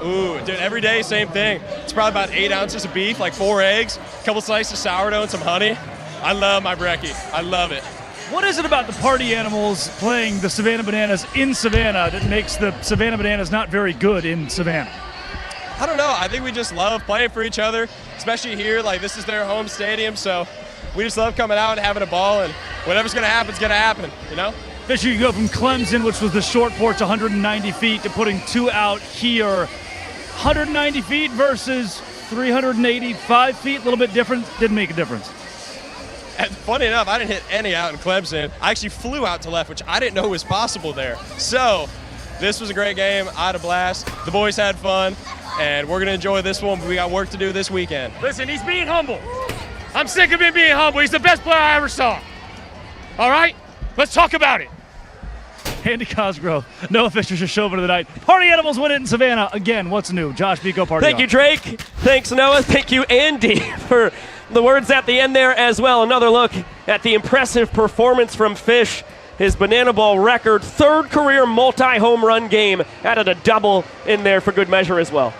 Ooh, dude, every day, same thing. It's probably about 8 ounces of beef, like 4 eggs, a couple slices of sourdough, and some honey. I love my brekkie. I love it. What is it about the Party Animals playing the Savannah Bananas in Savannah that makes the Savannah Bananas not very good in Savannah? I don't know. I think we just love playing for each other, especially here. Like, this is their home stadium, so we just love coming out and having a ball, and whatever's going to happen is going to happen, you know? Fisher, you go from Clemson, which was the short porch, 190 feet, to putting 2 out here. 190 feet versus 385 feet, a little bit different. Didn't make a difference. And funny enough, I didn't hit any out in Clemson. I actually flew out to left, which I didn't know was possible there. So this was a great game. I had a blast. The boys had fun, and we're going to enjoy this one. But we got work to do this weekend. Listen, he's being humble. I'm sick of him being humble. He's the best player I ever saw. All right? Let's talk about it. Andy Cosgrove, Noah Fisher's your showman of the night. Party Animals win it in Savannah. Again, what's new? Josh Pico, Party Thank you, Drake. Thanks, Noah. Thank you, Andy, for the words at the end there as well. Another look at the impressive performance from Fish. His Banana Ball record, 3rd career multi-home run game. Added a double in there for good measure as well.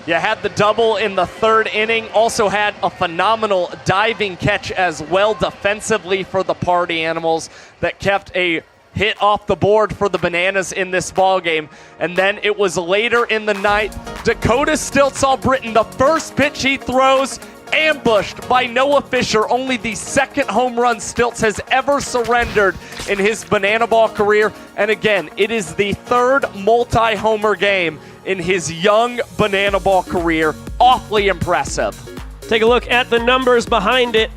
Yeah, had the double in the 3rd inning. Also had a phenomenal diving catch as well defensively for the Party Animals that kept a hit off the board for the Bananas in this ball game. And then it was later in the night, Dakota Stilts Albritton, the first pitch he throws, ambushed by Noah Fisher, only the 2nd home run Stilts has ever surrendered in his Banana Ball career. And again, it is the 3rd multi-homer game in his young Banana Ball career. Awfully impressive. Take a look at the numbers behind it.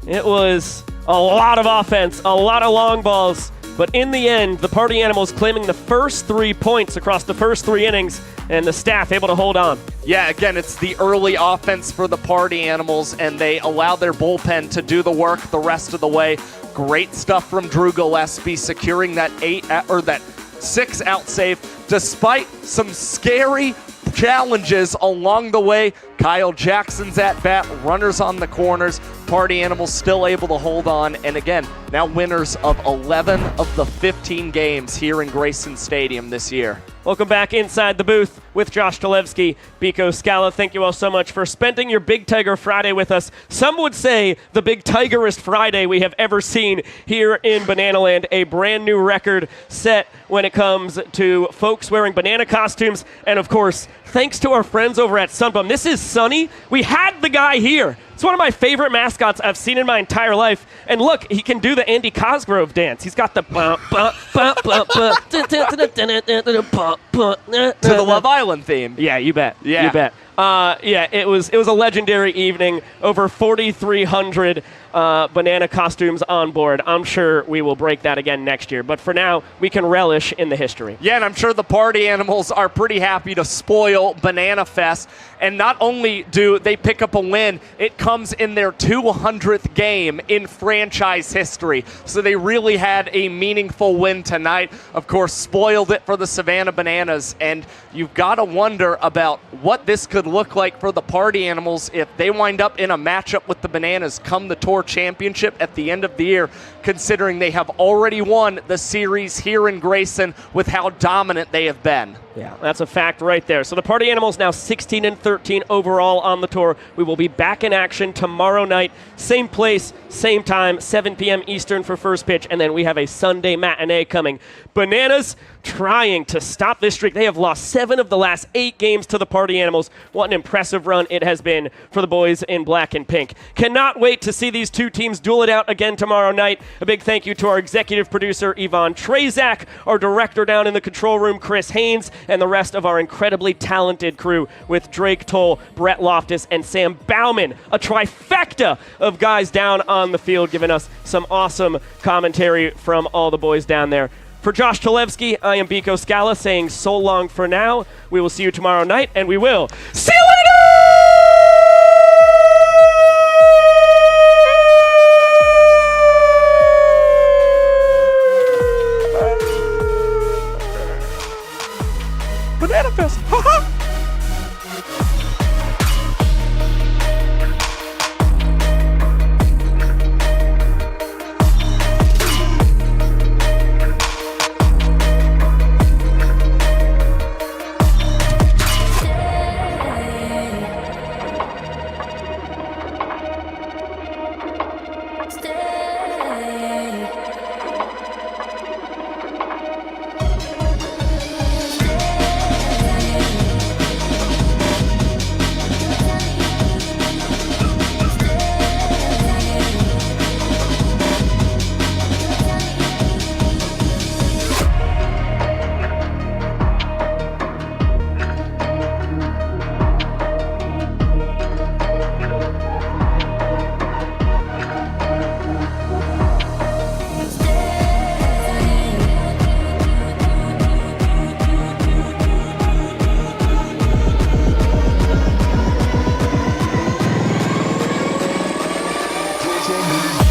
It was a lot of offense, a lot of long balls. But in the end, the Party Animals claiming the first 3 points across the first 3 innings, and the staff able to hold on. Yeah, again, it's the early offense for the Party Animals, and they allow their bullpen to do the work the rest of the way. Great stuff from Drew Gillespie, securing that 6-out save, despite some scary challenges along the way. Kyle Jackson's at bat, runners on the corners. Party Animals still able to hold on, and again, now winners of 11 of the 15 games here in Grayson Stadium this year. Welcome back inside the booth with Josh Talevsky, Biko Scala. Thank you all so much for spending your Big Tiger Friday with us. Some would say the Big Tigerest Friday we have ever seen here in Bananaland. A brand new record set when it comes to folks wearing banana costumes. And of course, thanks to our friends over at Sunbum. This is Sunny. We had the guy here. It's one of my favorite mascots I've seen in my entire life. And look, he can do the Andy Cosgrove dance. He's got the to the Love Island theme. Yeah, you bet. Yeah. You bet. It was a legendary evening. Over 4,300 banana costumes on board. I'm sure we will break that again next year. But for now, we can relish in the history. Yeah, and I'm sure the party animals are pretty happy to spoil Banana Fest. And not only do they pick up a win, it comes in their 200th game in franchise history. So they really had a meaningful win tonight. Of course, spoiled it for the Savannah Bananas. And you've got to wonder about what this could look like for the party animals if they wind up in a matchup with the Bananas come the Tour Championship at the end of the year, considering they have already won the series here in Grayson with how dominant they have been. Yeah, that's a fact right there. So the Party Animals now 16-13 overall on the tour. We will be back in action tomorrow night, same place, same time, 7 p.m. Eastern for first pitch, and then we have a Sunday matinee coming. Bananas trying to stop this streak. They have lost 7 of the last 8 games to the Party Animals. What an impressive run it has been for the boys in black and pink. Cannot wait to see these two teams duel it out again tomorrow night. A big thank you to our executive producer, Yvonne Trezak, our director down in the control room, Chris Haynes, and the rest of our incredibly talented crew with Drake Toll, Brett Loftus, and Sam Bauman. A trifecta of guys down on the field giving us some awesome commentary from all the boys down there. For Josh Talevsky, I am Biko Scala saying so long for now. We will see you tomorrow night, and we will see you later! Banana Fest! Ha ha! Tell me.